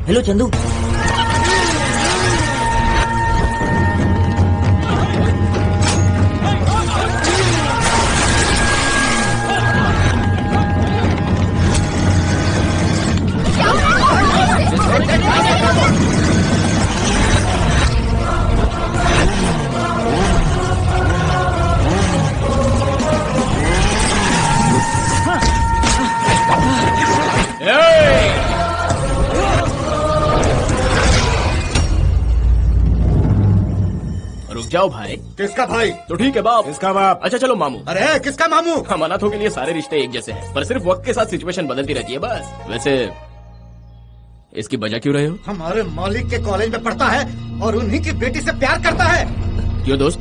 Hello Chandu. जाओ भाई। किसका भाई? तो ठीक है बाप। किसका बाप? अच्छा चलो मामू। अरे किसका मामू? हम अनाथों के लिए सारे रिश्ते एक जैसे हैं, पर सिर्फ वक्त के साथ सिचुएशन बदलती रहती है बस। वैसे इसकी वजह क्यों रहे हो? हमारे मालिक के कॉलेज में पढ़ता है और उन्हीं की बेटी से प्यार करता है। क्यों दोस्त,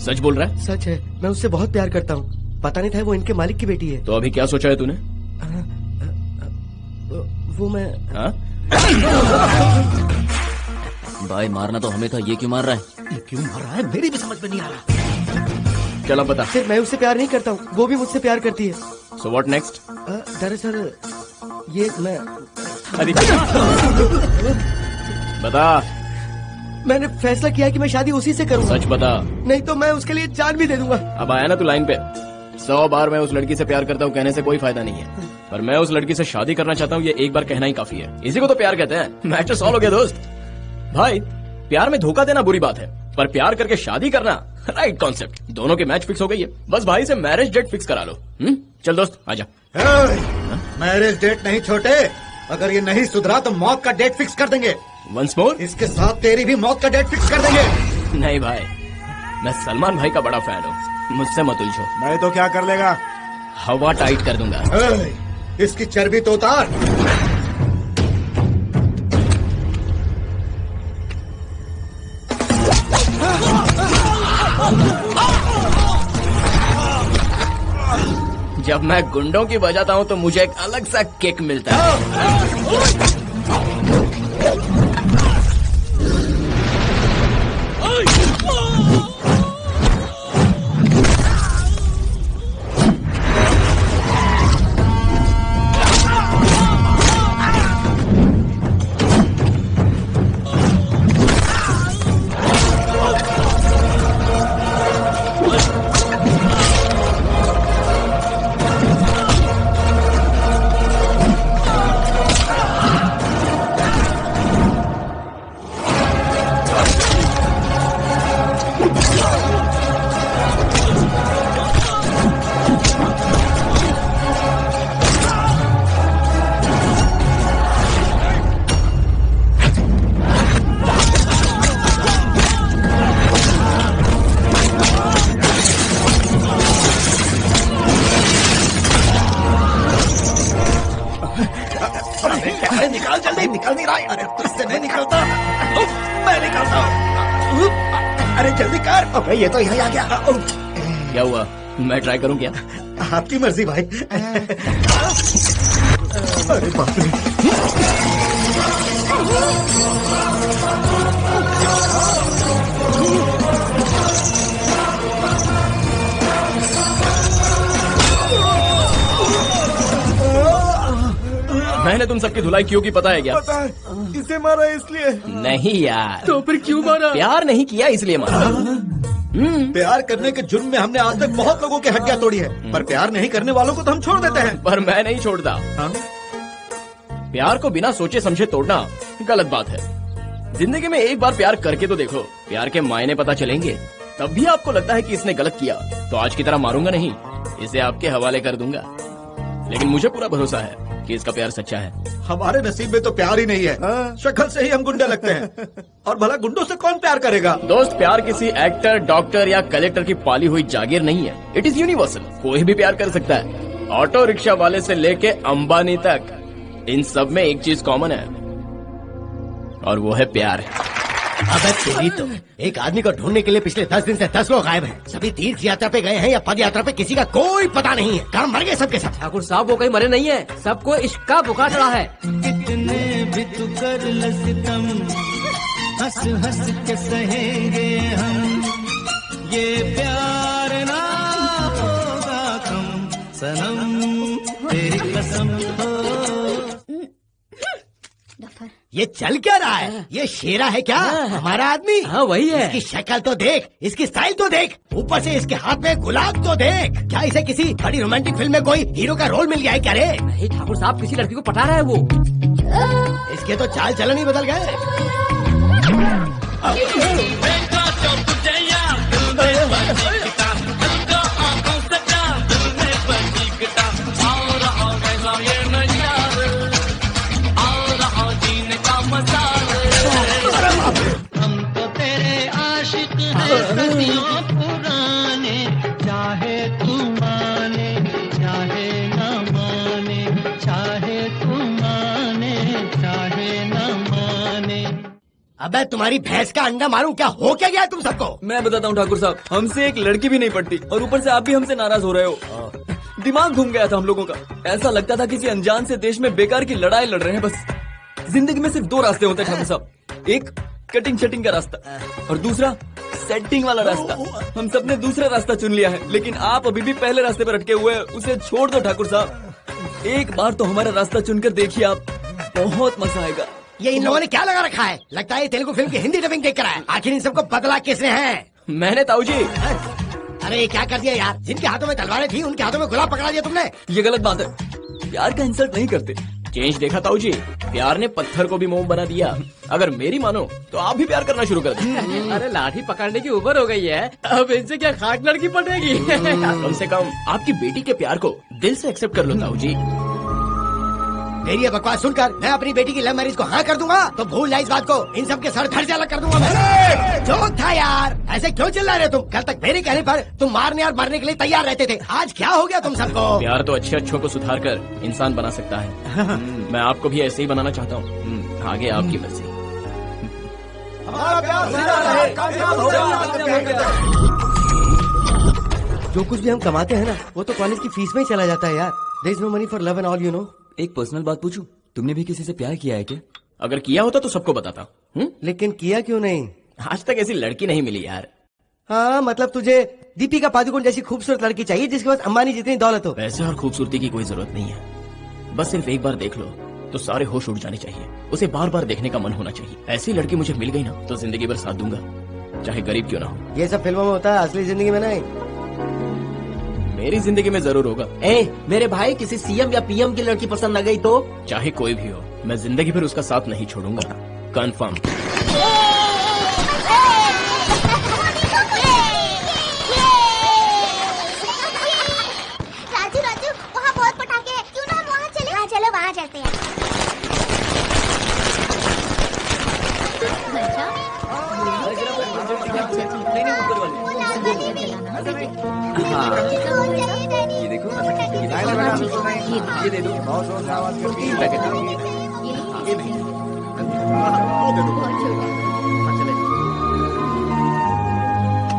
सच बोल रहा है? सच है, मैं उससे बहुत प्यार करता हूँ। पता नहीं था वो इनके मालिक की बेटी है। तो अभी क्या सोचा है तूने? वो मैं भाई मारना तो हमें था, ये क्यों मार रहा है? ये क्यों मार रहा है मेरी भी समझ में नहीं आ रहा। चलो बता। सिर्फ मैं उससे प्यार नहीं करता हूँ, वो भी मुझसे प्यार करती है। So what next? दरअसल ये मैं बता। मैंने फैसला किया कि मैं शादी उसी से करूंगा। सच बता। नहीं तो मैं उसके लिए जान भी दे दूंगा। अब आया ना तू लाइन पे। 100 बार मैं उस लड़की से प्यार करता हूँ कहने से कोई फायदा नहीं है, पर मैं उस लड़की से शादी करना चाहता हूँ ये एक बार कहना ही काफी है। इसी को तो प्यार कहते हैं। मैटर सॉल्व हो गया दोस्त। भाई प्यार में धोखा देना बुरी बात है, पर प्यार करके शादी करना राइट कॉन्सेप्ट। दोनों की मैच फिक्स हो गई है, बस भाई से मैरिज डेट फिक्स करा लो। चल दोस्त आजा। मैरिज डेट नहीं छोटे, अगर ये नहीं सुधरा तो मौत का डेट फिक्स कर देंगे। Once more? इसके साथ तेरी भी मौत का डेट फिक्स कर देंगे। नहीं भाई, मैं सलमान भाई का बड़ा फैन हूँ, मुझसे मत उलझो। मैं तो क्या कर लेगा? हवा टाइट कर दूंगा। इसकी चर्बी तो उतार। जब मैं गुंडों की बजाता हूँ तो मुझे एक अलग सा किक मिलता है। निकाल जल्दी, निकल नहीं रहा है। अरे तुझसे नहीं निकलता, मैं निकलता हूँ। अरे जल्दी कर। अबे ये तो यहीं आ गया। क्या हुआ, मैं ट्राई करूँ क्या? आपकी मर्जी भाई। अरे बाप रे। मैंने तुम सबकी धुलाई क्यों की पता है क्या? पता है, इसे मारा इसलिए। नहीं यार। तो फिर क्यों मारा? प्यार नहीं किया इसलिए मारा। प्यार करने के जुर्म में हमने आज तक बहुत लोगों की हड्डियां तोड़ी है, पर प्यार नहीं करने वालों को तो हम छोड़ देते हैं। पर मैं नहीं छोड़ता। हाँ? प्यार को बिना सोचे समझे तोड़ना गलत बात है। जिंदगी में एक बार प्यार करके तो देखो, प्यार के मायने पता चलेंगे। तब भी आपको लगता है कि इसने गलत किया तो आज की तरह मारूंगा नहीं, इसे आपके हवाले कर दूंगा। लेकिन मुझे पूरा भरोसा है कि इसका प्यार सच्चा है। हमारे नसीब में तो प्यार ही नहीं है। शक्ल से ही हम गुंडे लगते हैं, और भला गुंडों से कौन प्यार करेगा? दोस्त, प्यार किसी एक्टर, डॉक्टर या कलेक्टर की पाली हुई जागीर नहीं है। It is universal. कोई भी प्यार कर सकता है, ऑटो रिक्शा वाले से लेके अंबानी तक। इन सब में एक चीज कॉमन है, और वो है प्यार। अबे तेरी तो, एक आदमी को ढूंढने के लिए पिछले 10 दिन से 10 लोग गायब हैं। सभी तीर्थ यात्रा पे गए हैं या पद यात्रा पे, किसी का कोई पता नहीं है। कहाँ मर गए सबके सब? ठाकुर साहब वो कहीं मरे नहीं है, सबको इश्क का बुखार चढ़ा है। कितने भी तू कर ले सितम, हंस हंस के सहेंगे हम, ये प्यार ना होगा कम, सनम तेरी कसम हो। डॉक्टर। ये चल क्या रहा है? ये शेरा है क्या? हमारा आदमी? हाँ वही है। इसकी शक्ल तो देख, इसकी स्टाइल तो देख, ऊपर से इसके हाथ में गुलाब तो देख। क्या इसे किसी बड़ी रोमांटिक फिल्म में कोई हीरो का रोल मिल गया है क्या रे? नहीं ठाकुर साहब, किसी लड़की को पटा रहा है वो। इसके तो चाल चलन ही बदल गए। हम तो तेरे आशिक हैं सदियों पुराने, चाहे तू माने चाहे न माने, चाहे तू माने चाहे न माने। अबे तुम्हारी भैंस का अंडा मारूं क्या? हो क्या गया तुम सबको? मैं बताता हूँ ठाकुर साहब, हमसे एक लड़की भी नहीं पड़ती और ऊपर से आप भी हमसे नाराज हो रहे हो। दिमाग घूम गया था हम लोगों का। ऐसा लगता था किसी अनजान से देश में बेकार की लड़ाई लड़ रहे हैं। बस जिंदगी में सिर्फ दो रास्ते होते हैं ठाकुर साहब, एक कटिंग शटिंग का रास्ता और दूसरा सेटिंग वाला रास्ता। हम सबने दूसरा रास्ता चुन लिया है, लेकिन आप अभी भी पहले रास्ते पर अटके हुए हैं। उसे छोड़ दो ठाकुर साहब, एक बार तो हमारा रास्ता चुनकर देखिए, आप बहुत मजा आएगा। ये इन लोगों ने क्या लगा रखा है? लगता है तेलुगु फिल्म की हिंदी डबिंग देख कर आए। आखिर इन सबको बदला किसने है? मैंने ताऊ जी। अरे ये क्या कर दिया यार? जिनके हाथों में तलवारें थी उनके हाथों में गुलाब पकड़ा दिया तुमने। ये गलत बात है, प्यार का इंसल्ट नहीं करते। चेंज देखा ताऊ जी, प्यार ने पत्थर को भी मोम बना दिया। अगर मेरी मानो तो आप भी प्यार करना शुरू कर दो। अरे लाठी पकड़ने की उम्र हो गई है, अब इनसे क्या खाक लड़की पड़ेगी। कम से कम आपकी बेटी के प्यार को दिल से एक्सेप्ट कर लो ताऊ जी। मेरी ये बकवास सुनकर मैं अपनी बेटी की लव मैरिज को हाँ कर दूंगा तो भूल जा इस बात को। इन सब के सर धड़ से अलग कर दूंगा मैं। जोक था यार, ऐसे क्यों चिल्ला रहे तुम? कल तक मेरे कहने पर तुम मारने और मरने के लिए तैयार रहते थे, आज क्या हो गया तुम सबको? प्यार तो अच्छे अच्छों को सुधार कर इंसान बना सकता है। मैं आपको भी ऐसे ही बनाना चाहता हूँ। आगे आपकी मर्जी। जो कुछ भी हम कमाते हैं ना, वो तो कॉलेज की फीस में ही चला जाता है यार। There is no money for love and all, you know. एक पर्सनल बात पूछूं, तुमने भी किसी से प्यार किया है क्या? अगर किया होता तो सबको बताता। लेकिन किया क्यों नहीं? आज तक ऐसी लड़की नहीं मिली यार। हाँ मतलब तुझे दीपिका पादुकोण जैसी खूबसूरत लड़की चाहिए जिसके पास अंबानी जितनी दौलत हो। पैसे और खूबसूरती की कोई जरूरत नहीं है, बस सिर्फ एक बार देख लो तो सारे होश उड़ जाने चाहिए। उसे बार बार देखने का मन होना चाहिए। ऐसी लड़की मुझे मिल गई ना तो जिंदगी भर साथ दूंगा, चाहे गरीब क्यों ना हो। ये सब फिल्मों में होता है, असली जिंदगी में नहीं। मेरी जिंदगी में जरूर होगा। मेरे भाई किसी सीएम या पीएम की लड़की पसंद आ गई तो? चाहे कोई भी हो, मैं जिंदगी भर उसका साथ नहीं छोड़ूंगा, कंफर्म। राजू राजू, वहाँ बहुत पटाखे हैं, क्यों ना हम वहाँ चले? हाँ चलो वहाँ चलते हैं। ये देखो, ये दे दो।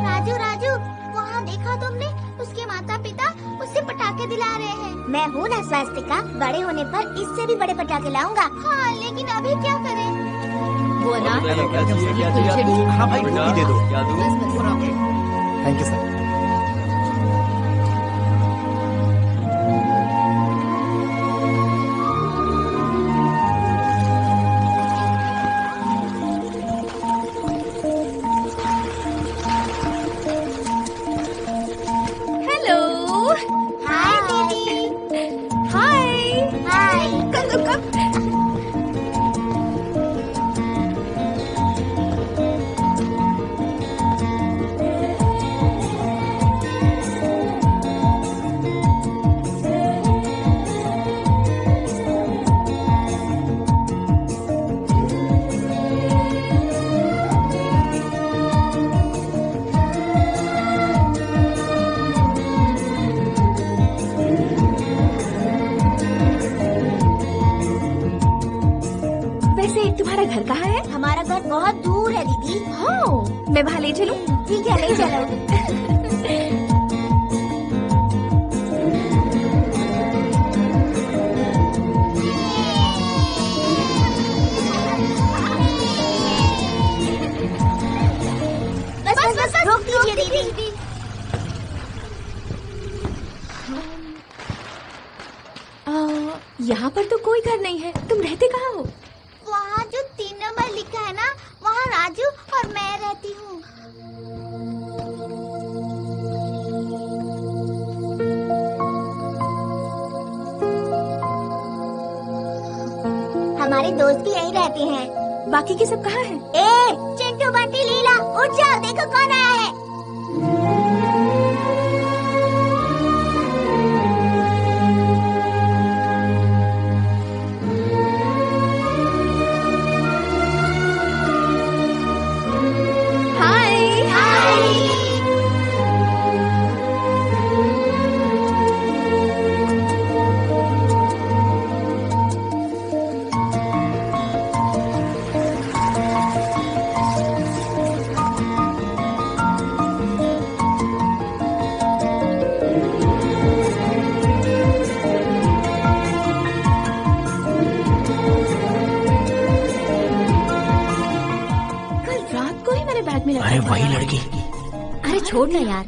राजू राजू, वहाँ देखा तुमने? उसके माता पिता उससे पटाखे दिला रहे हैं। मैं हूँ ना स्वास्तिका, बड़े होने पर इससे भी बड़े पटाखे लाऊंगा। हाँ लेकिन अभी क्या करें? वो ना हाँ भाई, वो भी दे दो। क्या दूं? Thank you sir. तुम्हारा घर कहाँ है? हमारा घर बहुत दूर है दीदी। हाँ, मैं वहाँ ले चलूं? ठीक है, ले चलो। बस बस रोक दीजिए दीदी। यहाँ पर तो कोई घर नहीं है, तुम रहते कहाँ हो? यहीं रहती हैं। बाकी के सब कहाँ हैं? ए, चिंटू, बंटी, लीला, उठ जाओ, देखो कौन आया है। अरे वही लड़की। अरे छोड़ ना यार,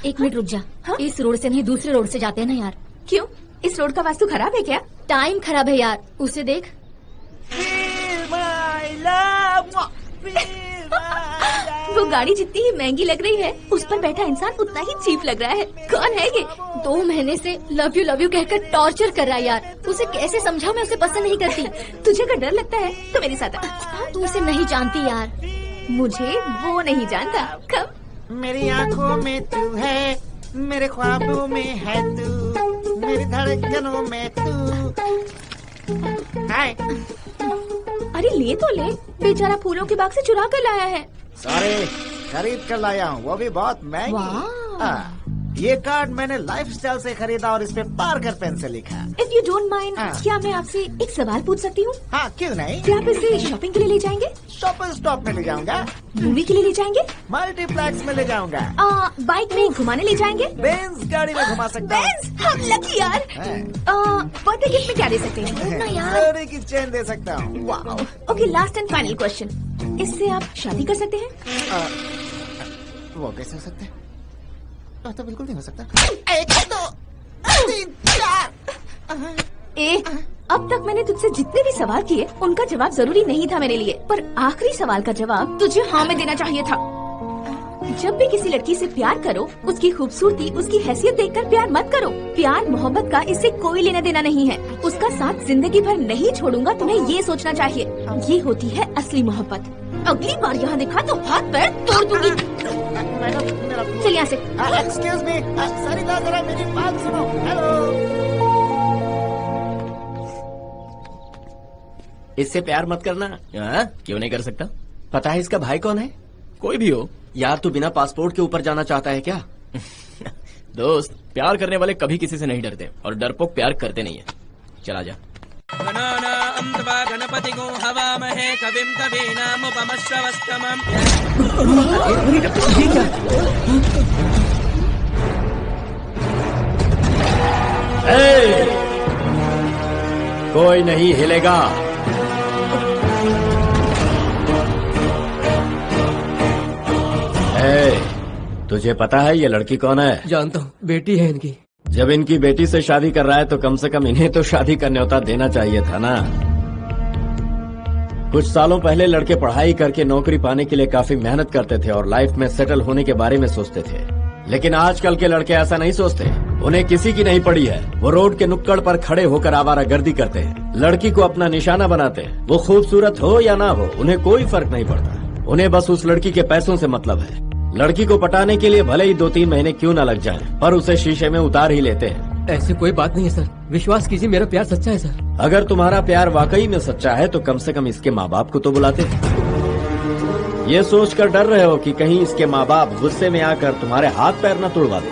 एक मिनट रुक जा। इस रोड से नहीं दूसरे रोड से जाते हैं ना यार। क्यों? इस रोड का वास्तु खराब है क्या? टाइम खराब है यार, उसे देख। वो गाड़ी जितनी ही महंगी लग रही है, उस पर बैठा इंसान उतना ही चीप लग रहा है। कौन है ये? 2 महीने से लव यू कहकर टॉर्चर कर रहा है यार। उसे कैसे समझाऊं, मैं उसे पसंद नहीं करती। तुझे अगर डर लगता है तो मेरे साथ आ। तू उसे नहीं जानती यार। मुझे वो नहीं जानता। कब? मेरी आंखों में तू है, मेरे ख्वाबों में है तू, मेरी धड़कनों में तू। हाय। अरे ले तो ले, बेचारा फूलों के बाग से चुरा कर लाया है। सॉरी, खरीद कर लाया हूँ, वो भी बहुत महंगी। ये कार्ड मैंने लाइफस्टाइल से खरीदा और इस पे पार्कर पेन से लिखा। इफ यू डोंट माइंड, क्या मैं आपसे एक सवाल पूछ सकती हूँ? हाँ, क्यों नहीं। क्या आप इसे शॉपिंग के लिए ले जाएंगे? शॉपिंग स्टॉप में ले जाऊंगा। मूवी के लिए ले जाएंगे? मल्टीप्लेक्स में ले जाऊंगा। बाइक में घुमाने ले जाएंगे? बेंज गाड़ी में घुमा सकता हूँ। बेंज? हम लकी यार। बर्थडे गिफ्ट में क्या दे सकते हैं? सोने की चेन दे सकता हूँ। Wow. Okay, last and final question, इससे आप शादी कर सकते हैं? वो कैसे हो सकता है? तो बिल्कुल नहीं हो सकता। 1 2 3 4। अब तक मैंने तुझसे जितने भी सवाल किए उनका जवाब जरूरी नहीं था मेरे लिए, पर आखिरी सवाल का जवाब तुझे हाँ में देना चाहिए था। जब भी किसी लड़की से प्यार करो, उसकी खूबसूरती, उसकी हैसियत देखकर प्यार मत करो। प्यार मोहब्बत का इससे कोई लेना देना नहीं है। उसका साथ जिंदगी भर नहीं छोड़ूंगा, तुम्हें ये सोचना चाहिए। ये होती है असली मोहब्बत। अगली बार यहाँ देखा तो हाथ पैर तोड़ दूंगी। चल यहाँ से। एक्सक्यूज मी, सरिता, जरा मेरी बात सुनो। हेलो। इससे प्यार मत करना। क्यों नहीं कर सकता? पता है इसका भाई कौन है? कोई भी हो यार, तू बिना पासपोर्ट के ऊपर जाना चाहता है क्या? दोस्त, प्यार करने वाले कभी किसी से नहीं डरते और डरपोक प्यार करते नहीं है। चला जा। गणपति गो हवामहे कविं कवीनामुपमश्रवस्तमम्। कोई नहीं हिलेगा। तुझे पता है ये लड़की कौन है? जानता हूँ, बेटी है इनकी। जब इनकी बेटी से शादी कर रहा है तो कम से कम इन्हें तो शादी का न्योता देना चाहिए था ना। कुछ सालों पहले लड़के पढ़ाई करके नौकरी पाने के लिए काफी मेहनत करते थे और लाइफ में सेटल होने के बारे में सोचते थे, लेकिन आजकल के लड़के ऐसा नहीं सोचते। उन्हें किसी की नहीं पड़ी है। वो रोड के नुक्कड़ पर खड़े होकर आवारागर्दी करते हैं, लड़की को अपना निशाना बनाते हैं। वो खूबसूरत हो या ना हो, उन्हें कोई फर्क नहीं पड़ता। उन्हें बस उस लड़की के पैसों से मतलब है। लड़की को पटाने के लिए भले ही 2-3 महीने क्यों न लग जाएं, पर उसे शीशे में उतार ही लेते हैं। ऐसी कोई बात नहीं है सर, विश्वास कीजिए, मेरा प्यार सच्चा है सर। अगर तुम्हारा प्यार वाकई में सच्चा है तो कम से कम इसके माँ बाप को तो बुलाते। ये सोचकर डर रहे हो कि कहीं इसके माँ बाप गुस्से में आकर तुम्हारे हाथ पैर न तोड़वा दे।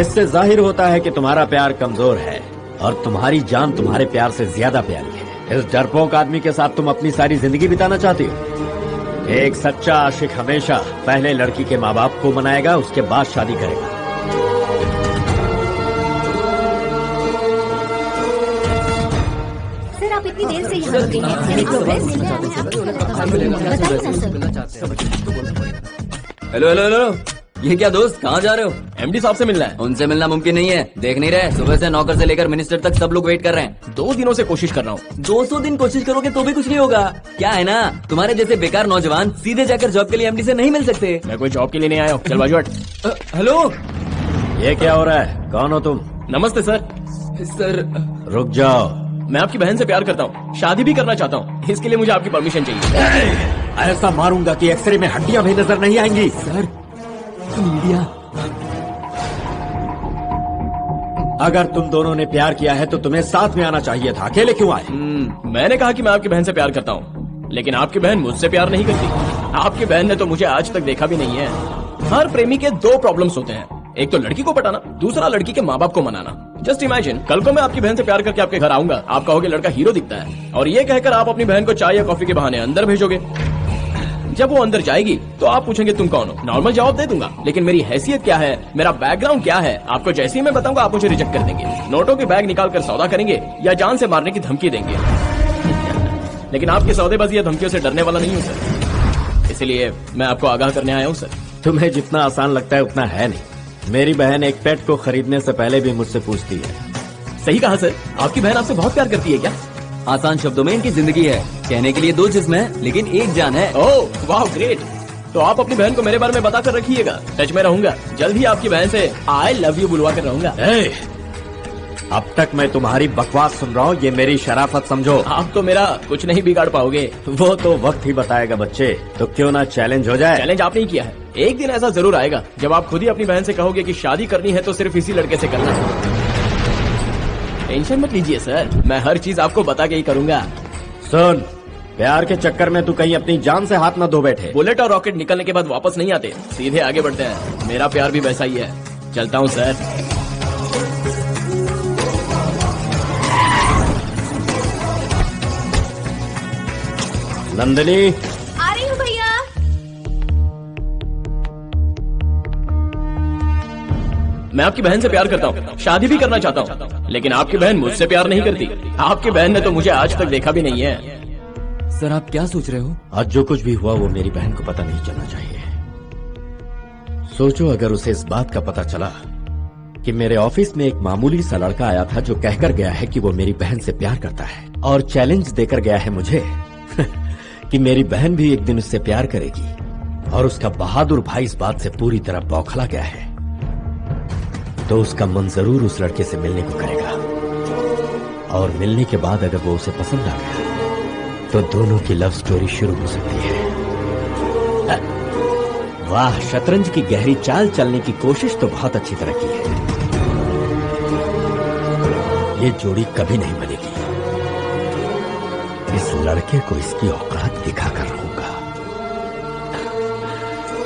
इससे जाहिर होता है कि तुम्हारा प्यार कमजोर है और तुम्हारी जान तुम्हारे प्यार से ज्यादा प्यारी है। इस डरपोक आदमी के साथ तुम अपनी सारी जिंदगी बिताना चाहती हो। एक सच्चा आशिक हमेशा पहले लड़की के माँ बाप को मनाएगा, उसके बाद शादी करेगा। सर, आप इतनी देर से यहाँ रुके हैं। हेलो हेलो हेलो, ये क्या दोस्त, कहाँ जा रहे हो? एमडी साहब से मिलना है। उनसे मिलना मुमकिन नहीं है, देख नहीं रहे सुबह से नौकर से लेकर मिनिस्टर तक सब लोग वेट कर रहे हैं। 2 दिनों से कोशिश कर रहा हूँ। 200 दिन कोशिश करोगे तो भी कुछ नहीं होगा। क्या है ना, तुम्हारे जैसे बेकार नौजवान सीधे जाकर जॉब के लिए एमडी से नहीं मिल सकते। मैं कोई जॉब के लिए नहीं आया हूँ, चल बाजू हट। हेलो, ये क्या हो रहा है? कौन हो तुम? नमस्ते सर। सर रुक जाओ, मैं आपकी बहन से प्यार करता हूँ, शादी भी करना चाहता हूँ। इसके लिए मुझे आपकी परमिशन चाहिए। ऐसा मारूंगा कि एक्सरे में हड्डियां भी नजर नहीं आएंगी। Sir, media. अगर तुम दोनों ने प्यार किया है तो तुम्हें साथ में आना चाहिए था, अकेले क्यों आए? मैंने कहा कि मैं आपकी बहन से प्यार करता हूँ, लेकिन आपकी बहन मुझसे प्यार नहीं करती। आपकी बहन ने तो मुझे आज तक देखा भी नहीं है। हर प्रेमी के दो प्रॉब्लम्स होते हैं, एक तो लड़की को पटाना, दूसरा लड़की के माँ बाप को मनाना। जस्ट इमेजिन, कल को मैं आपकी बहन से प्यार करके आपके घर आऊंगा, आप कहोगे लड़का हीरो दिखता है, और ये कहकर आप अपनी बहन को चाय या कॉफी के बहाने अंदर भेजोगे। जब वो अंदर जाएगी तो आप पूछेंगे तुम कौन हो। नॉर्मल जवाब दे दूंगा, लेकिन मेरी हैसियत क्या है, मेरा बैकग्राउंड क्या है, आपको जैसे ही मैं बताऊंगा आप मुझे रिजेक्ट कर देंगे। नोटों के बैग निकाल कर सौदा करेंगे या जान से मारने की धमकी देंगे। लेकिन आपके सौदेबाजी या धमकियों से डरने वाला नहीं हूँ सर, इसलिए मैं आपको आगाह करने आया हूँ सर। तुम्हें जितना आसान लगता है उतना है नहीं। मेरी बहन एक पेट को खरीदने से पहले भी मुझसे पूछती है। सही कहा सर, आपकी बहन आपसे बहुत प्यार करती है क्या? आसान शब्दों में इनकी जिंदगी है, कहने के लिए दो जिस्म है लेकिन एक जान है। ओह वाह ग्रेट। तो आप अपनी बहन को मेरे बारे में बता कर रखिएगा, टच में रहूंगा। जल्द ही आपकी बहन से आई लव यू बुलवा कर रहूंगा। अब तक मैं तुम्हारी बकवास सुन रहा हूँ, ये मेरी शराफत समझो। आप तो मेरा कुछ नहीं बिगाड़ पाओगे। वो तो वक्त ही बताएगा बच्चे, तो क्यों ना चैलेंज हो जाए। चैलेंज आपने ही किया है, एक दिन ऐसा जरूर आएगा जब आप खुद ही अपनी बहन से कहोगे कि शादी करनी है तो सिर्फ इसी लड़के से करना है। टेंशन मत लीजिए सर, मैं हर चीज आपको बता के ही करूंगा। सुन, प्यार के चक्कर में तू कहीं अपनी जान से हाथ न धो बैठे। बुलेट और रॉकेट निकलने के बाद वापस नहीं आते, सीधे आगे बढ़ते हैं। मेरा प्यार भी वैसा ही है। चलता हूँ सर। नंदिनी, आ रही हूँ भैया। मैं आपकी बहन से प्यार करता हूँ, शादी भी करना चाहता हूँ, लेकिन आपकी बहन मुझसे प्यार नहीं करती। आपकी बहन ने तो मुझे आज तक देखा भी नहीं है। सर आप क्या सोच रहे हो? आज जो कुछ भी हुआ वो मेरी बहन को पता नहीं चलना चाहिए। सोचो अगर उसे इस बात का पता चला कि मेरे ऑफिस में एक मामूली सा लड़का आया था जो कहकर गया है कि वो मेरी बहन से प्यार करता है, और चैलेंज देकर गया है मुझे कि मेरी बहन भी एक दिन उससे प्यार करेगी, और उसका बहादुर भाई इस बात से पूरी तरह बौखला गया है, तो उसका मन जरूर उस लड़के से मिलने को करेगा। और मिलने के बाद अगर वो उसे पसंद आ गया तो दोनों की लव स्टोरी शुरू हो सकती है। वाह, शतरंज की गहरी चाल चलने की कोशिश तो बहुत अच्छी तरह की है। ये जोड़ी कभी नहीं बनेगी। इस लड़के को इसकी औकात दिखाकर रहूंगा।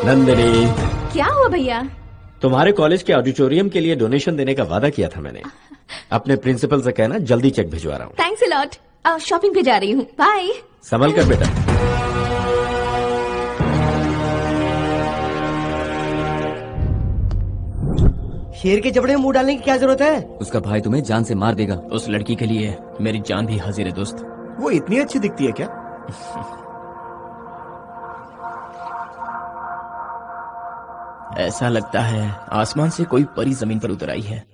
नंदिनी, क्या हुआ भैया? तुम्हारे कॉलेज के ऑडिटोरियम के लिए डोनेशन देने का वादा किया था मैंने। अपने प्रिंसिपल से कहना जल्दी चेक भिजवा रहा हूँ। Thanks a lot. शॉपिंग पे जा रही हूँ, बाय। संभल कर बेटा। शेर के जबड़े में मुंह डालने की क्या जरूरत है? उसका भाई तुम्हें जान से मार देगा। उस लड़की के लिए मेरी जान भी हाजिर है दोस्त। वो इतनी अच्छी दिखती है क्या? ऐसा लगता है आसमान से कोई परी जमीन पर उतर आई है।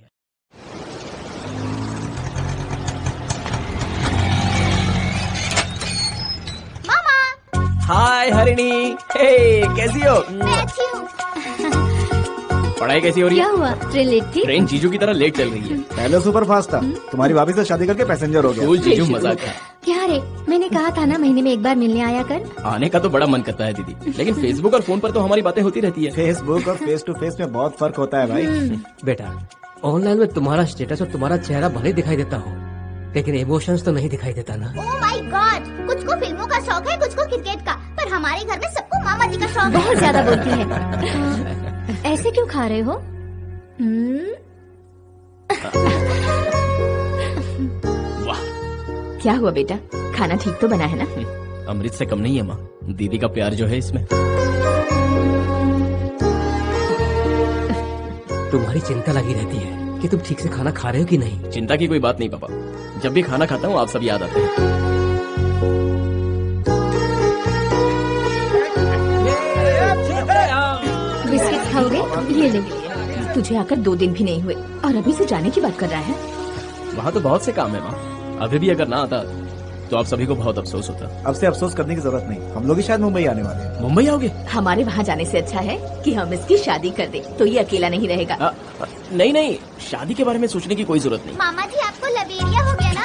मामा। हाय हरिणी, हे कैसी हो? मैं अच्छी हूँ। पढ़ाई कैसी हो रही क्या है? हुआ? ट्रेन लेट थी? ट्रेन जीजू की तरह लेट चल रही है। पहले सुपर फास्ट था, तुम्हारी भाभी से शादी करके पैसेंजर हो गया। कूल जीजू, मजाक है। क्या रे, मैंने कहा था ना महीने में एक बार मिलने आया कर। आने का तो बड़ा मन करता है दीदी, लेकिन फेसबुक और फोन पर तो हमारी बातें होती रहती है। फेसबुक और फेस टू फेस में बहुत फर्क होता है भाई। बेटा, ऑनलाइन में तुम्हारा स्टेटस और तुम्हारा चेहरा भले दिखाई देता हो, लेकिन इमोशंस तो नहीं दिखाई देता ना। ओह माय गॉड, कुछ को फिल्मों का शौक है, कुछ को क्रिकेट का, पर हमारे घर में सबको मामा जी का शौक है। बहुत ज्यादा बोलती है। ऐसे क्यों खा रहे हो? वाह, क्या हुआ बेटा, खाना ठीक तो बना है ना? अमृत से कम नहीं है माँ, दीदी का प्यार जो है इसमें। तुम्हारी चिंता लगी रहती है कि तुम ठीक से खाना खा रहे हो कि नहीं। चिंता की कोई बात नहीं पापा, जब भी खाना खाता हूँ आप सब याद आते हैं। बिस्किट खाओगे? ये ले। तुझे आकर 2 दिन भी नहीं हुए और अभी से जाने की बात कर रहा है। वहाँ तो बहुत से काम है माँ, अभी भी अगर ना आता तो आप सभी को बहुत अफसोस होता। अब से अफसोस करने की जरूरत नहीं, हम लोग ही शायद मुंबई आने वाले हैं। मुंबई आओगे? हमारे वहाँ जाने से अच्छा है कि हम इसकी शादी कर दें, तो ये अकेला नहीं रहेगा। नहीं नहीं, शादी के बारे में सोचने की कोई जरूरत नहीं। मामा जी आपको लबेरिया हो गया ना?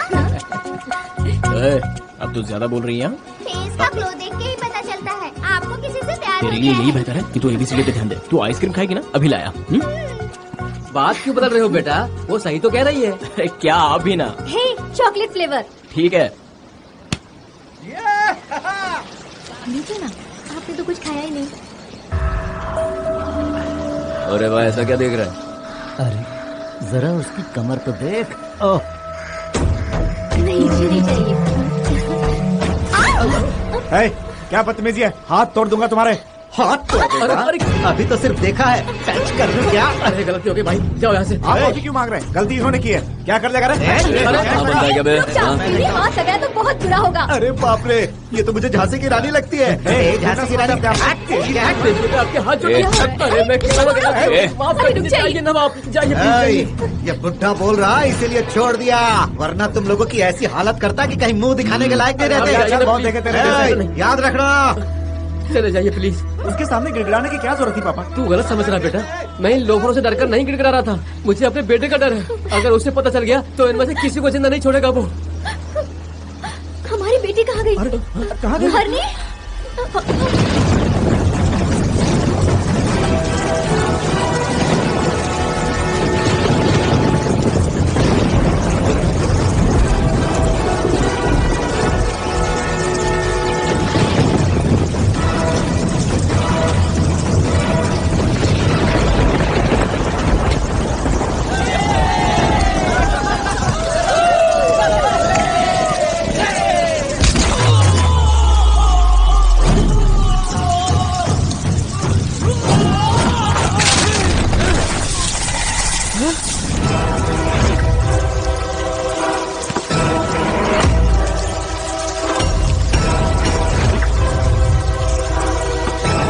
अब तो ज्यादा बोल रही है। फेस का ग्लो देख के ही पता चलता है आपको किसी से प्यार तेरे हो लिए गया यही है। बेहतर है कि तू एबीसीडी पे ध्यान दे। तू आइसक्रीम खाएगी ना, अभी लाया। बात क्यों बदल रहे हो बेटा? वो सही तो कह रही है। अरे क्या अभी ना। हे चॉकलेट फ्लेवर ठीक है। लीजिए ना, आपने तो कुछ खाया ही नहीं। अरे भाई ऐसा क्या देख रहा है? अरे जरा उसकी कमर तो देख। ओह नहीं मुझे नहीं चाहिए। क्या बदतमीजी है, हाथ तोड़ दूंगा तुम्हारे। हाथ तोड़ देगा? अभी तो सिर्फ देखा है, टच कर लूं क्या? अरे गलती हो गई भाई, जाओ यहाँ से। आप अभी क्यों मांग रहे हैं? गलती इन्होंने की है, क्या कर लेगा रे? रुक जाओ, मेरे हाथ लगाया तो बहुत बुरा होगा। अरे बाप रे, ये तो मुझे झांसी की रानी लगती है। झांसी की रानी आपके हाथ जोड़ दिया। अरे मैं माफ कर दीजिए नवाब, जाइए ये बुढ़ा बोल रहा है इसीलिए छोड़ दिया, वरना तुम लोगों की ऐसी हालत करता कि कहीं मुंह दिखाने के लायक नहीं रहते। बहुत देखे तेरे। याद रखना। चले जाइए प्लीज। उसके सामने गिड़गिड़ाने की क्या जरूरत थी पापा? तू गलत समझ रहा बेटा, मैं इन लोगों से डरकर नहीं गिड़गिड़ा रहा था। मुझे अपने बेटे का डर है, अगर उसे पता चल गया तो इनमें से किसी को जिंदा नहीं छोड़ेगा वो। हमारी बेटी कहाँ गई? कहाँ गई? घर में?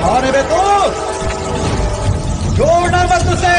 कौन है बे तू? छोड़ना मत उसे।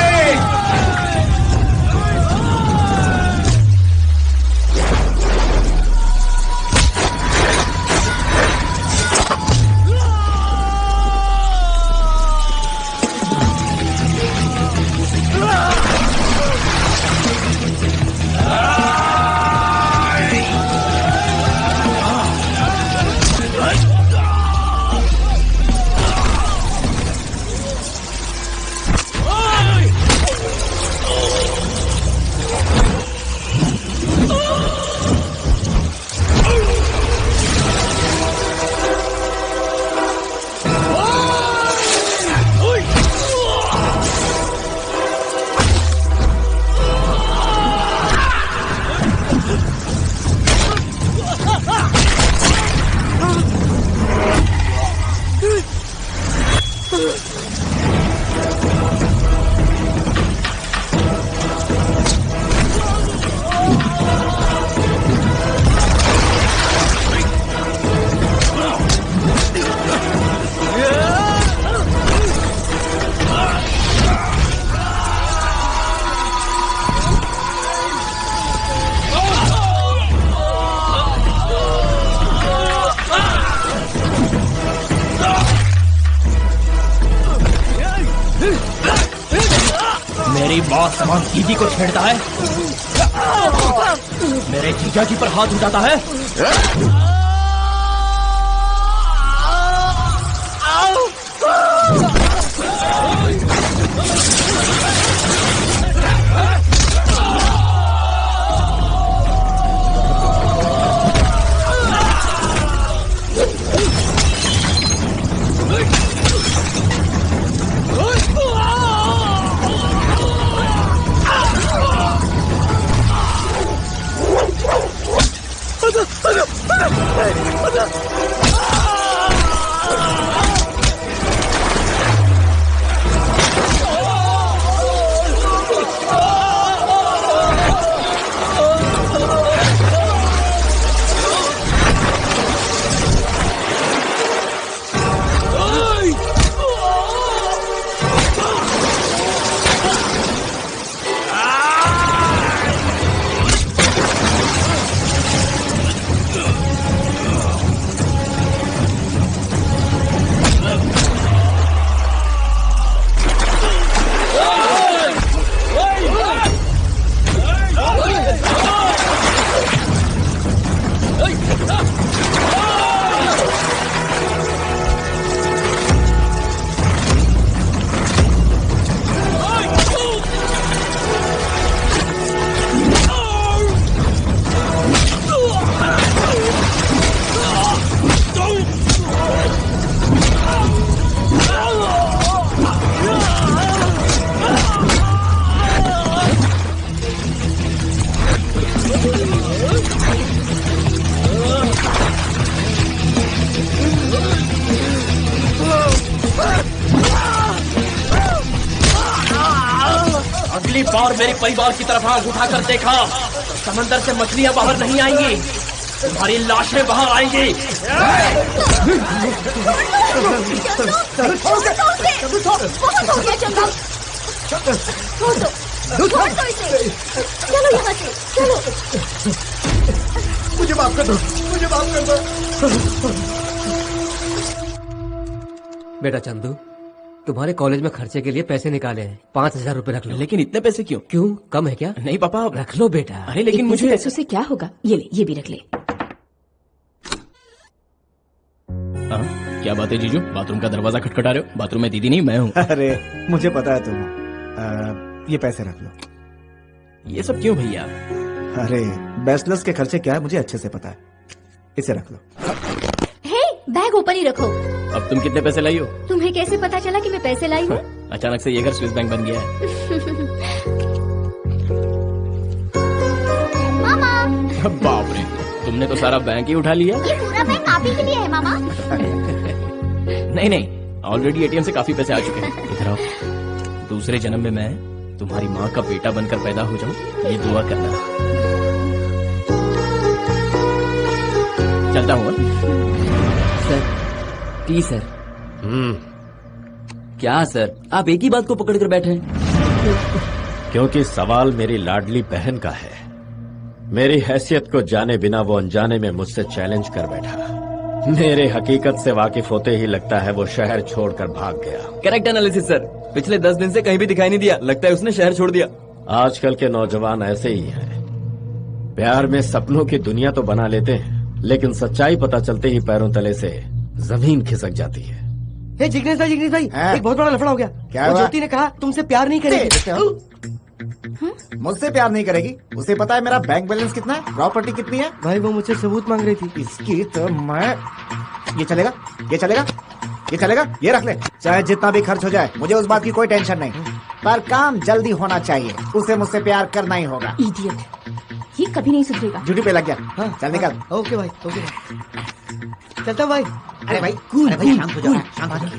मेरी बात समान दीदी को छेड़ता है, मेरे जीजा जी पर हाथ उठाता है। पहली बार मेरे परिवार की तरफ आंख उठाकर देखा तो समंदर से मछलियां बाहर नहीं आएंगी, तुम्हारी लाशें बाहर आएंगी। बहुत हो गया चंदू, छोड़ दो इसे। चलो यहाँ से, चलो। मुझे माफ कर दो, मुझे माफ कर दो। बेटा चंदू, तुम्हारे कॉलेज में खर्चे के लिए पैसे निकाले हैं, 5,000 रुपए रख लो। लेकिन इतने पैसे क्यों? क्यों, कम है क्या? नहीं पापा, रख लो बेटा। अरे लेकिन मुझे पैसों से क्या होगा? ये ले, ये भी रख ले। क्या बात है जीजू, बाथरूम का दरवाजा खटखटा रहे हो? बाथरूम में दीदी नहीं, मैं हूँ। अरे मुझे पता है तुम। ये पैसे रख लो। ये सब क्यों भैया? अरे बैचलर्स के खर्चे क्या है मुझे अच्छे से पता है, इसे रख लो। हे, बैग ऊपर ही रखो। अब तुम कितने पैसे लाई हो? तुम्हें कैसे पता चला कि मैं पैसे लाई हूँ? अचानक से ये घर स्विस बैंक बन गया है। मामा, बाप रे, तुमने तो सारा बैंक ही उठा लिया। ये पूरा बैंक आप ही के लिए है मामा। नहीं नहीं, ऑलरेडी एटीएम से काफी पैसे आ चुके हैं। इधर आओ, दूसरे जन्म में मैं तुम्हारी माँ का बेटा बनकर पैदा हो जाऊं, ये दुआ करना। चलता हूँ। Sir, please sir. क्या सर, आप एक ही बात को पकड़ कर बैठे हैं? क्योंकि सवाल मेरी लाडली बहन का है। मेरी हैसियत को जाने बिना वो अनजाने में मुझसे चैलेंज कर बैठा। मेरे हकीकत से वाकिफ होते ही लगता है वो शहर छोड़कर भाग गया। करेक्ट एनालिसिस सर, पिछले 10 दिन से कहीं भी दिखाई नहीं दिया, लगता है उसने शहर छोड़ दिया। आजकल के नौजवान ऐसे ही हैं। प्यार में सपनों की दुनिया तो बना लेते हैं, लेकिन सच्चाई पता चलते ही पैरों तले से जमीन खिसक जाती है। जिग्नेश भाई, एक बहुत बड़ा लफड़ा हो गया। क्या वो हुआ? ज्योति ने कहा तुमसे प्यार नहीं करेगी। मुझसे प्यार नहीं करेगी? उसे पता है मेरा बैंक बैलेंस कितना है, प्रॉपर्टी कितनी है? भाई वो मुझसे सबूत मांग रही थी। इसकी तो मैं, ये चलेगा, ये चलेगा, ये चलेगा, ये रख ले। चाहे जितना भी खर्च हो जाए, मुझे उस बात की कोई टेंशन नहीं, पर काम जल्दी होना चाहिए। उसे मुझसे प्यार करना ही होगा। इडियट, ये कभी नहीं सुधरेगा। ड्यूटी पे लग गया। हाँ, चल निकल। ओके भाई, ओके भाई, चलता भाई। अरे भाई, अरे भाई, शांत हो जाओ, शांत हो जाओ।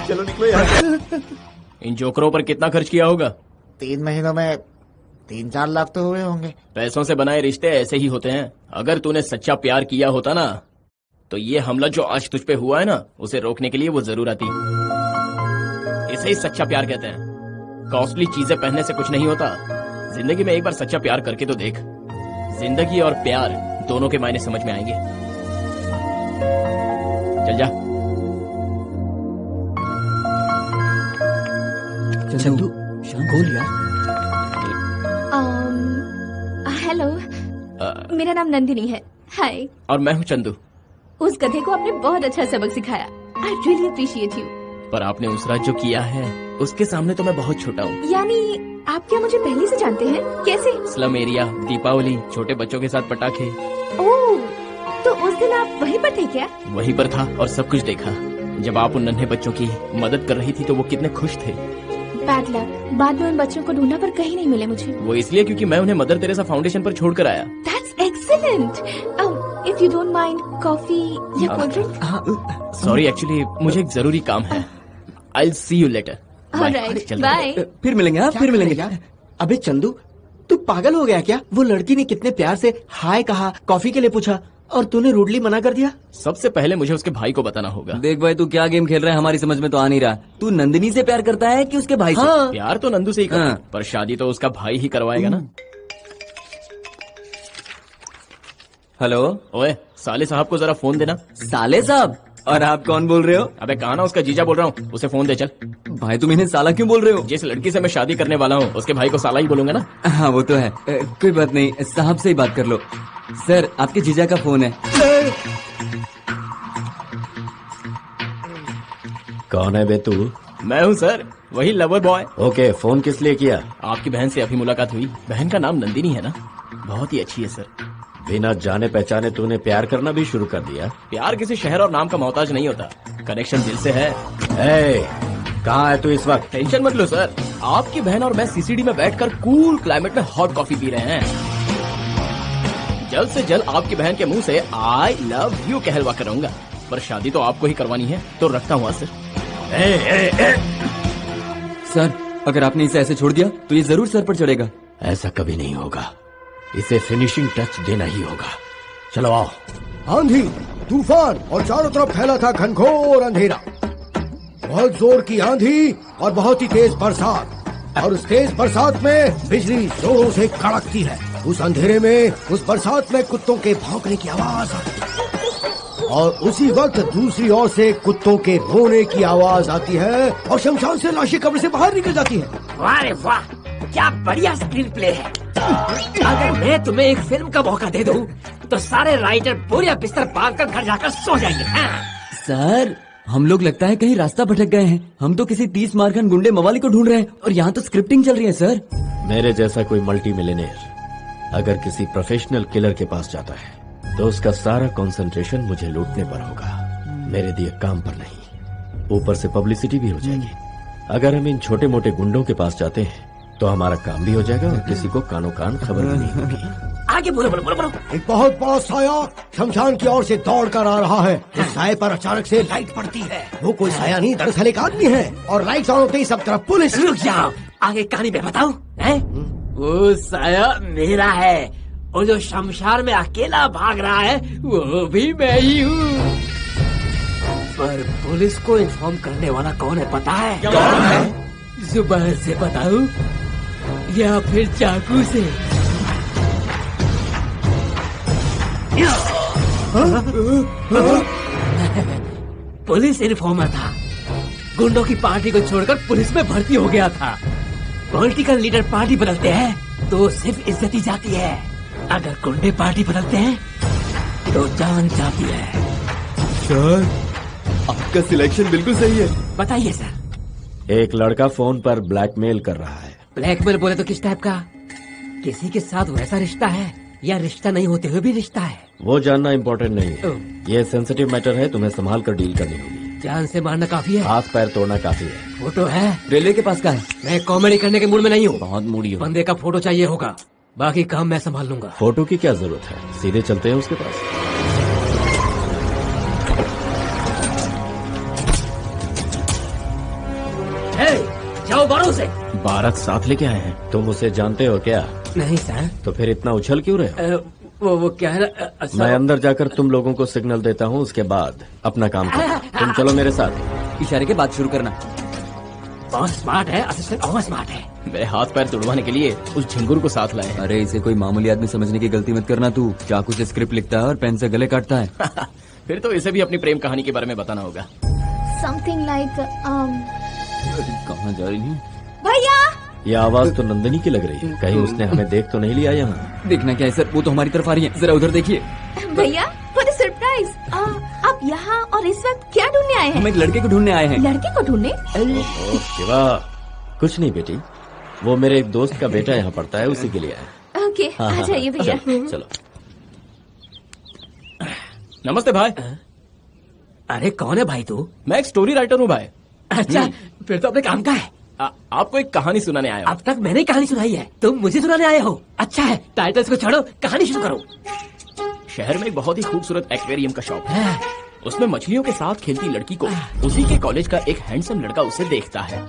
चलो निकलो यार। इन जोकरों पर कितना खर्च किया होगा? 3 महीनों में 3-4 लाख तो हुए होंगे। पैसों से बनाए रिश्ते ऐसे ही होते हैं। अगर तूने सच्चा प्यार किया होता ना, तो ये हमला जो आज तुझ पे हुआ है ना, उसे रोकने के लिए वो जरूर आती। इसे ही सच्चा प्यार कहते हैं। कॉस्टली चीजें पहनने से कुछ नहीं होता। जिंदगी में एक बार सच्चा प्यार करके तो देख, जिंदगी और प्यार दोनों के मायने समझ में आएंगे। चल जा। चंदू, बोल यार। हेलो, मेरा नाम नंदिनी है। हाय। और मैं हूँ चंदू। उस गधे को आपने बहुत अच्छा सबक सिखाया। I really appreciate you. पर आपने उस रात जो किया है, उसके सामने तो मैं बहुत छोटा हूँ। यानी आप क्या मुझे पहले से जानते हैं? कैसे? स्लम एरिया, दीपावली, छोटे बच्चों के साथ पटाखे। ओह, तो उस दिन आप वहीं पर थे क्या? वहीं पर था और सब कुछ देखा। जब आप उन नन्हे बच्चों की मदद कर रही थी तो वो कितने खुश थे। बैड लक, बाद में उन बच्चों को ढूंढा पर कहीं नहीं मिले मुझे। वो इसलिए क्योंकि मैं उन्हें मदर तेरेसा फाउंडेशन पर छोड़कर आया। That's excellent. If you don't mind, coffee या कोल्ड ड्रिंक? सॉरी, एक्चुअली मुझे एक जरूरी काम है। I'll see you later. Alright, bye. फिर मिलेंगे, हाँ फिर मिलेंगे यार। अबे चंदू, तू पागल हो गया क्या? वो लड़की ने कितने प्यार से हाय कहा, कॉफी के लिए पूछा, और तूने रूडली मना कर दिया। सबसे पहले मुझे उसके भाई को बताना होगा। देख भाई, तू क्या गेम खेल रहा है, हमारी समझ में तो आ नहीं रहा। तू नंदिनी से प्यार करता है कि उसके भाई से? हाँ। प्यार तो नंदू से ही करता, पर शादी तो उसका भाई ही करवाएगा ना। हेलो। ओए, साले साहब को जरा फोन देना। साले साहब? और आप कौन बोल रहे हो? अबे कहा ना, उसका जीजा बोल रहा हूँ, उसे फोन दे चल। भाई तुम इन्हें साला क्यों बोल रहे हो? जिस लड़की से मैं शादी करने वाला हूँ, उसके भाई को साला ही बोलूंगा ना। हाँ वो तो है, कोई बात नहीं, साहब से ही बात कर लो। सर, आपके जीजा का फोन है। कौन है बे तू? मैं हूँ सर, वही लवर बॉय। ओके, फोन किस लिए किया? आपकी बहन से अभी मुलाकात हुई। बहन का नाम नंदिनी है ना? बहुत ही अच्छी है सर। बिना जाने पहचाने तूने प्यार करना भी शुरू कर दिया? प्यार किसी शहर और नाम का मोहताज नहीं होता, कनेक्शन दिल से है। कहाँ है तू इस वक्त? टेंशन मत लो सर, आपकी बहन और मैं सीसीडी में बैठकर कूल क्लाइमेट में हॉट कॉफी पी रहे हैं। जल्द से जल्द आपकी बहन के मुंह से आई लव यू कहलवा करूंगा। पर शादी तो आपको ही करवानी है, तो रखता हूँ सर। सर, अगर आपने इसे ऐसे छोड़ दिया तो ये जरूर सर पर चढ़ेगा। ऐसा कभी नहीं होगा, इसे फिनिशिंग टच देना ही होगा। चलो आओ। आंधी, तूफान और चारों तरफ फैला था घनघोर अंधेरा। बहुत जोर की आंधी और बहुत ही तेज बरसात, और उस तेज बरसात में बिजली जोरों से कड़कती है। उस अंधेरे में, उस बरसात में कुत्तों के भौंकने की आवाज आती है, और उसी वक्त दूसरी ओर से कुत्तों के रोने की आवाज आती है, और शमशान से लाशें कब्र से बाहर निकल जाती है। वाह रे वाह, क्या बढ़िया स्क्रीन प्ले है। अगर मैं तुम्हें एक फिल्म का मौका दे दूं, तो सारे राइटर पूरे बिस्तर बांधकर घर जाकर सो जाएंगे। सर, हम लोग लगता है कहीं रास्ता भटक गए हैं। हम तो किसी 30 मारखंड गुंडे मवाली को ढूंढ रहे हैं, और यहाँ तो स्क्रिप्टिंग चल रही है सर। मेरे जैसा कोई मल्टी मिलियनेयर अगर किसी प्रोफेशनल किलर के पास जाता है तो उसका सारा कंसंट्रेशन मुझे लूटने पर होगा, मेरे दिए काम पर नहीं। ऊपर से पब्लिसिटी भी हो जाएगी। अगर हम इन छोटे मोटे गुंडों के पास जाते हैं तो हमारा काम भी हो जाएगा और किसी को कानो कान खबर भी नहीं होगी। आगे बोलो बोलो बोलो बोलो। एक बहुत बड़ा साया शमशान की ओर से दौड़ कर आ रहा है। उस साये पर अचानक से लाइट पड़ती है। वो कोई साया नहीं, दरअसल एक आदमी है, और लाइट ऑन होते ही सब तरफ पुलिस। रुक जाओ, आगे कहानी में बताऊं? वो साया मेरा है, और जो शमशान में अकेला भाग रहा है वो भी मैं ही हूँ। पर पुलिस को इन्फॉर्म करने वाला कौन है पता है? कौन है? जुबान से बताऊं या फिर चाकू से? पुलिस इन्फॉर्मर था, गुंडों की पार्टी को छोड़कर पुलिस में भर्ती हो गया था। पॉलिटिकल लीडर पार्टी बदलते हैं तो सिर्फ इज्जत ही जाती है, अगर गुंडे पार्टी बदलते हैं तो जान जाती है। सर, आपका सिलेक्शन बिल्कुल सही है। बताइए सर। एक लड़का फोन पर ब्लैकमेल कर रहा है। ब्लैकमेल बोले तो किस टाइप का? किसी के साथ वैसा रिश्ता है या रिश्ता नहीं होते हुए भी रिश्ता है? वो जानना इम्पोर्टेंट नहीं है। ये सेंसिटिव मैटर है, तुम्हें संभाल कर डील करनी होगी। जान से मारना काफी है, हाथ पैर तोड़ना काफी है। फोटो है? रेलवे के पास का है। मैं कॉमेडी करने के मूड में नहीं हूँ। बहुत मूडी हो। बंदे का फोटो चाहिए होगा, बाकी काम मैं संभाल लूंगा। फोटो की क्या जरूरत है, सीधे चलते हैं उसके पास। जाओ बारों से। बारात साथ लेके आए हैं। तुम उसे जानते हो क्या? नहीं सर। तो फिर इतना उछल क्यों रहे हो? वो क्या है ना, मैं अंदर जाकर तुम लोगों को सिग्नल देता हूँ, उसके बाद अपना काम करो। तुम चलो मेरे साथ। इशारे के बाद शुरू करना। बहुत स्मार्ट है असिस्टेंट, बहुत स्मार्ट है। मैं हाथ पैर तुड़वाने के लिए उस झिंगुर को साथ लाए। अरे इसे कोई मामूली आदमी समझने की गलती मत करना। तू चाकू से स्क्रिप्ट लिखता है और पेन से गले काटता है। फिर तो इसे भी अपनी प्रेम कहानी के बारे में बताना होगा। समथिंग लाइक कहाँ जा रही है भैया? ये आवाज तो नंदिनी की लग रही है, कहीं उसने हमें देख तो नहीं लिया यहाँ? देखना क्या है सर, वो तो हमारी तरफ आ रही है, जरा उधर देखिए। भैया, व्हाट अ सरप्राइज! आप यहाँ और इस वक्त क्या ढूंढने आए हैं? हम एक लड़के को ढूंढने आए हैं। लड़के को ढूंढने? शिवा, कुछ नहीं बेटी, वो मेरे एक दोस्त का बेटा यहाँ पढ़ता है, उसी के लिए आया। ओके, आ जाइए भैया। चलो। नमस्ते भाई। अरे कौन है भाई तू? मैं एक स्टोरी राइटर हूँ भाई। अच्छा, फिर तो अपने काम का है। आपको एक कहानी सुनाने आया हूँ। अब तक मैंने कहानी सुनाई है, तुम मुझे सुनाने आए हो। अच्छा है, टाइटल्स को छोड़ो, कहानी शुरू करो। शहर में एक बहुत ही खूबसूरत एक्वेरियम का शॉप है। उसमें मछलियों के साथ खेलती लड़की को उसी के कॉलेज का एक हैंडसम लड़का उसे देखता है।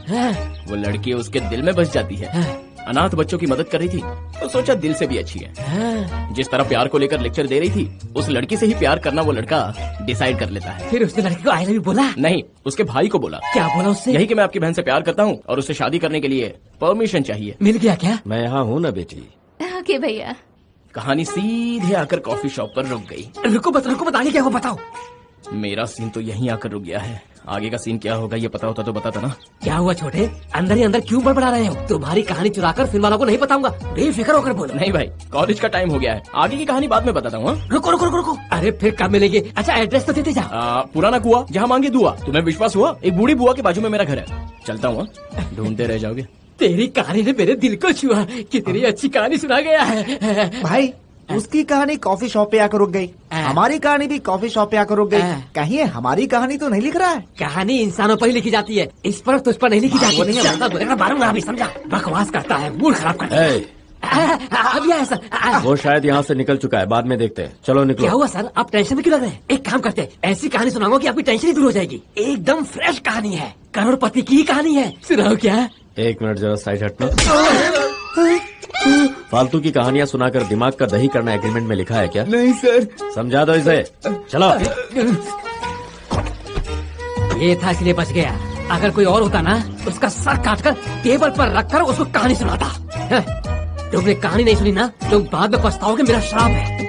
वो लड़की उसके दिल में बस जाती है। अनाथ बच्चों की मदद कर रही थी तो सोचा दिल से भी अच्छी है। जिस तरह प्यार को लेकर लेक्चर दे रही थी, उस लड़की से ही प्यार करना वो लड़का डिसाइड कर लेता है। फिर उसने लड़की को आई लव यू बोला? नहीं, उसके भाई को बोला। क्या बोला उससे? यही कि मैं आपकी बहन से प्यार करता हूँ और उससे शादी करने के लिए परमिशन चाहिए। मिल गया क्या? मैं यहाँ हूँ ना बेटी। ओके भैया। कहानी सीधे आकर कॉफी शॉप पर रुक गई। रुको मत, आगे क्या हो बताओ। मेरा सीन तो यहीं आकर रुक गया है, आगे का सीन क्या होगा ये पता होता तो बताता ना। क्या हुआ छोटे, अंदर ही अंदर क्यों बड़बड़ा रहे हो? तुम्हारी कहानी चुराकर फिल्म वालों को नहीं बताऊंगा, बेफिक्र होकर बोलो। नहीं भाई, कॉलेज का टाइम हो गया है, आगे की कहानी बाद में बताता हूँ। रुको। अरे फिर कब मिलेंगे? अच्छा एड्रेस तो देते जाओ। पुराना कुआं, जहाँ मांगे दुआ। तुम्हें विश्वास हुआ? एक बूढ़ी बुआ के बाजू में मेरा घर है। चलता हूँ, ढूंढते रह जाओगे। तेरी कहानी ने मेरे दिल को छुआ, कितनी अच्छी कहानी सुना गया है भाई। उसकी कहानी कॉफी शॉप पे आकर रुक गई, हमारी कहानी भी कॉफी शॉप पे आकर रुक गई। कहीं हमारी कहानी तो नहीं लिख रहा है? कहानी इंसानों पर ही लिखी जाती है, इस पर तुझ पर नहीं लिखी जाती। मारूंगा अभी, समझा? बकवास करता है, मूड खराब करता है। अभी आया सर। वो शायद यहाँ से निकल चुका है, बाद में देखते हैं। चलो निकलो। क्या हुआ सर, आप टेंशन में क्यों लग रहे हैं? एक काम करते हैं, ऐसी कहानी सुनाऊंगा कि आपकी टेंशन ही दूर हो जाएगी। एकदम फ्रेश कहानी है, करोड़पति की कहानी है। सुनाओ क्या? 1 मिनट जरा साइड हटना। फालतू की कहानियाँ सुनाकर दिमाग का दही करना एग्रीमेंट में लिखा है क्या? नहीं सर। समझा दो इसे। चलो। ये था इसलिए बच गया, अगर कोई और होता ना उसका सर काटकर टेबल पर रखकर उसको कहानी सुनाता। तुमने कहानी नहीं सुनी ना, तुम बाद में पछताओगे, मेरा श्राप है।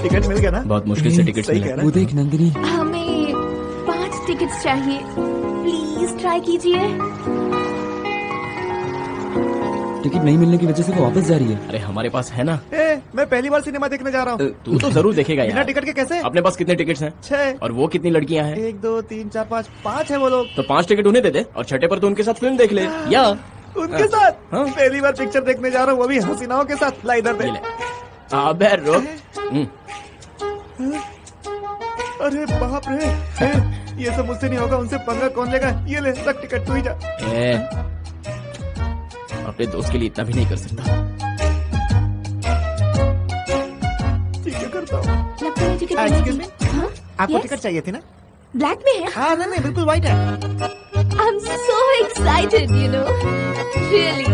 टिकट मिल गया ना? बहुत मुश्किल से टिकट सही मिला। कह रहा वो देख नंदिनी, हमें 5 टिकट्स चाहिए, प्लीज ट्राई कीजिए। टिकट नहीं मिलने की वजह से वो वापस जा रही है। अरे हमारे पास है ना। मैं पहली बार सिनेमा देखने जा रहा हूँ। तू तो जरूर देखेगा बिना यार। टिकट के कैसे? अपने पास कितने टिकट्स हैं? 6। और वो कितनी लड़कियां हैं? 1 2 3 4 5 5 है वो लोग। तो 5 टिकट उन्हें दे दे और छठे पर तो उनके साथ फिल्म देख ले। या उनके साथ? हाँ। पहली बार पिक्चर देखने जा रहा हूँ, वो भी हसीनाओं के साथ। ला इधर दे। अबे रुक। अरे बाप रे, ये सब मुझसे नहीं होगा, उनसे पंगा कौन लेगा? ये ले, रख टिकट, तू ही जा। अपने दोस्त के लिए इतना भी नहीं कर सकता। ठीक है, करता हूँ। लगता है टिकट Excuse me? हाँ? आपको Yes? टिकट चाहिए थी ना? ब्लैक में है। हाँ नहीं बिल्कुल व्हाइट है। I'm so excited, you know. Really.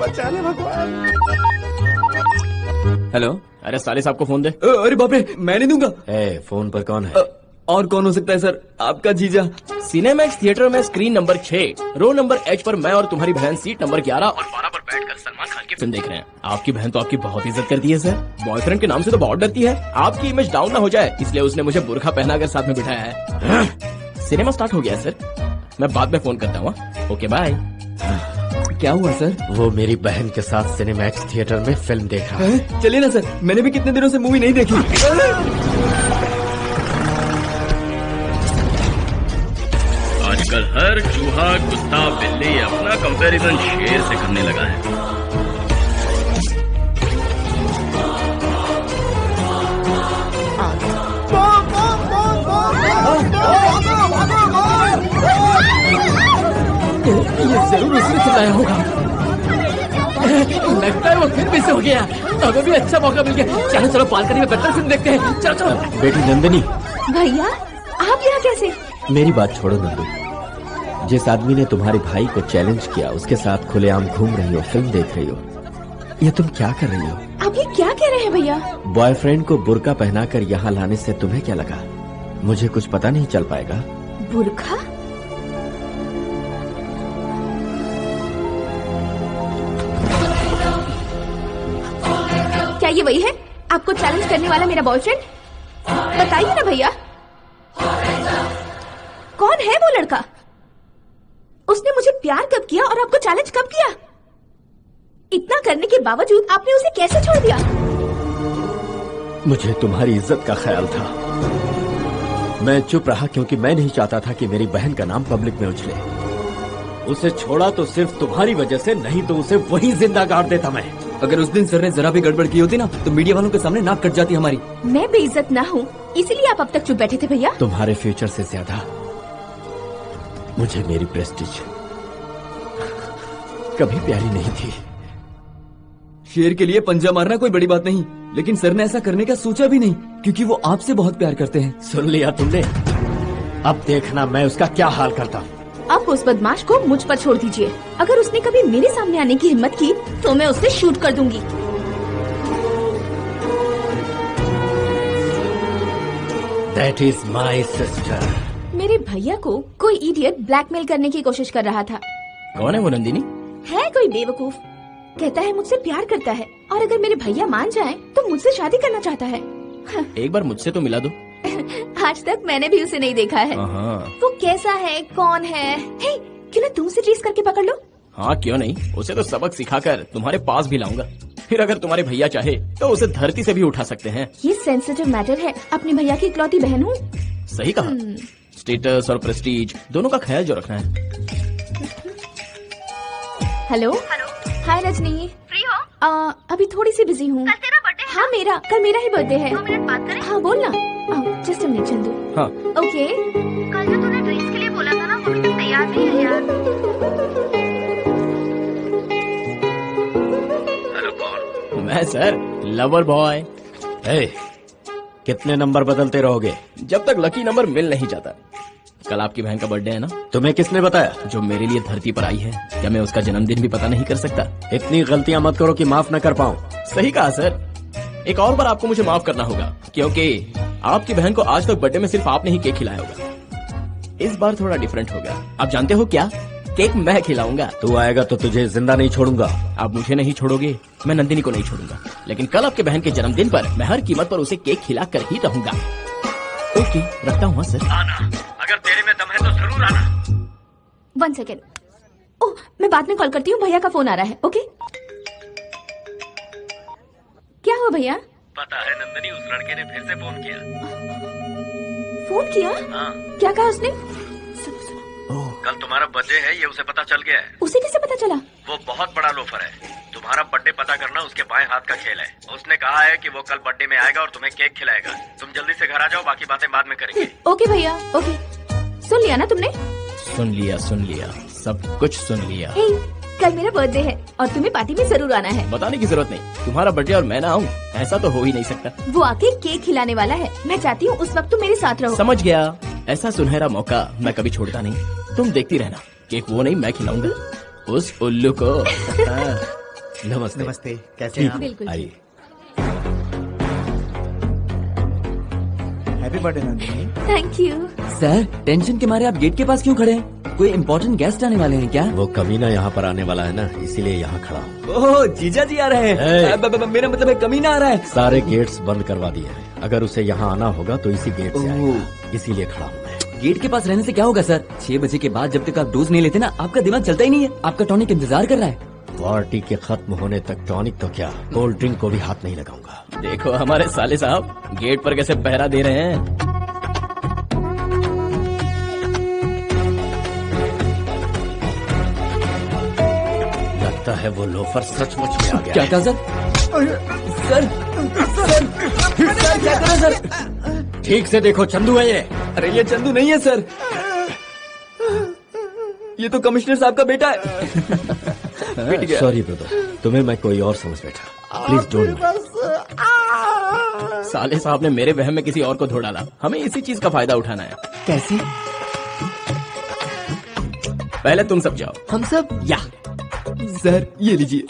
बचा ले भगवान। हेलो। अरे साले साहब को फोन दे। अरे बाप रे, मैं नहीं दूंगा। फोन पर कौन है? और कौन हो सकता है सर? आपका जीजा। सिनेमैक्स थिएटर में screen number 6 row number H पर मैं और तुम्हारी बहन सीट नंबर 11 और 12 पर बैठकर सलमान खान की फिल्म देख रहे हैं। आपकी बहन तो आपकी बहुत इज्जत करती है सर। बॉयफ्रेंड के नाम से तो बहुत डरती है, आपकी इमेज डाउन ना हो जाए इसलिए उसने मुझे बुर्खा पहनाकर साथ में बिठाया है। सिनेमा स्टार्ट हो गया है सर, मैं बाद में फोन करता हूँ। Okay bye. क्या हुआ सर? वो मेरी बहन के साथ सिनेमैक्स थिएटर में फिल्म देख रहा है। चलिए ना सर, मैंने भी कितने दिनों से मूवी नहीं देखी। आजकल हर चूहा कुत्ता बिल्ली अपना कंपैरिजन शेर से करने लगा है। ये जरूर उसने चिल्लाया होगा। लगता है वो फिर मिस हो गया। हमें भी अच्छा मौका मिल गया। चलो चलो बालकनी में बेहतर फिल्म देखते हैं। चलो चलो। बेटी नंदिनी, भैया आप यहाँ कैसे? मेरी बात छोड़ो नंदू। जिस आदमी ने तुम्हारे भाई को चैलेंज किया उसके साथ खुलेआम घूम रही हो, फिल्म देख रही हो, ये तुम क्या कर रही हो? आप ये क्या कह रहे हैं भैया? बॉयफ्रेंड को बुर्का पहनाकर यहाँ लाने से तुम्हें क्या लगा? मुझे कुछ पता नहीं चल पाएगा? बुर्खा? क्या ये वही है आपको चैलेंज करने वाला मेरा बॉयफ्रेंड? बताइए ना भैया, कौन है वो लड़का? उसने मुझे प्यार कब किया और आपको चैलेंज कब किया? इतना करने के बावजूद आपने उसे कैसे छोड़ दिया? मुझे तुम्हारी इज्जत का ख्याल था। मैं चुप रहा क्योंकि मैं नहीं चाहता था कि मेरी बहन का नाम पब्लिक में उछले। उसे छोड़ा तो सिर्फ तुम्हारी वजह से, नहीं तो उसे वहीं जिंदा गाड़ देता मैं। अगर उस दिन सर ने जरा भी गड़बड़ की होती ना तो मीडिया वालों के सामने नाक कट जाती हमारी। मैं बेइज्जत ना हूँ इसीलिए आप अब तक चुप बैठे थे भैया? तुम्हारे फ्यूचर से ज्यादा मुझे मेरी प्रेस्टीज कभी प्यारी नहीं थी। शेर के लिए पंजा मारना कोई बड़ी बात नहीं, लेकिन सर ने ऐसा करने का सोचा भी नहीं क्योंकि वो आपसे बहुत प्यार करते हैं। सुन लिया तुमने? अब देखना मैं उसका क्या हाल करता हूँ। अब उस बदमाश को मुझ पर छोड़ दीजिए। अगर उसने कभी मेरे सामने आने की हिम्मत की तो मैं उसे शूट कर दूंगी। That is my sister. मेरे भैया को कोई इडियट ब्लैकमेल करने की कोशिश कर रहा था। कौन है वो नंदिनी? है कोई बेवकूफ, कहता है मुझसे प्यार करता है और अगर मेरे भैया मान जाएं तो मुझसे शादी करना चाहता है। एक बार मुझसे तो मिला दो। आज तक मैंने भी उसे नहीं देखा है। वो कैसा है, कौन है? हे, क्यों ना तुमसे ट्रेस करके पकड़ लो? हाँ क्यों नहीं, उसे तो सबक सिखाकर तुम्हारे पास भी लाऊंगा। फिर अगर तुम्हारे भैया चाहे तो उसे धरती से भी उठा सकते हैं। ये सेंसिटिव मैटर है। अपनी भैया की इकलौती बहन हूँ। सही कहा। स्टेटस और प्रेस्टीज दोनों का ख्याल जो रखना है। हेलो हाय रजनी, फ्री हो? अभी थोड़ी सी बिजी हूँ। कल तेरा बर्थडे? हाँ कल मेरा ही बर्थडे है। 2 मिनट बात करें? हाँ बोलना। Just a minute Chandu. हाँ ओके। कल जो तूने ड्रेस के लिए बोला था ना, वो भी तैयार नहीं है यार। हेलो कौन? मैं सर लवर बॉय। कितने नंबर बदलते रहोगे जब तक लकी नंबर मिल नहीं जाता। कल आपकी बहन का बर्थडे है ना? तुम्हें किसने बताया? जो मेरे लिए धरती पर आई है। क्या मैं उसका जन्मदिन भी पता नहीं कर सकता? इतनी गलतियां मत करो कि माफ न कर पाऊं। सही कहा सर। एक और बार आपको मुझे माफ करना होगा, क्योंकि आपकी बहन को आज तक बर्थडे में सिर्फ आपने ही केक खिलाया होगा। इस बार थोड़ा डिफरेंट हो गया। आप जानते हो क्या? केक मैं खिलाऊंगा। तू आएगा तो तुझे जिंदा नहीं छोड़ूंगा। आप मुझे नहीं छोड़ोगे, मैं नंदिनी को नहीं छोड़ूंगा। लेकिन कल आपके बहन के जन्मदिन पर मैं हर कीमत पर उसे केक खिला कर ही रहूंगा। ओके, रखता हूँ सर। आना, अगर तेरे में दम है तो जरूर आना। 1 सेकेंड। ओह, मैं बाद में कॉल करती हूँ, भैया का फोन आ रहा है। ओके। क्या हुआ भैया? पता है नंदिनी, उस लड़के ने फिर से फोन किया। फोन किया? हाँ। क्या कहा उसने? कल तुम्हारा बर्थडे है, ये उसे पता चल गया है। उसे कैसे पता चला? वो बहुत बड़ा लोफर है। तुम्हारा बर्थडे पता करना उसके बाएं हाथ का खेल है। उसने कहा है कि वो कल बर्थडे में आएगा और तुम्हें केक खिलाएगा। तुम जल्दी से घर आ जाओ, बाकी बातें बाद में करेंगे। ओके भैया, ओके। सुन लिया ना तुमने? सुन लिया, सब कुछ सुन लिया। हे, कल मेरा बर्थडे है और तुम्हें पार्टी में जरूर आना है। बताने की जरूरत नहीं। तुम्हारा बर्थडे और मैं ना आऊँ, ऐसा तो हो ही नहीं सकता। वो आके केक खिलाने वाला है। मैं चाहती हूँ उस वक्त तुम मेरे साथ रहो। समझ गया। ऐसा सुनहरा मौका मैं कभी छोड़ता नहीं। तुम देखती रहना, केक वो नहीं मैं खिलाऊंगा उस उल्लू को। नमस्ते। नमस्ते, कैसे हैं आप? बिल्कुल। आइए। Happy birthday Nandini. Thank you. Sir, tension के मारे आप गेट के पास क्यों खड़े हैं? कोई इम्पोर्टेंट गेस्ट आने वाले हैं क्या? वो कमीना यहाँ पर आने वाला है ना, इसीलिए यहाँ खड़ा हूँ। ओह, जीजा जी आ रहे हैं। मेरा मतलब है कमीना आ रहा है। सारे गेट्स बंद करवा दिए हैं। अगर उसे यहाँ आना होगा तो इसी गेट से आएगा, इसीलिए खड़ा हूँ मैं। गेट के पास रहने से क्या होगा सर? 6 बजे के बाद जब तक आप डोज नहीं लेते ना, आपका दिमाग चलता ही नहीं है। आपका टॉनिक इंतजार कर रहा है। पार्टी के खत्म होने तक टॉनिक तो क्या, कोल्ड ड्रिंक को भी हाथ नहीं लगाऊंगा। देखो हमारे साले साहब गेट पर कैसे पहरा दे रहे हैं। लगता है वो लोफर सचमुच में आ गया। क्या कहा सर? सर क्या करें सर? ठीक से देखो, चंदू है ये। अरे ये चंदू नहीं है सर, ये तो कमिश्नर साहब का बेटा है। सॉरी ब्रदर, तुम्हें मैं कोई और समझ बैठा। Please don't. साले साहब ने मेरे वहम में किसी और को धो डाला। हमें इसी चीज का फायदा उठाना है। कैसे? पहले तुम सब जाओ। हम सब? या सर ये लीजिए।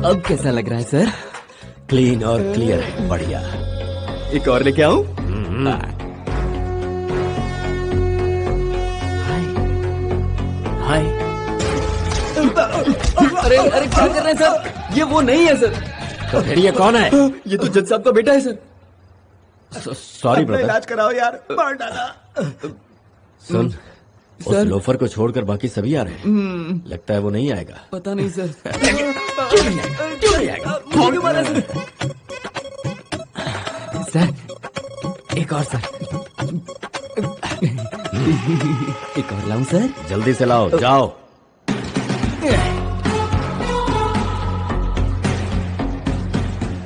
अब कैसा लग रहा है सर? क्लीन और क्लियर है, बढ़िया। एक और लेके आऊं? हाय। अरे क्या कर रहे हैं सर? ये वो नहीं है सर। तो फिर ये कौन है? ये तो जज साहब का बेटा है सर। Sorry brother. इलाज कराओ यार, मार डाला। सुन, उस लोफर को छोड़कर बाकी सभी आ रहे हैं। लगता है वो नहीं आएगा। पता नहीं सर। क्यों नहीं आएगा? सर एक और सर। एक और लाऊं सर? जल्दी से लाओ, जाओ।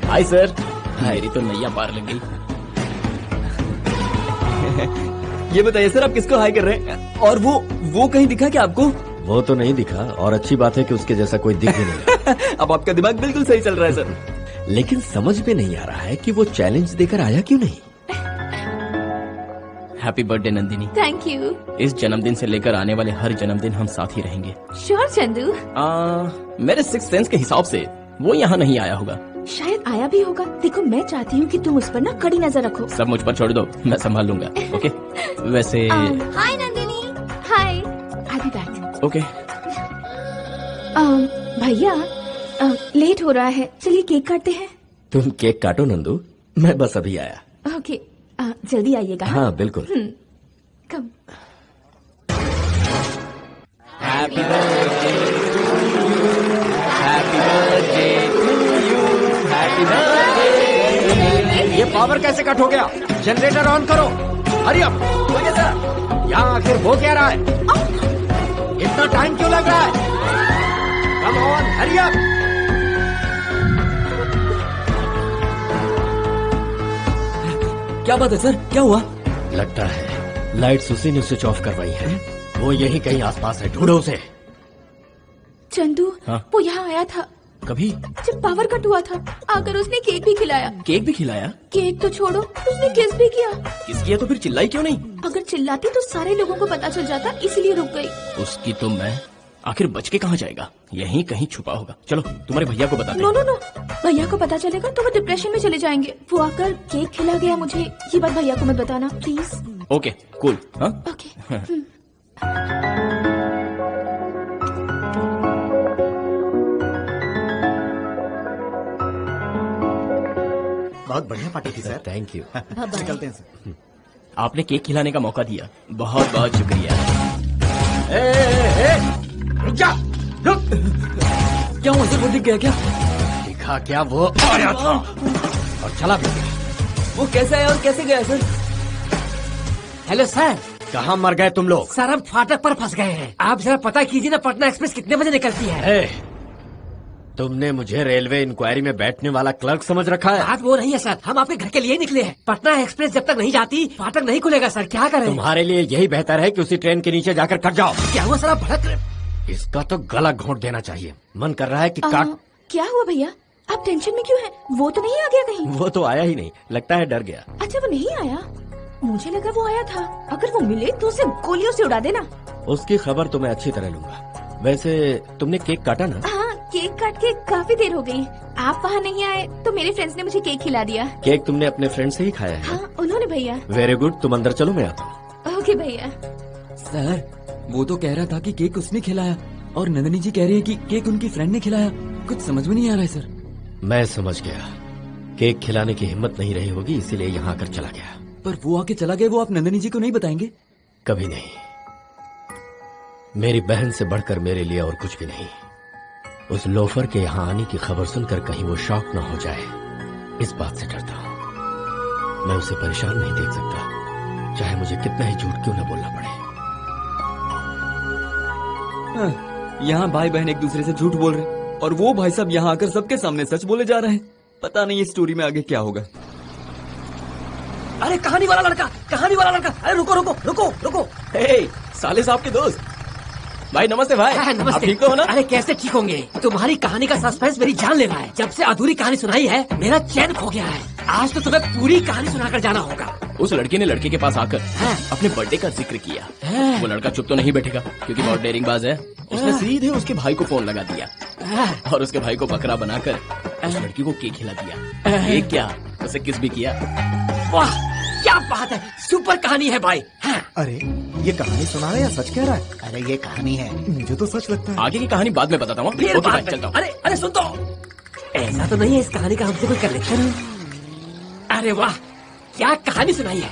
Hi sir. मेरी तो नैया पार लग गई। ये बताइए सर, आप किसको हाई कर रहे हैं? और वो कहीं दिखा क्या आपको? वो तो नहीं दिखा, और अच्छी बात है कि उसके जैसा कोई दिख भी नहीं। अब आपका दिमाग बिल्कुल सही चल रहा है सर। लेकिन समझ में नहीं आ रहा है कि वो चैलेंज देकर आया क्यों नहीं। Happy birthday Nandini. Thank you. इस जन्मदिन से लेकर आने वाले हर जन्मदिन हम साथ ही रहेंगे। श्योर चंदू। मेरे 6th सेंस के हिसाब से वो यहाँ नहीं आया होगा। शायद आया भी होगा। देखो मैं चाहती हूँ कि तुम उस पर ना कड़ी नजर रखो। सब मुझ पर छोड़ दो, मैं संभाल लूंगा। ओके। वैसे हाय नंदिनी। हाय, आई बी बैक। ओके। भैया लेट हो रहा है, चलिए केक काटते हैं। तुम केक काटो नंदू, मैं बस अभी आया। ओके, जल्दी आइएगा। हाँ बिल्कुल। कम। हैप्पी बर्थडे, पावर कैसे कट हो गया? जनरेटर ऑन करो, हरी अप। यहाँ आखिर हो क्या रहा है? इतना टाइम क्यों लग रहा है? Come on, hurry up. क्या बात है सर, क्या हुआ? लगता है लाइट्स उसी ने स्विच ऑफ करवाई है। वो यही कहीं आसपास है, ढूंढो उसे। चंदू, हाँ? वो यहाँ आया था कभी? जब पावर कट हुआ था। आकर उसने केक भी खिलाया। केक भी खिलाया? केक तो छोड़ो, उसने किस भी किया। किस किया? तो फिर चिल्लाई क्यों नहीं? अगर चिल्लाती तो सारे लोगों को पता चल जाता, इसलिए रुक गई। उसकी तो मैं आखिर बच के कहाँ जाएगा? यहीं कहीं छुपा होगा। चलो तुम्हारे भैया को बताते नो नो नो, भैया को पता चलेगा तो वो डिप्रेशन में चले जाएंगे। वो आकर केक खिला गया मुझे, ये बात भैया को मत बताना प्लीज। Okay cool. हाँ ओके। बहुत बढ़िया पार्टी थी सर। Thank you. चलते हैं सर। आपने केक खिलाने का मौका दिया, बहुत बहुत शुक्रिया। रुक जा, रुक। क्या हुआ सर, वो दिख गया क्या? दिखा क्या? वो आया था और चला भी गया। वो कैसे आया और कैसे गया सर? Hello sir. कहाँ मर गए तुम लोग? सर हम फाटक पर फंस गए हैं। आप जरा पता कीजिए ना, पटना एक्सप्रेस कितने बजे निकलती है? तुमने मुझे रेलवे इंक्वायरी में बैठने वाला क्लर्क समझ रखा है? बात वो नहीं है सर, हम आपके घर के लिए ही निकले हैं। पटना एक्सप्रेस जब तक नहीं जाती फाटक नहीं खुलेगा सर, क्या करें? तुम्हारे लिए यही बेहतर है कि उसी ट्रेन के नीचे जाकर कट जाओ। क्या हुआ सर, आप भड़क? इसका तो गला घोंट देना चाहिए। मन कर रहा है कि काट। क्या हुआ भैया, आप टेंशन में क्यों हैं? वो तो नहीं आ गया कहीं? वो तो आया ही नहीं, लगता है डर गया। अच्छा वो नहीं आया, मुझे लगा वो आया था। अगर वो मिले तो उसे गोलियों से उड़ा देना। उसकी खबर तो मैं अच्छी तरह लूंगा। वैसे तुमने केक काटा ना? हाँ, केक काट के काफी देर हो गई। आप वहाँ नहीं आए तो मेरे फ्रेंड्स ने मुझे केक खिला दिया। केक तुमने अपने फ्रेंड से ही खाया है? हाँ उन्होंने भैया। वेरी गुड, तुम अंदर चलो, मैं आता हूँ। ओके भैया। सर वो तो कह रहा था कि केक उसने खिलाया और नंदिनी जी कह रही है कि केक उनकी फ्रेंड ने खिलाया। कुछ समझ में नहीं आ रहा है सर। मैं समझ गया, केक खिलाने की हिम्मत नहीं रही होगी इसीलिए यहाँ आकर चला गया। पर वो आके चला गया, वो आप नंदिनी जी को नहीं बताएंगे? कभी नहीं। मेरी बहन से बढ़कर मेरे लिए और कुछ भी नहीं। उस लोफर के यहाँ आने की खबर सुनकर कहीं वो शॉक न हो जाए, इस बात से डरता हूँ। मैं उसे परेशान नहीं देख सकता, चाहे मुझे कितना ही झूठ क्यों न बोलना पड़े। यहाँ भाई बहन एक दूसरे से झूठ बोल रहे हैं और वो भाई साहब यहाँ आकर सबके सामने सच बोले जा रहे हैं। पता नहीं इस स्टोरी में आगे क्या होगा। अरे कहानी वाला लड़का, कहानी वाला लड़का, अरे रुको रुको रुको रुको। साले साहब के दोस्त भाई, नमस्ते भाई। नमस्ते। आप ठीक तो हो ना? अरे कैसे ठीक होंगे, तुम्हारी कहानी का सस्पेंस मेरी जान ले रहा है। जब से अधूरी कहानी सुनाई है मेरा चैन खो गया है। आज तो तुम्हें पूरी कहानी सुनाकर जाना होगा। उस लड़के ने लड़के के पास आकर अपने बर्थडे का जिक्र किया। वो लड़का चुप तो नहीं बैठेगा क्योंकि बहुत डेयरिंग है। उसने सीधे उसके भाई को फोन लगा दिया और उसके भाई को बकरा बनाकर उस लड़की को केक खिला दिया। केक क्या, उसे किस भी किया। वाह क्या बात है, सुपर कहानी है भाई। अरे ये कहानी सुना रहा है या सच कह रहा है? अरे ये कहानी है, मुझे तो सच लगता है। आगे की कहानी बाद में बताता हूँ। फिर ओके बाद भाई, में। चलता हूँ। अरे अरे सुन तो, ऐसा तो नहीं है इस कहानी का हमसे कोई कनेक्शन? अरे वाह क्या कहानी सुनाई है,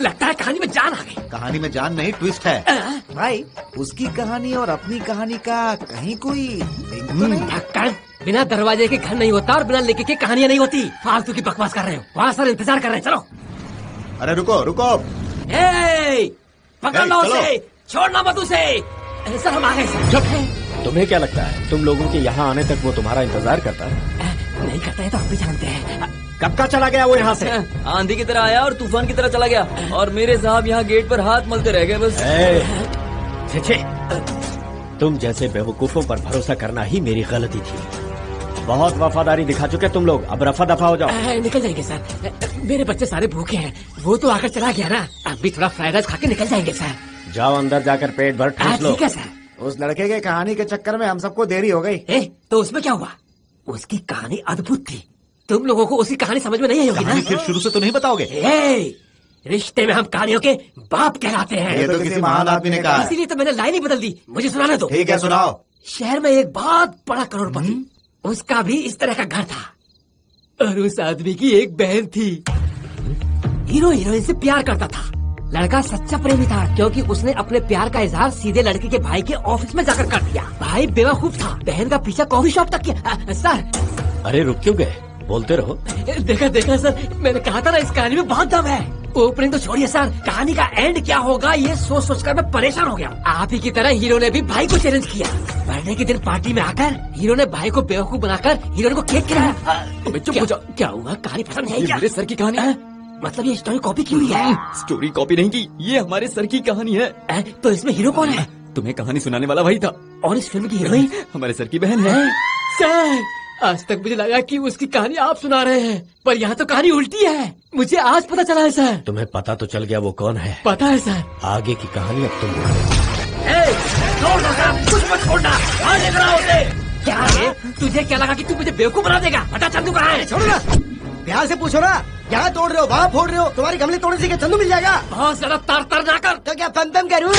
लगता है कहानी में जान आ गई। कहानी में जान नहीं, ट्विस्ट है भाई। उसकी कहानी और अपनी कहानी का कहीं कोई लिंक तो नहीं? ढक्कन, बिना दरवाजे के घर नहीं होता और बिना लेके के कहानियां नहीं होती। फालतू की बकवास कर रहे हो, वहाँ सर इंतजार कर रहे हैं, चलो। अरे रुको रुको, पकड़ लो उसे, छोड़ना मत उसे। सर हम आ गए सर। तुम्हें क्या लगता है तुम लोगों के यहाँ आने तक वो तुम्हारा इंतजार करता है? नहीं करता है तो हम भी जानते हैं। कब का चला गया वो यहाँ से? आंधी की तरह आया और तूफान की तरह चला गया और मेरे साहब यहाँ गेट पर हाथ मलते रह गए बस। छे, तुम जैसे बेवकूफों पर भरोसा करना ही मेरी गलती थी। बहुत वफादारी दिखा चुके तुम लोग, अब रफा दफा हो जाओ। निकल जाएंगे सर, मेरे बच्चे सारे भूखे हैं। वो तो आकर चला गया ना, अब भी थोड़ा फ्राइड राइस खा के निकल जाएंगे सर। जाओ अंदर जाकर पेट भर ठूस लो। ठीक है सर। उस लड़के के कहानी के चक्कर में हम सबको देरी हो गई। तो उसमें क्या हुआ? उसकी कहानी अद्भुत थी। तुम लोगों को उसकी कहानी समझ में नहीं आई होगी ना? फिर शुरू से तो नहीं बताओगे? रिश्ते में हम कहानियों के बाप कहलाते हैं। ये तो किसी महान आदमी ने कहा। इसीलिए तो मैंने लाइन ही बदल दी। मुझे सुनाने दो। ठीक है सुनाओ। शहर में एक बहुत बड़ा करोड़पति, उसका भी इस तरह का घर था और उस आदमी की एक बहन थी। हीरो हीरोइन से प्यार करता था। लड़का सच्चा प्रेमी था क्योंकि उसने अपने प्यार का इजहार सीधे लड़के के भाई के ऑफिस में जाकर कर दिया। भाई बेवकूफ था, बहन का पीछा कॉफी शॉप तक किया। सर अरे रुक क्यों गए? बोलते रहो। देखा देखा सर, मैंने कहा था ना इस कहानी में बहुत दम है। ओपनिंग तो छोड़िए सर, कहानी का एंड क्या होगा ये सोच सोचकर मैं परेशान हो गया। आप ही की तरह हीरो ने भी भाई को चैलेंज किया। बर्थडे के दिन पार्टी में आकर हीरो ने भाई को बेवकूफ बनाकर हीरोइन को केक खिलाया। क्या हुआ, कहानी पसंद नहीं क्या? मेरे सर की कहानी है। मतलब ये स्टोरी कॉपी की हुई है? स्टोरी कॉपी नहीं की, ये हमारे सर की कहानी है। तो इसमें हीरो कौन है? तुम्हें कहानी सुनाने वाला वही था। और इस फिल्म की हीरोइन हमारे सर की बहन है। सर, आज तक मुझे लगा कि उसकी कहानी आप सुना रहे हैं, पर यहाँ तो कहानी उल्टी है। मुझे आज पता चला है सर। तुम्हें पता तो चल गया वो कौन है? पता है सर। आगे की कहानी अब तुम कुछ मत छोड़ना, क्या है? तुझे क्या लगा कि तू मुझे बेवकूफ बना देगा? बता चंदू कहाँ है? छोड़ो ना, प्यार से पूछो ना। यहाँ तोड़ रहे हो, वहाँ फोड़ रहे हो, तुम्हारी गमले तोड़ने से क्या चंदू मिल जाएगा? बहुत ज्यादा तर ना कर। तो क्या पम करूँ?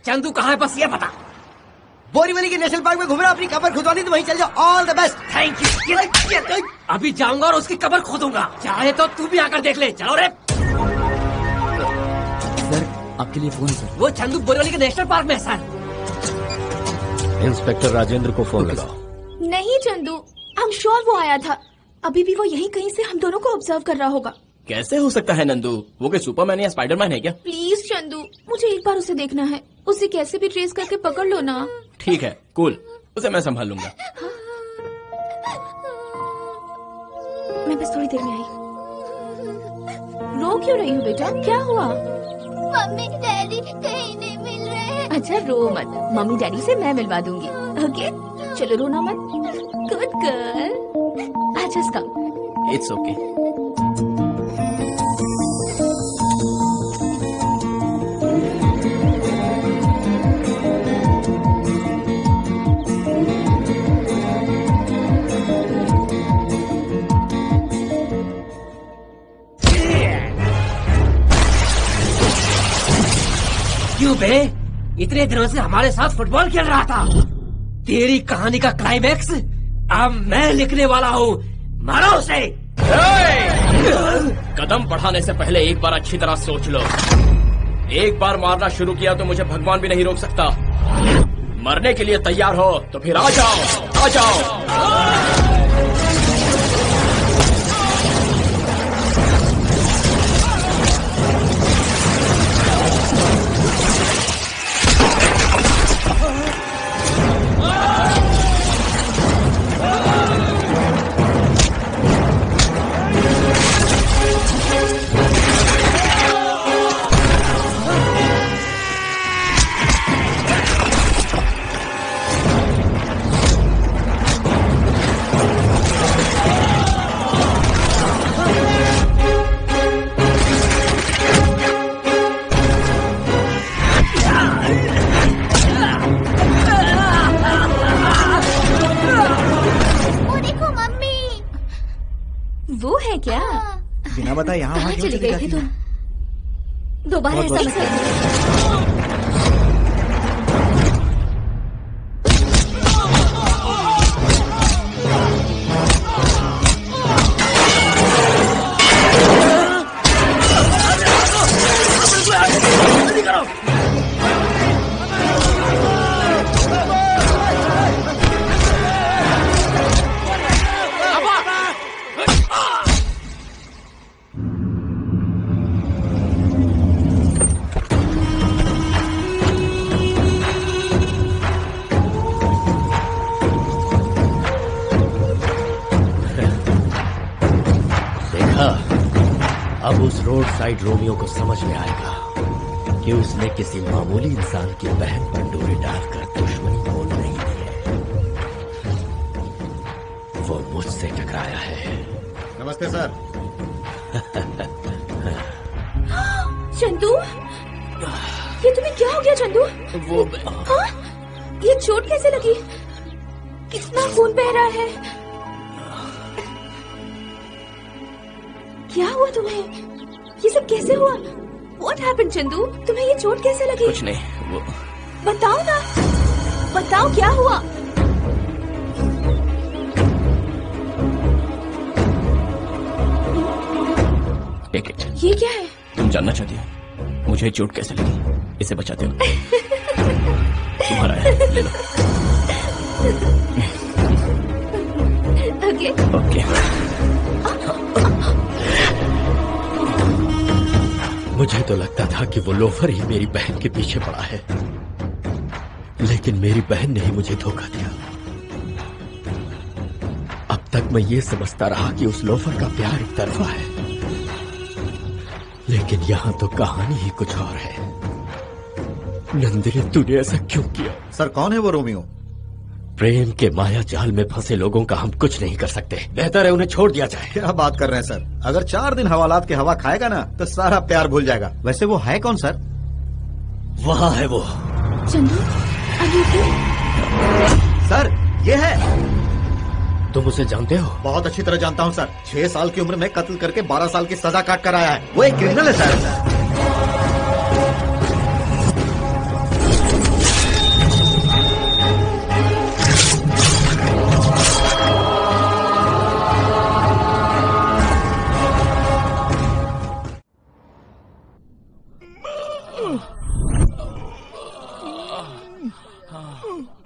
चंदू कहाँ है बस ये बता। बोरीवली के नेशनल पार्क में घूम रहा, अपनी कबर खुदवानी तो वहीं चल जाओ। All the best. Thank you. अभी जाऊंगा और उसकी कबर खोदूंगा, चाहे तो तू भी आकर देख ले। चलो रे। सर आपके लिए फोन सर। वो चंदू बोरीवली के नेशनल पार्क में है सर। इंस्पेक्टर राजेंद्र को फोन लगाओ। नहीं चंदू, आई एम श्योर वो आया था। अभी भी वो यहीं कहीं से हम दोनों को ऑब्जर्व कर रहा होगा। कैसे हो सकता है नंदू? वो कोई सुपरमैन या स्पाइडरमैन है क्या? प्लीज चंदू, मुझे एक बार उसे देखना है। उसे कैसे भी ट्रेस करके पकड़ लो ना। ठीक है, कूल, उसे मैं संभाल लूंगा। मैं बस थोड़ी देर में आई। रो क्यों रही हो बेटा, क्या हुआ? मम्मी डैडी कहीं नहीं मिल रहे हैं। अच्छा रो मत, मम्मी डैडी से मैं मिलवा दूंगी। ओके चलो रोना मत। Good girl. Just come. It's okay. क्यों बे, इतने दिनों से हमारे साथ फुटबॉल खेल रहा था। तेरी कहानी का क्लाइमैक्स अब मैं लिखने वाला हूँ। मारो उसे। कदम बढ़ाने से पहले एक बार अच्छी तरह सोच लो। एक बार मारना शुरू किया तो मुझे भगवान भी नहीं रोक सकता। मरने के लिए तैयार हो तो फिर आ जाओ, आ जाओ। वो है क्या? बिना बता यहाँ वहाँ क्यों चली गई थी तुम? दोबारा ऐसा मत करना। अब उस रोड साइड रोमियो को समझ में आएगा कि उसने किसी मामूली इंसान की बहन पर डोरी डालकर दुश्मनी मोल नहीं ली है। वो मुझसे टकराया है। नमस्ते सर। चंदू, ये तुम्हें क्या हो गया चंदू? वो हाँ? ये चोट कैसे लगी? कितना खून बह रहा है? क्या हुआ तुम्हें? ये सब कैसे हुआ? What happened Chandu? तुम्हें ये चोट कैसे लगी? कुछ नहीं, वो बताओ ना, बताओ क्या हुआ? Take it. ये क्या है? तुम जानना चाहती हो मुझे चोट कैसे लगी? इसे बचाते हो। तुम्हारा है, ले लो। ओके। ओके। तो लगता था कि वो लोफर ही मेरी बहन के पीछे पड़ा है, लेकिन मेरी बहन ने ही मुझे धोखा दिया। अब तक मैं ये समझता रहा कि उस लोफर का प्यार एक तरफा है, लेकिन यहाँ तो कहानी ही कुछ और है। नंदिनी, तूने ऐसा क्यों किया? सर, कौन है वो रोमियो? प्रेम के माया जाल में फंसे लोगों का हम कुछ नहीं कर सकते। बेहतर है उन्हें छोड़ दिया जाए। क्या बात कर रहे हैं सर? अगर 4 दिन हवालात की हवा खाएगा ना तो सारा प्यार भूल जाएगा। वैसे वो है कौन सर? वहाँ है वो। चंदू, सर, ये है। तुम उसे जानते हो? बहुत अच्छी तरह जानता हूँ सर। 6 साल की उम्र में कत्ल करके 12 साल की सजा काट कर आया है। वो एक क्रिमिनल है सर।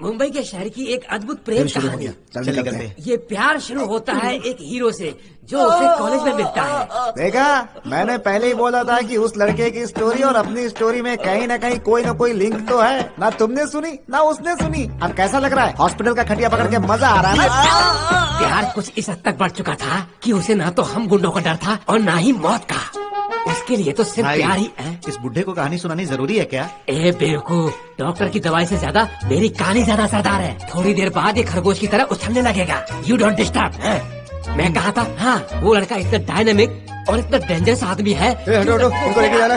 मुंबई के शहर की एक अद्भुत प्रेम कहानी। ये प्यार शुरू होता है एक हीरो से जो उसे कॉलेज में मिलता है। देखा, मैंने पहले ही बोला था कि उस लड़के की स्टोरी और अपनी स्टोरी में कहीं न कहीं कोई न कोई लिंक तो है। ना तुमने सुनी ना उसने सुनी। अब कैसा लग रहा है? हॉस्पिटल का खटिया पकड़ के मजा आ रहा है ना? प्यार कुछ इस हद तक बढ़ चुका था कि उसे ना तो हम गुंडों का डर था और ना ही मौत का। उसके लिए तो सिर्फ प्यार ही है। इस बुढ़े को कहानी सुनानी जरूरी है क्या? ए बेवकूफ, डॉक्टर की दवाई से ज्यादा मेरी कहानी ज्यादा असरदार है। थोड़ी देर बाद ये खरगोश की तरह उछलने लगेगा। You don't disturb. मैं कहा था, हाँ, वो लड़का इतना डायनेमिक और इतना डेंजरस आदमी है। हटो, इनको लेके जाना।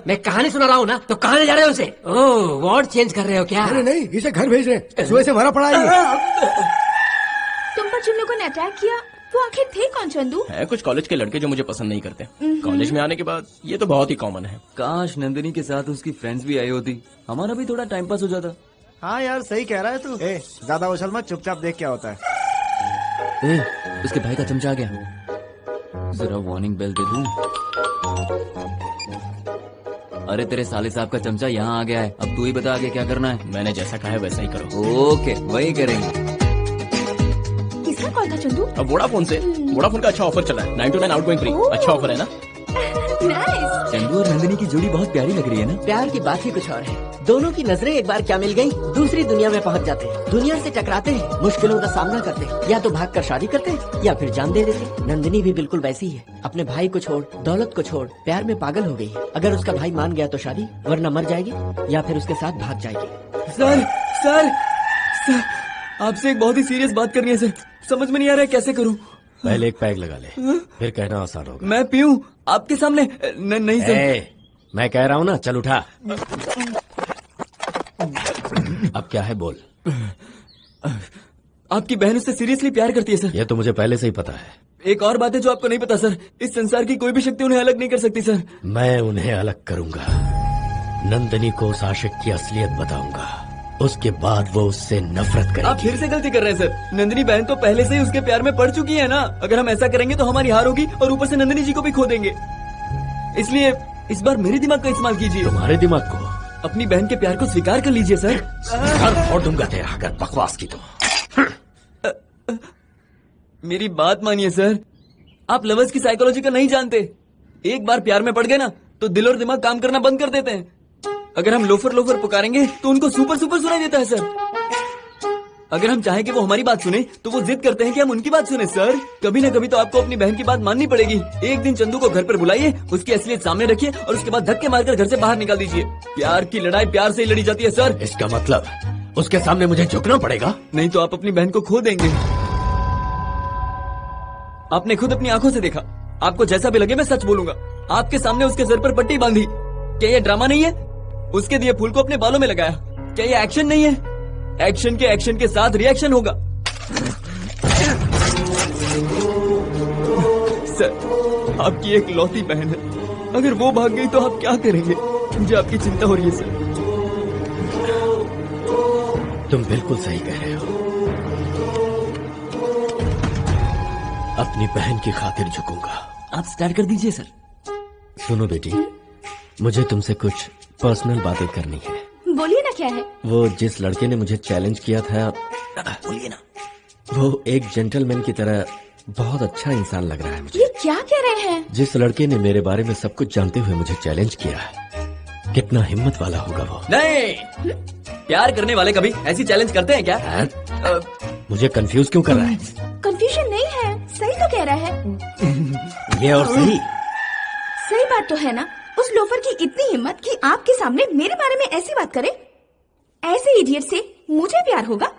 मैं कहानी सुना रहा हूँ ना, तो कहाँ ले जा रहे हो उसे? ओह, वार्ड चेंज कर रहे हो क्या? अरे नहीं, इसे घर भेज रहे। सुबह से भरा पड़ा है। तुम पर जिन लोगों ने अटैक किया वो आखिर थे कौन चंदू? है कुछ कॉलेज के लड़के जो मुझे पसंद नहीं करते। कॉलेज में आने के बाद ये तो बहुत ही कॉमन है। काश नंदिनी के साथ उसकी फ्रेंड्स भी आई होती, हमारा भी थोड़ा टाइम पास हो जाता। हाँ यार, सही कह रहा है तू। ज्यादा उछल मत, चुपचाप देख क्या होता है। उसके भाई का चमचा आ गया। जरा वार्निंग बेल दे दूं। अरे तेरे साले साहब का चमचा यहाँ आ गया है। अब तू ही बता आगे क्या करना है। मैंने जैसा कहा है वैसा ही करो। ओके, वही करेंगे। किसका कॉल था चंदू? अब वोडाफोन से। वोडाफोन का अच्छा ऑफर चला है, 9 to 9 आउटगोइंग फ्री। अच्छा ऑफर है ना? चंदू और नंदिनी की जोड़ी बहुत प्यारी लग रही है ना? प्यार की बात ही कुछ और है। दोनों की नजरें एक बार क्या मिल गई, दूसरी दुनिया में पहुंच जाते हैं। दुनिया से टकराते हैं, मुश्किलों का सामना करते हैं, या तो भागकर शादी करते हैं या फिर जान दे देते। नंदिनी भी बिल्कुल वैसी ही है। अपने भाई को छोड़, दौलत को छोड़, प्यार में पागल हो गई है। अगर उसका भाई मान गया तो शादी, वरना मर जाएगी या फिर उसके साथ भाग जाएगी। सर, सर, सर, आपसे एक बहुत ही सीरियस बात करनी है सर। समझ में नहीं आ रहा है कैसे करूं। पहले एक पैग लगा ले, फिर कहना आसान होगा। मैं पीऊं आपके सामने? नहीं सर। मैं कह रहा हूँ ना, चल उठा। अब क्या है बोल। आपकी बहन उससे सीरियसली प्यार करती है सर। ये तो मुझे पहले से ही पता है। एक और बात है जो आपको नहीं पता सर, इस संसार की कोई भी शक्ति उन्हें अलग नहीं कर सकती सर। मैं उन्हें अलग करूंगा। नंदिनी को उस आशिक की असलियत बताऊंगा, उसके बाद वो उससे नफरत करेगी। आप फिर से गलती कर रहे हैं सर। नंदिनी बहन तो पहले से ही उसके प्यार में पड़ चुकी है ना। अगर हम ऐसा करेंगे तो हमारी हार होगी और ऊपर से नंदिनी जी को भी खो देंगे। इसलिए इस बार मेरे दिमाग का इस्तेमाल कीजिए। तुम्हारे दिमाग को? अपनी बहन के प्यार को स्वीकार कर लीजिए सर। और दूंगा तेरा अगर बकवास की तो। मेरी बात मानिए सर, आप लवर्स की साइकोलॉजी का नहीं जानते। एक बार प्यार में पड़ गए ना तो दिल और दिमाग काम करना बंद कर देते हैं। अगर हम लोफर लोफर पुकारेंगे तो उनको सुपर सुपर सुनाई देता है सर। अगर हम चाहें कि वो हमारी बात सुने तो वो जिद करते हैं कि हम उनकी बात सुने सर। कभी न कभी तो आपको अपनी बहन की बात माननी पड़ेगी। एक दिन चंदू को घर पर बुलाइए, उसकी असलियत सामने रखिए और उसके बाद धक्के मारकर घर से बाहर निकाल दीजिए। प्यार की लड़ाई प्यार से ही लड़ी जाती है सर। इसका मतलब उसके सामने मुझे झुकना पड़ेगा? नहीं तो आप अपनी बहन को खो देंगे। आपने खुद अपनी आंखों से देखा। आपको जैसा भी लगे मैं सच बोलूंगा। आपके सामने उसके सर पर पट्टी बांधी। क्या ये ड्रामा नहीं है? उसके दिए फूल को अपने बालों में लगाया। क्या ये एक्शन नहीं है? एक्शन के साथ रिएक्शन होगा। सर, आपकी एक लौती बहन है, अगर वो भाग गई तो आप क्या करेंगे? मुझे आपकी चिंता हो रही है सर। तुम बिल्कुल सही कह रहे हो। अपनी बहन की खातिर झुकूंगा। आप स्टार्ट कर दीजिए सर। सुनो बेटी, मुझे तुमसे कुछ पर्सनल बातें करनी है। बोलिए ना, क्या है? वो जिस लड़के ने मुझे चैलेंज किया था, बोलिए ना। वो एक जेंटलमैन की तरह बहुत अच्छा इंसान लग रहा है मुझे। ये क्या कह रहे हैं? जिस लड़के ने मेरे बारे में सब कुछ जानते हुए मुझे चैलेंज किया है, कितना हिम्मत वाला होगा वो। नहीं, प्यार करने वाले कभी ऐसी चैलेंज करते हैं क्या? मुझे कंफ्यूज क्यों कर रहा है? कंफ्यूजन नहीं है, सही तो कह रहा है। ये और सही सही बात तो है ना। उस लोफर की इतनी हिम्मत कि आपके सामने मेरे बारे में ऐसी बात करे। ऐसे इडियट से मुझे प्यार होगा?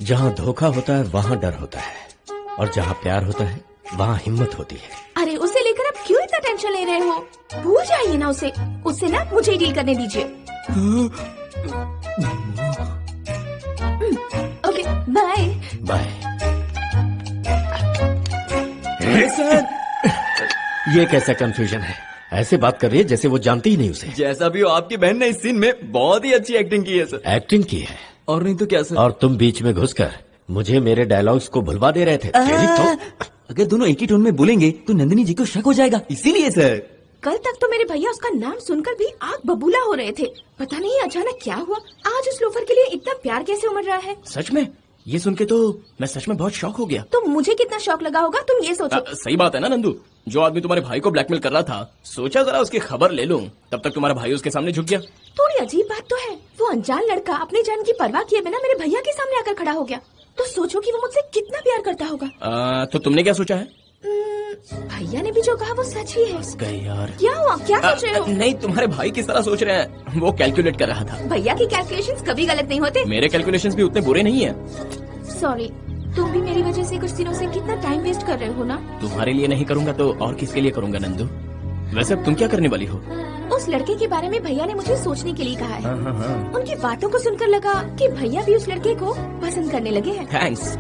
जहाँ धोखा होता है वहाँ डर होता है, और जहाँ प्यार होता है वहाँ हिम्मत होती है। अरे उसे लेकर आप क्यों इतना टेंशन ले रहे हो? भूल जाइए ना उसे। उससे ना मुझे डील करने दीजिए। Okay, bye bye. सर, ये कैसा कंफ्यूजन है? ऐसे बात कर रही है जैसे वो जानती ही नहीं उसे। जैसा भी हो, आपकी बहन ने इस सीन में बहुत ही अच्छी एक्टिंग की है सर। एक्टिंग की है? और नहीं तो क्या सर। और तुम बीच में घुसकर मुझे मेरे डायलॉग्स को भुलवा दे रहे थे। तो अगर दोनों एक ही टोन में बोलेंगे तो नंदिनी जी को शक हो जाएगा, इसीलिए सर। कल तक तो मेरे भैया उसका नाम सुनकर भी आग बबूला हो रहे थे। पता नहीं अचानक क्या हुआ, आज उस लोफर के लिए इतना प्यार कैसे उमड़ रहा है। सच में? ये सुन के तो मैं सच में बहुत शॉक हो गया। तो मुझे कितना शौक लगा होगा तुम ये सोचो। सही बात है ना नंदू, जो आदमी तुम्हारे भाई को ब्लैकमेल कर रहा था, सोचा जरा उसकी खबर ले लूं, तब तक तुम्हारा भाई उसके सामने झुक गया। थोड़ी अजीब बात तो है। वो अनजान लड़का अपनी जान की परवाह किए बिना मेरे भैया के सामने आकर खड़ा हो गया। तो सोचो कि वो मुझसे कितना प्यार करता होगा। तो तुमने क्या सोचा है? भैया ने भी जो कहा वो सच ही है। गए यार। क्या हुआ, क्या सोच रहे हो? नहीं, तुम्हारे भाई किस तरह सोच रहे हैं, वो कैलकुलेट कर रहा था। भैया की कैलकुलेशंस कभी गलत नहीं होते। मेरे कैलकुलेशंस भी उतने बुरे नहीं है। सॉरी, तुम भी मेरी वजह से कुछ दिनों से कितना टाइम वेस्ट कर रहे हो ना। तुम्हारे लिए नहीं करूंगा तो और किसके लिए करूंगा नंदू? वैसे अब तुम क्या करने वाली हो? उस लड़के के बारे में भैया ने मुझे सोचने के लिए कहा है। उनकी बातों को सुनकर लगा कि भैया भी उस लड़के को पसंद करने लगे हैं। थैंक्स।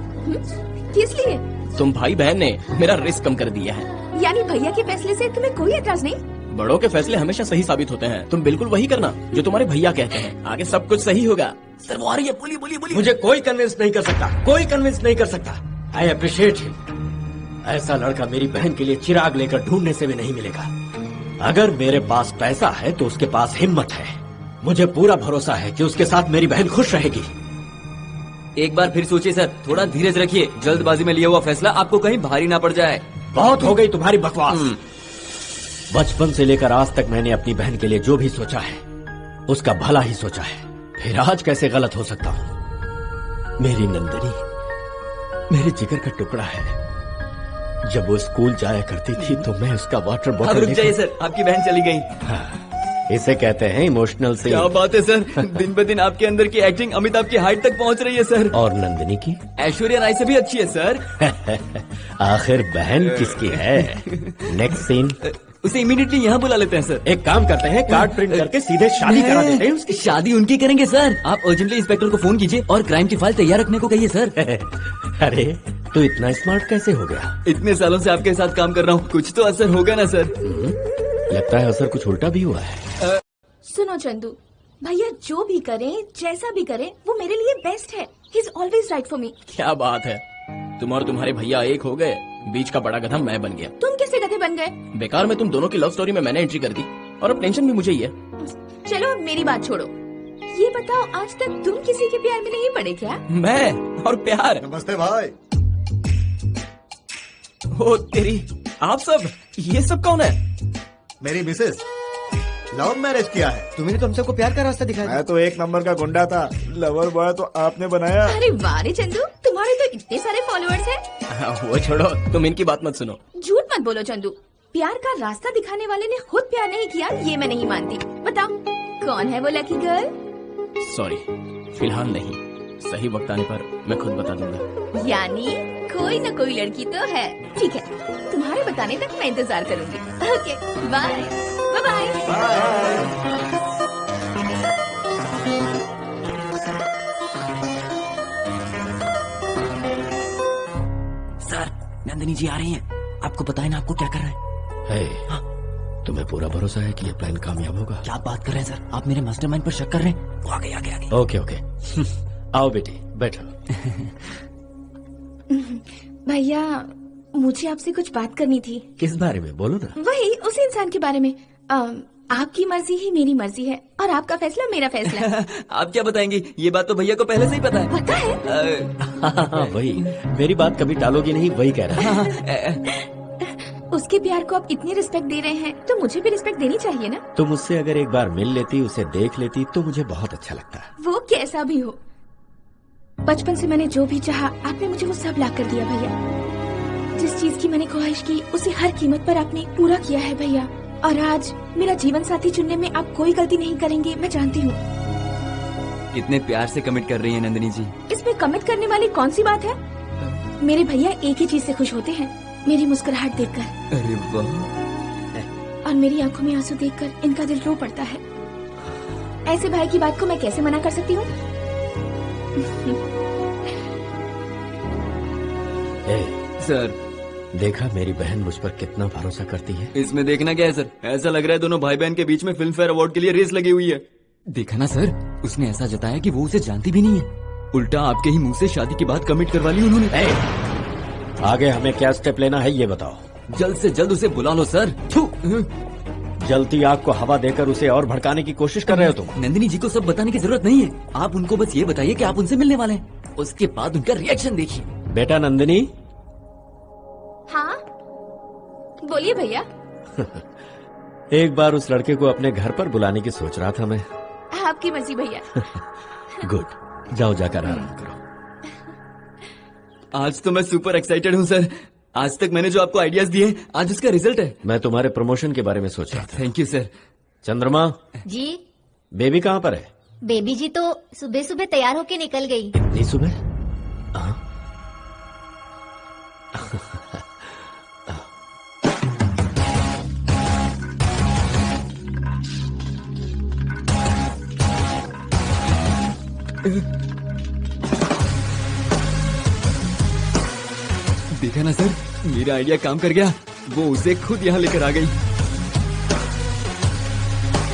किस लिए? तुम भाई बहन ने मेरा रिस्क कम कर दिया है। यानी भैया के फैसले से तुम्हें कोई एतराज नहीं? बड़ों के फैसले हमेशा सही साबित होते हैं। तुम बिल्कुल वही करना जो तुम्हारे भैया कहते हैं, आगे सब कुछ सही होगा। सर वो आ रही है, बोलिए बोलिए बोलिए। मुझे कोई कन्विंस नहीं कर सकता, कोई कन्विंस नहीं कर सकता। I appreciate him. ऐसा लड़का मेरी बहन के लिए चिराग लेकर ढूंढने से भी नहीं मिलेगा। अगर मेरे पास पैसा है तो उसके पास हिम्मत है। मुझे पूरा भरोसा है कि उसके साथ मेरी बहन खुश रहेगी। एक बार फिर सोचिए सर, थोड़ा धीरज रखिए। जल्दबाजी में लिया हुआ फैसला आपको कहीं भारी ना पड़ जाए। बहुत हो गई तुम्हारी बकवास। बचपन से लेकर आज तक मैंने अपनी बहन के लिए जो भी सोचा है उसका भला ही सोचा है। फिर आज कैसे गलत हो सकता हूँ? मेरी नंदिनी मेरे जिगर का टुकड़ा है। जब वो स्कूल जाया करती थी तो मैं उसका वाटर बॉटल। रुक जाइए सर, आपकी बहन चली गई। हाँ, इसे कहते हैं इमोशनल सीन। क्या बात है सर, दिन ब दिन आपके अंदर की एक्टिंग अमिताभ की हाइट तक पहुंच रही है सर। और नंदिनी की? ऐश्वर्या राय से भी अच्छी है सर। आखिर बहन किसकी है? Next scene. उसे इमीडिएटली यहाँ बुला लेते हैं सर। एक काम करते हैं, कार्ड प्रिंट करके सीधे शादी करा देते हैं उसकी। शादी उनकी करेंगे सर। आप अर्जेंटली इंस्पेक्टर को फोन कीजिए और क्राइम की फाइल तैयार रखने को कहिए सर। अरे तो इतना स्मार्ट कैसे हो गया? इतने सालों से आपके साथ काम कर रहा हूँ, कुछ तो असर होगा ना सर। लगता है असर कुछ उल्टा भी हुआ है। सुनो चंदू, भैया जो भी करें, जैसा भी करें, वो मेरे लिए बेस्ट है। He is always right for me. क्या बात है, तुम और तुम्हारे भैया एक हो गए, बीच का बड़ा गधा मैं बन गया। तुम कैसे गधे बन गए? बेकार में तुम दोनों की लव स्टोरी में मैंने एंट्री कर दी और अब टेंशन भी मुझे ही है। चलो अब मेरी बात छोड़ो, ये बताओ आज तक तुम किसी के प्यार में नहीं पड़े क्या? मैं और प्यार? नमस्ते भाई। ओ तेरी, आप सब, ये सब कौन है? मेरी मिसेस। लव मैरिज किया है। तुम्हें तो हम सबको प्यार का रास्ता दिखाया। मैं तो एक नंबर का गुंडा था, लवर बॉय तो आपने बनाया। अरे वाह रे चंदू, तुम्हारे तो इतने सारे फॉलोअर्स हैं। वो छोड़ो, तुम इनकी बात मत सुनो। झूठ मत बोलो चंदू, प्यार का रास्ता दिखाने वाले ने खुद प्यार नहीं किया, ये मैं नहीं मानती। बताओ कौन है वो लकी गर्ल? सॉरी, फिलहाल नहीं, सही वक्त आने पर मैं खुद बता दूंगा। यानी कोई न कोई लड़की तो है। ठीक है, तुम्हारे बताने तक मैं इंतजार करूंगी। Okay bye bye bye. Sir Nandini ji आ रही हैं। आपको पता है ना आपको क्या कर रहा है? तुम्हें पूरा भरोसा है कि ये प्लान कामयाब होगा? क्या बात कर रहे हैं सर, आप मेरे मास्टरमाइंड पर शक कर रहे हैं? वो आगे आगे आगे। ओके ओके आओ बेटी बैठो। भैया मुझे आपसे कुछ बात करनी थी। किस बारे में, बोलो ना। वही उस इंसान के बारे में। आपकी मर्जी ही मेरी मर्जी है और आपका फैसला मेरा फैसला है। आप क्या बताएंगे? ये बात तो भैया को पहले से ही पता है। पता है? हाँ, वही मेरी बात कभी टालोगी नहीं, वही कह रहा है। उसके प्यार को आप इतनी रिस्पेक्ट दे रहे हैं तो मुझे भी रिस्पेक्ट देनी चाहिए ना। तुम मुझसे अगर एक बार मिल लेती, उसे देख लेती तो मुझे बहुत अच्छा लगता। वो कैसा भी हो, बचपन से मैंने जो भी चाहा आपने मुझे वो सब ला कर दिया भैया। जिस चीज की मैंने ख्वाहिश की उसे हर कीमत पर आपने पूरा किया है भैया। और आज मेरा जीवन साथी चुनने में आप कोई गलती नहीं करेंगे, मैं जानती हूँ। कितने प्यार से कमिट कर रही है नंदिनी जी। इसमें कमिट करने वाली कौन सी बात है? मेरे भैया एक ही चीज से खुश होते हैं, मेरी मुस्कुराहट देखकर। अरे वाह। और मेरी आंखों में आंसू देखकर इनका दिल रो पड़ता है। ऐसे भाई की बात को मैं कैसे मना कर सकती हूँ? सर, देखा मेरी बहन मुझ पर कितना भरोसा करती है। इसमें देखना क्या है सर? ऐसा लग रहा है दोनों भाई बहन के बीच में फिल्म फेयर अवार्ड के लिए रेस लगी हुई है। देखा ना सर, उसने ऐसा जताया कि वो उसे जानती भी नहीं है। उल्टा आपके ही मुंह से शादी की बात कमिट करवा ली उन्होंने। आगे हमें क्या स्टेप लेना है ये बताओ। जल्द से जल्द उसे बुला लो सर। जलती आग को हवा देकर उसे और भड़काने की कोशिश कर रहे हो तुम। नंदिनी जी को सब बताने की जरूरत नहीं है। आप उनको बस ये बताइए कि आप उनसे मिलने वाले हैं, उसके बाद उनका रिएक्शन देखिए। बेटा नंदिनी। हाँ बोलिए भैया। एक बार उस लड़के को अपने घर पर बुलाने की सोच रहा था मैं। आपकी मर्जी भैया। गुड, जाओ जाकर आराम करो। आज तो मैं सुपर एक्साइटेड हूँ सर। आज तक मैंने जो आपको आइडियाज दिए, आज उसका रिजल्ट है। मैं तुम्हारे प्रमोशन के बारे में सोच रहा था। Thank you sir. चंद्रमा जी। बेबी कहाँ पर है? बेबी जी तो सुबह सुबह तैयार होके निकल गई। इतनी सुबह? देखा ना सर, मेरा आइडिया काम कर गया। वो उसे खुद यहाँ लेकर आ गई।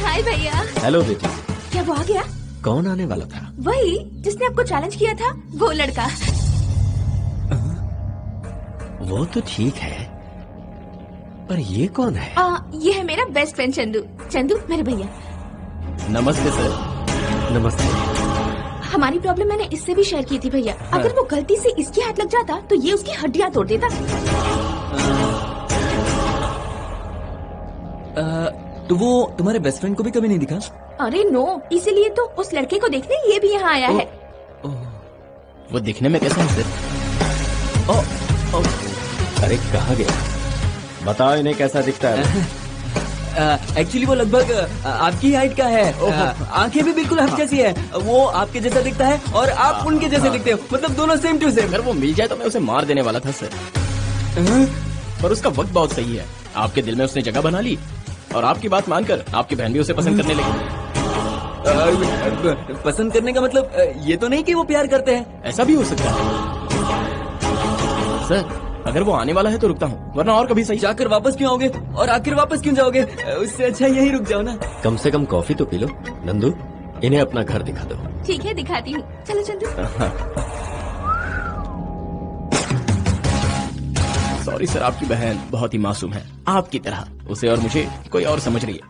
हाय भैया। हेलो बेटी। क्या वो आ गया? कौन आने वाला था? वही जिसने आपको चैलेंज किया था, वो लड़का। वो तो ठीक है, पर ये कौन है? ये है मेरा बेस्ट फ्रेंड चंदू। चंदू मेरे भैया। नमस्ते सर। नमस्ते। हमारी प्रॉब्लम मैंने इससे भी शेयर की थी भैया। अगर वो गलती से इसके हाथ लग जाता तो ये उसकी हड्डियां तोड़ देता। तो वो तुम्हारे बेस्ट फ्रेंड को भी कभी नहीं दिखा? अरे नो, इसीलिए तो उस लड़के को देखने ये भी यहाँ आया है। वो दिखने में कैसा है सर? अरे कहाँ गया? बताओ इन्हें कैसा दिखता है? एक्चुअली वो लगभग आपकी हाइट का है। आंखें भी बिल्कुल आप जैसी है। वो आपके जैसा दिखता है और आप उनके जैसे दिखते हो, मतलब दोनों सेम टू सेम। अगर वो मिल जाए तो मैं उसे मार देने वाला था सर, पर उसका वक्त बहुत सही है। आपके दिल में उसने जगह बना ली और आपकी बात मानकर आपकी बहन भी उसे पसंद करने लगी। पसंद करने का मतलब ये तो नहीं कि वो प्यार करते हैं। ऐसा भी हो सकता है सर। अगर वो आने वाला है तो रुकता हूँ, वरना और कभी सही। जाकर वापस क्यों आओगे और आखिर वापस क्यों जाओगे? उससे अच्छा यहीं रुक जाओ ना। कम से कम कॉफी तो पी लो। नंदू, इन्हें अपना घर दिखा दो। ठीक है, दिखाती हूँ। चलो चंदू। सॉरी सर, आपकी बहन बहुत ही मासूम है, आपकी तरह। उसे और मुझे कोई और समझ रही है।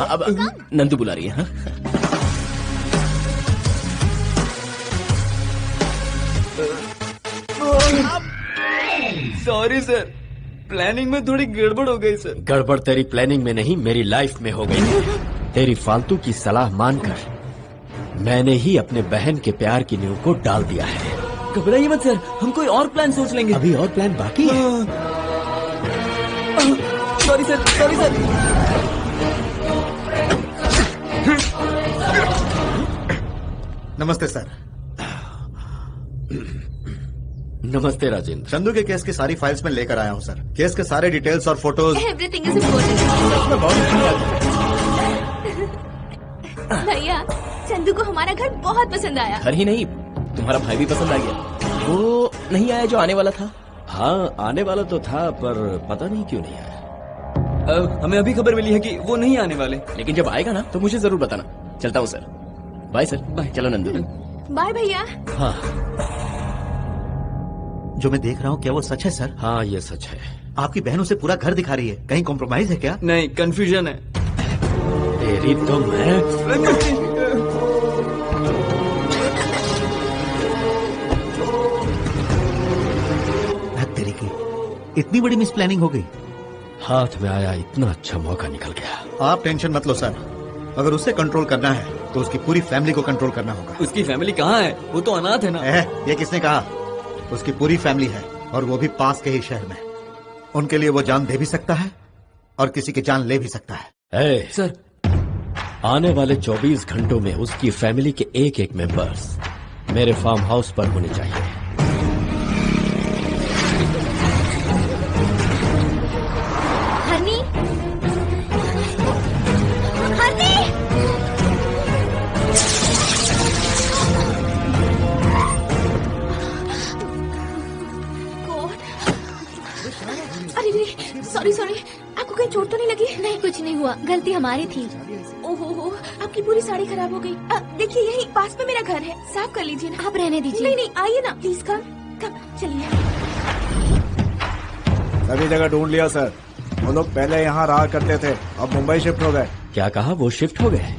अब नंदू बुला रही है। हाँ? सॉरी सर, प्लानिंग में थोड़ी गड़बड़ हो गई सर। गड़बड़ तेरी प्लानिंग में नहीं, मेरी लाइफ में हो गई। तेरी फालतू की सलाह मानकर मैंने ही अपने बहन के प्यार की नींव को डाल दिया है। घबराइए मत सर, हम कोई और प्लान सोच लेंगे। अभी और प्लान बाकी है। Sorry sir, sorry sir. नमस्ते सर। नमस्ते राजेंद्र। चंदू के केस की सारी फाइल्स में लेकर आया हूँ सर। केस के सारे डिटेल्स और फोटोज। Everything is important. भैया, चंदू को हमारा घर बहुत पसंद आया। घर ही नहीं, तुम्हारा भाई भी पसंद आ गया। वो नहीं आया जो आने वाला था? हाँ, आने वाला तो था, पर पता नहीं क्यों नहीं आया। हमें अभी खबर मिली है कि वो नहीं आने वाले, लेकिन जब आएगा ना तो मुझे जरूर बताना। चलता हूँ सर। Bye sir. बाय। चलो नंदू। बाय भैया। हाँ, जो मैं देख रहा हूँ क्या वो सच है सर? हाँ ये सच है। आपकी बहन उसे पूरा घर दिखा रही है, कहीं कॉम्प्रोमाइज है क्या? नहीं, कंफ्यूजन है। तेरी तो मैं तेरी की इतनी बड़ी मिस प्लानिंग हो गई। हाथ में आया इतना अच्छा मौका निकल गया। आप टेंशन मत लो सर, अगर उससे कंट्रोल करना है तो उसकी पूरी फैमिली को कंट्रोल करना होगा। उसकी फैमिली कहाँ है? वो तो अनाथ है ना। ये किसने कहा? उसकी पूरी फैमिली है और वो भी पास के ही शहर में। उनके लिए वो जान दे भी सकता है और किसी की जान ले भी सकता है। सर, आने वाले 24 घंटों में उसकी फैमिली के एक एक मेंबर्स मेरे फार्म हाउस पर होने चाहिए। हरनी, हरनी, अरे सॉरी सॉरी, आपको कहीं चोट तो नहीं लगी? नहीं, कुछ नहीं हुआ, गलती हमारी थी। ओहो, आपकी पूरी साड़ी खराब हो गई। देखिए यही पास में मेरा घर है, साफ कर लीजिए ना। आप रहने दीजिए। नहीं नहीं, आइए ना प्लीज। कम चलिए। सभी जगह ढूंढ लिया सर। वो लोग पहले यहाँ रहा करते थे, अब मुंबई शिफ्ट हो गए। क्या कहा? वो शिफ्ट हो गए?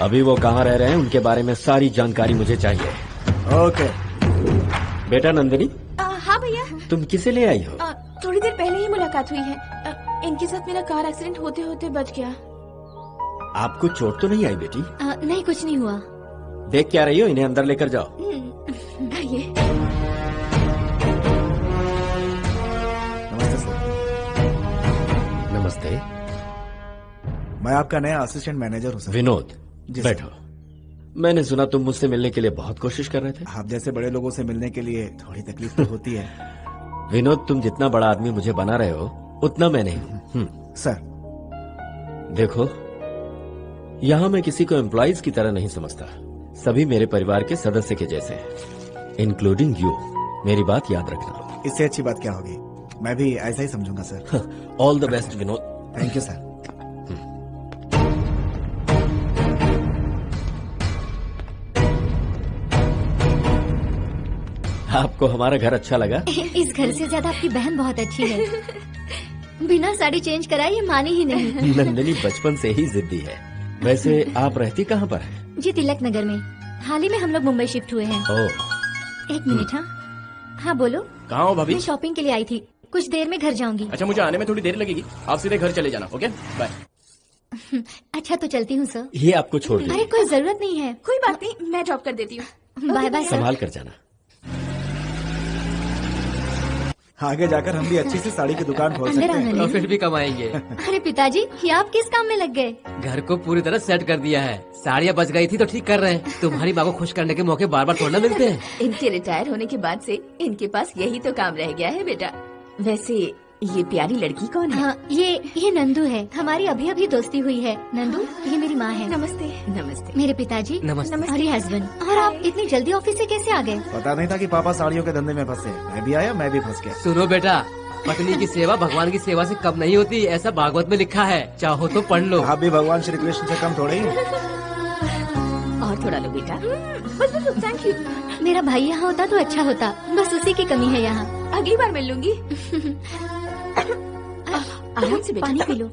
अभी वो कहाँ रह रहे हैं उनके बारे में सारी जानकारी मुझे चाहिए। ओके। बेटा नंदिनी, हाँ भैया। तुम किसे ले आई हो? थोड़ी देर पहले ही मुलाकात हुई है। इनके साथ मेरा कार एक्सीडेंट होते होते बच गया। आपको चोट तो नहीं आई बेटी? नहीं, कुछ नहीं हुआ। देख क्या रही हो? इन्हें अंदर लेकर जाओ। आइए। नमस्ते सर। नमस्ते। मैं आपका नया असिस्टेंट मैनेजर हूँ सर। विनोद, बैठो। मैंने सुना तुम मुझसे मिलने के लिए बहुत कोशिश कर रहे थे। आप जैसे बड़े लोगों से मिलने के लिए थोड़ी तकलीफ तो होती है। विनोद, तुम जितना बड़ा आदमी मुझे बना रहे हो उतना मैं नहीं हूँ। सर देखो, यहाँ मैं किसी को एम्प्लॉइज की तरह नहीं समझता। सभी मेरे परिवार के सदस्य के जैसे हैं, इंक्लूडिंग यू। मेरी बात याद रखना। इससे अच्छी बात क्या होगी? मैं भी ऐसा ही समझूंगा sir. All the best Vinod. Thank you sir. आपको हमारा घर अच्छा लगा? इस घर से ज्यादा आपकी बहन बहुत अच्छी है। बिना साड़ी चेंज कराए ये मानी ही नहीं। नंदिनी बचपन से ही जिद्दी है। वैसे आप रहती कहाँ पर हैं? जी, तिलक नगर में। हाल ही में हम लोग मुंबई शिफ्ट हुए हैं। एक मिनट। हाँ बोलो। कहाँ हो भाभी? मैं शॉपिंग के लिए आई थी, कुछ देर में घर जाऊंगी। अच्छा, मुझे आने में थोड़ी देर लगेगी, आप सीधे घर चले जाना। Okay, bye. अच्छा तो चलती हूँ सर। ये आपको छोड़ दीजिए। अरे कोई जरूरत नहीं है। कोई बात नहीं, मैं ड्रॉप कर देती हूँ। Bye bye. संभाल कर जाना। आगे जाकर हम भी अच्छी सी साड़ी की दुकान खोल सकते हैं। तो फिर भी कमाएंगे। अरे पिताजी, ये आप किस काम में लग गए? घर को पूरी तरह सेट कर दिया है। साड़ियाँ बच गई थी तो ठीक कर रहे हैं। तुम्हारी माँ को खुश करने के मौके बार बार थोड़ा मिलते हैं। इनके रिटायर होने के बाद से इनके पास यही तो काम रह गया है बेटा। वैसे ये प्यारी लड़की कौन है? हाँ, ये नंदू है। हमारी अभी अभी दोस्ती हुई है। नंदू, ये मेरी माँ है। नमस्ते। नमस्ते। मेरे पिताजी। नमस्ते। और ये हस्बैंड। और आप इतनी जल्दी ऑफिस से कैसे आ गए? पता नहीं था कि पापा साड़ियों के धंधे में फंसे। मैं भी आया, मैं भी फंस गया। सुनो बेटा, पत्नी की सेवा भगवान की सेवा से कम नहीं होती, ऐसा भागवत में लिखा है। चाहो तो पढ़ लो। आप भी भगवान श्री कृष्ण से कम थोड़े ही। और थोड़ा लो बेटा। Thank you. मेरा भाई यहाँ होता तो अच्छा होता, बस उसी की कमी है यहाँ। अगली बार मिल लूंगी। आराम से बेटा, पानी पी लो।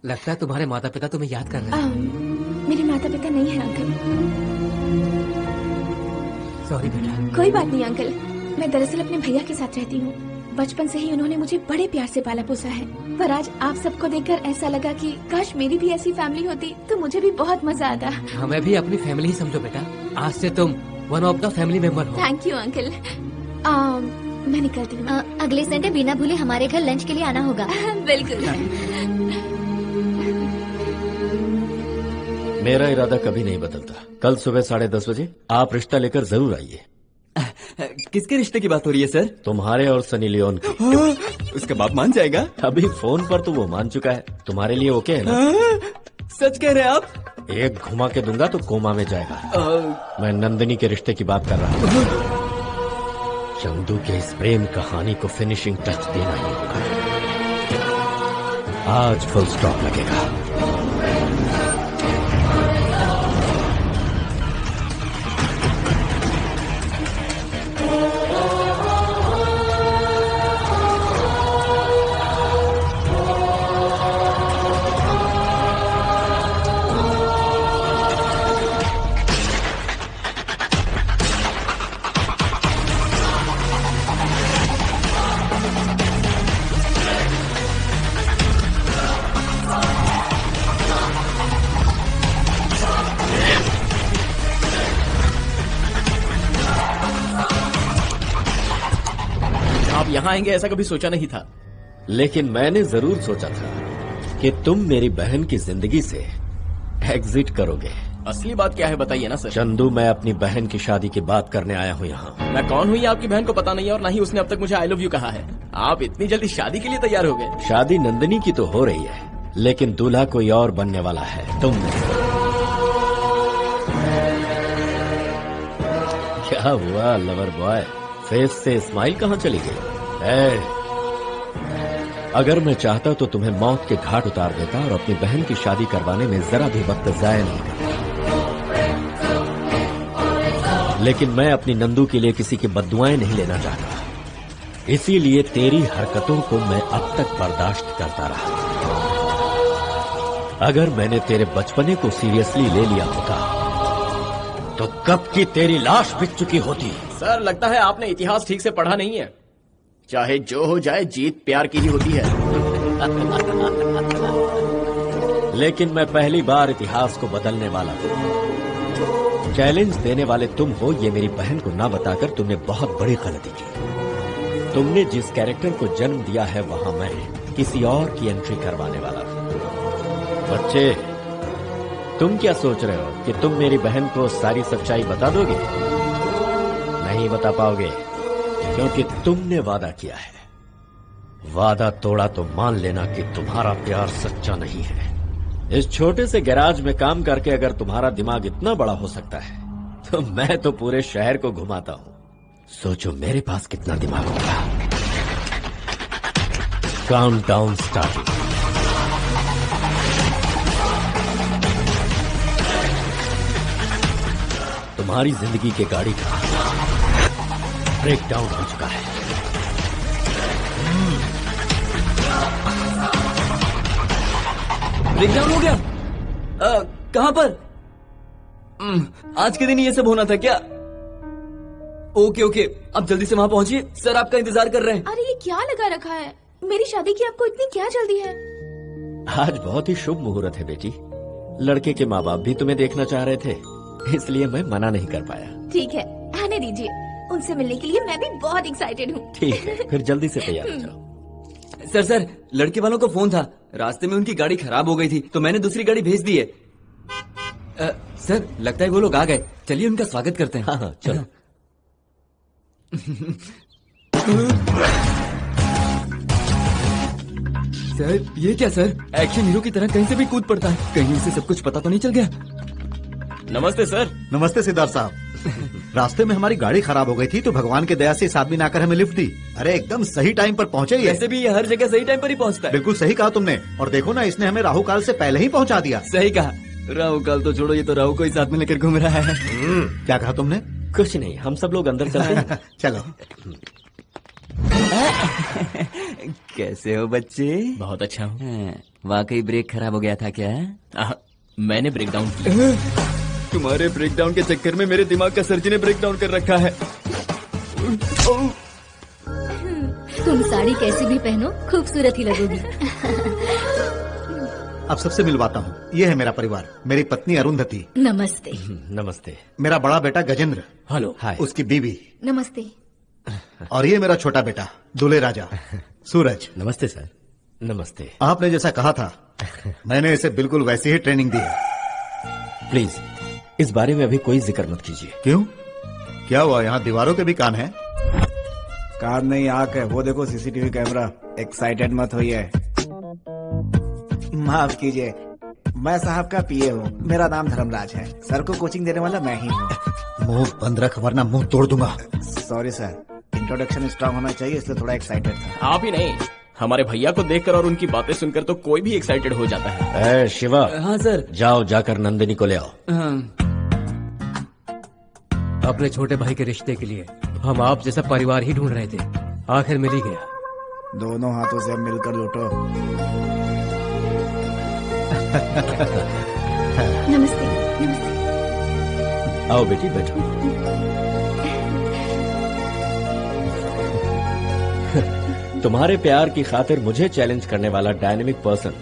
लगता है तुम्हारे माता पिता तुम्हें याद कर रहे हैं। मेरे माता पिता नहीं है अंकल। सॉरी बेटा। कोई बात नहीं अंकल, मैं दरअसल अपने भैया के साथ रहती हूँ। बचपन से ही उन्होंने मुझे बड़े प्यार से पाला पोसा है। पर आज आप सबको देखकर ऐसा लगा कि काश मेरी भी ऐसी फैमिली होती तो मुझे भी बहुत मजा आता। हमें भी अपनी फैमिली ही समझो बेटा। आज से तुम one of the family member हो। Thank you uncle. मैं निकलती हूँ। अगले संडे बिना भूले हमारे घर लंच के लिए आना होगा। बिल्कुल। मेरा इरादा कभी नहीं बदलता। कल सुबह 10:30 बजे आप रिश्ता लेकर जरूर आइए। किसके रिश्ते की बात हो रही है सर? तुम्हारे और सनी लियोन की। उसका बाप मान जाएगा? अभी फोन पर तो वो मान चुका है। तुम्हारे लिए ओके है ना? सच कह रहे हैं आप? एक घुमा के दूंगा तो कोमा में जाएगा। मैं नंदिनी के रिश्ते की बात कर रहा हूँ। चंदू के इस प्रेम कहानी को फिनिशिंग टच देना ही होगा। आज फुल स्टॉप लगेगा। यहाँ आएंगे ऐसा कभी सोचा नहीं था। लेकिन मैंने जरूर सोचा था कि तुम मेरी बहन की जिंदगी से एग्जिट करोगे। असली बात क्या है बताइए ना सर। चंदू, मैं अपनी बहन की शादी की बात करने आया हूँ यहाँ। मैं कौन हूँ ये आपकी बहन को पता नहीं है और ना ही उसने अब तक मुझे आई लव यू कहा है। आप इतनी जल्दी शादी के लिए तैयार हो गए? शादी नंदिनी की तो हो रही है, लेकिन दूल्हा कोई और बनने वाला है, तुम नहीं। क्या हुआ लवर बॉय, फेस से स्माइल कहाँ चली गई? अगर मैं चाहता तो तुम्हें मौत के घाट उतार देता और अपनी बहन की शादी करवाने में जरा भी वक्त जाया नहीं करता, लेकिन मैं अपनी नंदू के लिए किसी की बद्दुआएं नहीं लेना चाहता। इसीलिए तेरी हरकतों को मैं अब तक बर्दाश्त करता रहा। अगर मैंने तेरे बचपने को सीरियसली ले लिया होता तो कब की तेरी लाश बिक चुकी होती। सर लगता है आपने इतिहास ठीक से पढ़ा नहीं है। चाहे जो हो जाए, जीत प्यार की ही होती है। लेकिन मैं पहली बार इतिहास को बदलने वाला हूं। चैलेंज देने वाले तुम हो, ये मेरी बहन को ना बताकर तुमने बहुत बड़ी गलती की। तुमने जिस कैरेक्टर को जन्म दिया है वहां मैं किसी और की एंट्री करवाने वाला हूं। बच्चे, तुम क्या सोच रहे हो कि तुम मेरी बहन को सारी सच्चाई बता दोगे? नहीं बता पाओगे, क्योंकि तुमने वादा किया है। वादा तोड़ा तो मान लेना कि तुम्हारा प्यार सच्चा नहीं है। इस छोटे से गैराज में काम करके अगर तुम्हारा दिमाग इतना बड़ा हो सकता है तो मैं तो पूरे शहर को घुमाता हूं। सोचो मेरे पास कितना दिमाग होगा। Countdown starting. तुम्हारी जिंदगी के गाड़ी का ब्रेक डाउन हो चुका है। ब्रेक डाउन हो गया? कहां पर? आज के दिन ये सब होना था क्या? ओके ओके, अब जल्दी से वहां पहुंचिए, सर आपका इंतजार कर रहे हैं। अरे ये क्या लगा रखा है? मेरी शादी की आपको इतनी क्या जल्दी है? आज बहुत ही शुभ मुहूर्त है बेटी। लड़के के माँ बाप भी तुम्हें देखना चाह रहे थे, इसलिए मैं मना नहीं कर पाया। ठीक है, आने दीजिए। उनसे मिलने के लिए मैं भी बहुत एक्साइटेड हूँ। ठीक है, फिर जल्दी से तैयार हो जाओ। सर लड़के वालों का फोन था, रास्ते में उनकी गाड़ी खराब हो गई थी तो मैंने दूसरी गाड़ी भेज दी है। सर लगता है वो लोग आ गए, चलिए उनका स्वागत करते हैं। हाँ चलो। सर ये क्या सर, एक्शन हीरो की तरह कहीं से भी कूद पड़ता है, कहीं उसे सब कुछ पता तो नहीं चल गया? नमस्ते सर। नमस्ते सिद्धार्थ साहब। रास्ते में हमारी गाड़ी खराब हो गई थी तो भगवान के दया से इस आदमी ने आकर हमें लिफ्ट दी। अरे एकदम सही टाइम पर पहुंचे ही। वैसे भी ये हर जगह सही टाइम पर ही पहुंचता है। बिल्कुल सही कहा तुमने, और देखो ना इसने हमें राहु काल से पहले ही पहुंचा दिया। सही कहा, राहु काल तो छोड़ो, ये तो राहु को ही साथ में लेकर घूम रहा है। क्या कहा तुमने? कुछ नहीं, हम सब लोग अंदर चलते हैं। चलो। कैसे हो बच्चे? बहुत अच्छा हूँ। वाकई ब्रेक खराब हो गया था क्या? मैंने ब्रेक डाउन किया। तुम्हारे ब्रेकडाउन के चक्कर में मेरे दिमाग का सर्जन ने ब्रेकडाउन कर रखा है। तुम साड़ी कैसी भी पहनो खूबसूरत ही लगोगी। अब सबसे मिलवाता हूँ, ये है मेरा परिवार। मेरी पत्नी अरुंधति। नमस्ते। नमस्ते। मेरा बड़ा बेटा गजेंद्र। हेलो। हाय। उसकी बीवी। नमस्ते। और ये मेरा छोटा बेटा दूल्हे राजा सूरज। नमस्ते सर। नमस्ते। आपने जैसा कहा था मैंने इसे बिल्कुल वैसी ही ट्रेनिंग दी है। प्लीज इस बारे में अभी कोई जिक्र मत कीजिए। क्यों? क्या हुआ? यहाँ दीवारों के भी कान हैं? कान नहीं, आंख है। वो देखो सीसीटीवी कैमरा। एक्साइटेड मत होइए। माफ कीजिए, मैं साहब का पीए हूँ। मेरा नाम धर्मराज है। सर को कोचिंग देने वाला मैं ही हूँ। मुंह बंद रख वरना मुंह तोड़ दूंगा। सॉरी सर, इंट्रोडक्शन स्ट्रांग होना चाहिए इसलिए थोड़ा एक्साइटेड था। आप ही नहीं, हमारे भैया को देखकर और उनकी बातें सुनकर तो कोई भी एक्साइटेड हो जाता है। शिवा। हाँ सर। जाओ, जाकर नंदिनी को ले आओ। अपने छोटे भाई के रिश्ते के लिए हम आप जैसा परिवार ही ढूंढ रहे थे, आखिर मिल ही गया। दोनों हाथों से अब मिलकर लूटो। नमस्ते। नमस्ते। आओ बेटी बैठो। तुम्हारे प्यार की खातिर मुझे चैलेंज करने वाला डायनेमिक पर्सन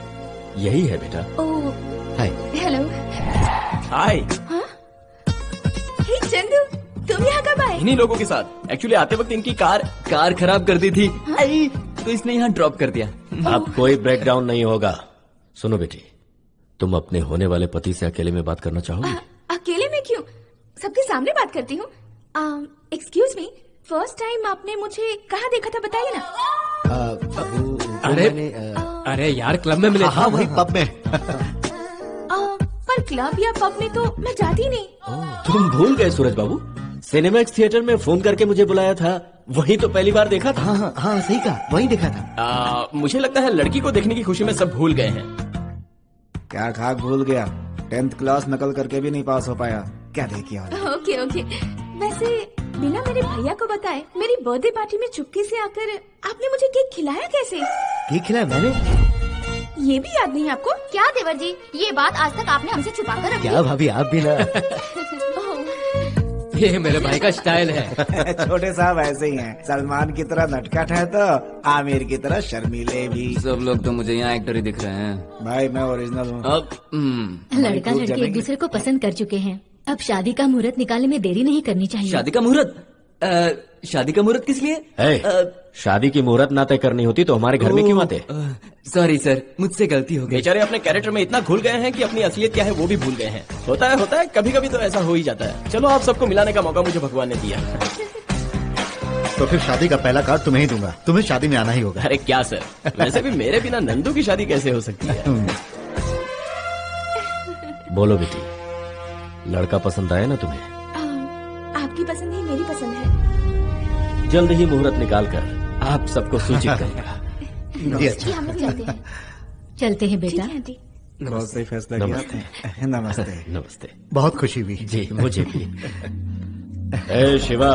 यही है बेटा। ओह, हाय। हेलो। हाय। हाँ? हे चंदू, तुम यहाँ कब आए? इन्हीं लोगों के साथ। एक्चुअली आते वक्त इनकी कार खराब कर दी थी तो इसने यहाँ ड्रॉप कर दिया। अब कोई ब्रेकडाउन नहीं होगा। सुनो बेटी, तुम अपने होने वाले पति से अकेले में बात करना चाहोगी? अकेले में क्यों? सबके सामने बात करती हूँ। एक्सक्यूज मी, फर्स्ट टाइम आपने मुझे कहाँ देखा था बताइए ना। अरे यार क्लब में मिले। हाँ वही पब में। पर क्लब या पब में तो मैं जाती नहीं। तुम भूल गए सूरज बाबू, सिनेमैक्स थिएटर में फोन करके मुझे बुलाया था, वही तो पहली बार देखा था। हाँ सही कहा, वही देखा था। मुझे लगता है लड़की को देखने की खुशी में सब भूल गए हैं। क्या खाक भूल गया? 10th क्लास नकल करके भी नहीं पास हो पाया, क्या देखिए। Okay okay. वैसे बिना मेरे भैया को बताए मेरी बर्थडे पार्टी में चुपके से आकर आपने मुझे केक खिलाया कैसे? केक खिलाया मैंने? ये भी याद नहीं आपको? क्या देवर जी, ये बात आज तक आपने हमसे छुपा कर रखी। क्या भाभी आप भी ना। ये मेरे भाई का स्टाइल है। छोटे साहब ऐसे ही हैं, सलमान की तरह नटखट है तो आमिर की तरह शर्मीले भी। सब लोग तो मुझे यहाँ एक्टर ही दिख रहे हैं। भाई मैं ओरिजिनल हूँ। अब लड़का लड़की एक दूसरे को पसंद कर चुके हैं, अब शादी का मुहूर्त निकालने में देरी नहीं करनी चाहिए। शादी का मुहूर्त? शादी का मुहूर्त किस लिए? शादी की मुहूर्त ना तय करनी होती तो हमारे घर में क्यों आते? सॉरी सर, मुझसे गलती हो गई। बेचारे अपने कैरेक्टर में इतना घुल गए हैं कि अपनी असलियत क्या है वो भी भूल गए हैं। होता है, कभी कभी तो ऐसा हो ही जाता है। चलो आप सबको मिलाने का मौका मुझे भगवान ने दिया। तो फिर शादी का पहला कार्ड तुम्हें ही दूंगा, तुम्हें शादी में आना ही होगा। अरे क्या सर, वैसे भी मेरे बिना नंदू की शादी कैसे हो सकती है? बोलो बेटी, लड़का पसंद आया ना तुम्हें? आपकी पसंद नहीं मेरी पसंद है। जल्द ही मुहूर्त निकाल कर आप सबको सूचित करेगा। जी हम लोग चलते हैं बेटा। बहुत सही फैसला किया। नमस्ते। नमस्ते। बहुत खुशी हुई। जी मुझे भी। ए शिवा,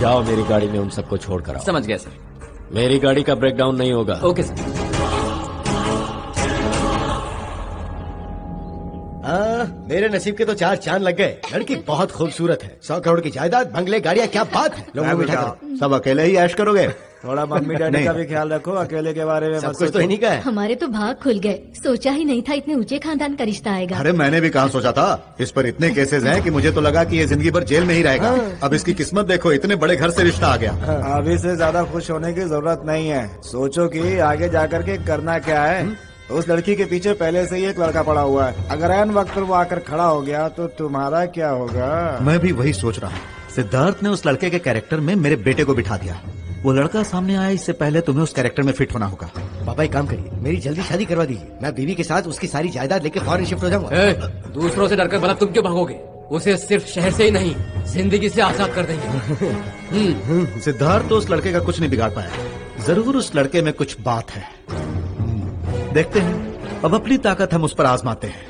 जाओ मेरी गाड़ी में उन सबको छोड़ कर आओ। समझ गया सर। मेरी गाड़ी का ब्रेकडाउन नहीं होगा। Okay sir. मेरे नसीब के तो 4 चांद लग गए। लड़की बहुत खूबसूरत है, 100 करोड़ की जायदाद, बंगले, गाड़ियाँ, क्या बात है। लोगों को बिठा कर सब अकेले ही ऐश करोगे? थोड़ा मम्मी डैडी का भी ख्याल रखो, अकेले के बारे में सब कुछ तो इन्हीं का है। हमारे तो भाग खुल गए, सोचा ही नहीं था इतने ऊंचे खानदान का रिश्ता आएगा। अरे मैंने भी कहाँ सोचा था, इस पर इतने केसेस हैं कि मुझे तो लगा कि ये जिंदगी भर जेल में ही रहेगा। अब इसकी किस्मत देखो, इतने बड़े घर से रिश्ता आ गया। अभी से ज्यादा खुश होने की जरूरत नहीं है, सोचो कि आगे जाकर के करना क्या है। उस लड़की के पीछे पहले से ही एक लड़का पड़ा हुआ है, अगर ऐन वक्त पर वो आकर खड़ा हो गया तो तुम्हारा क्या होगा? मैं भी वही सोच रहा हूँ। सिद्धार्थ ने उस लड़के के कैरेक्टर में मेरे बेटे को बिठा दिया। वो लड़का सामने आया इससे पहले तुम्हें उस कैरेक्टर में फिट होना होगा। पापा एक काम करिए, मेरी जल्दी शादी करवा दीजिए, मैं बीवी के साथ उसकी सारी जायदाद लेके फौरन शिफ्ट हो जाऊंगा। दूसरों से डरकर भला तुम क्यों भागोगे? उसे सिर्फ शहर से ही नहीं जिंदगी से आजाद कर देंगे। सिद्धार्थ तो उस लड़के का कुछ नहीं बिगाड़ पाया, जरूर उस लड़के में कुछ बात है। देखते हैं, अब अपनी ताकत हम उस पर आजमाते हैं।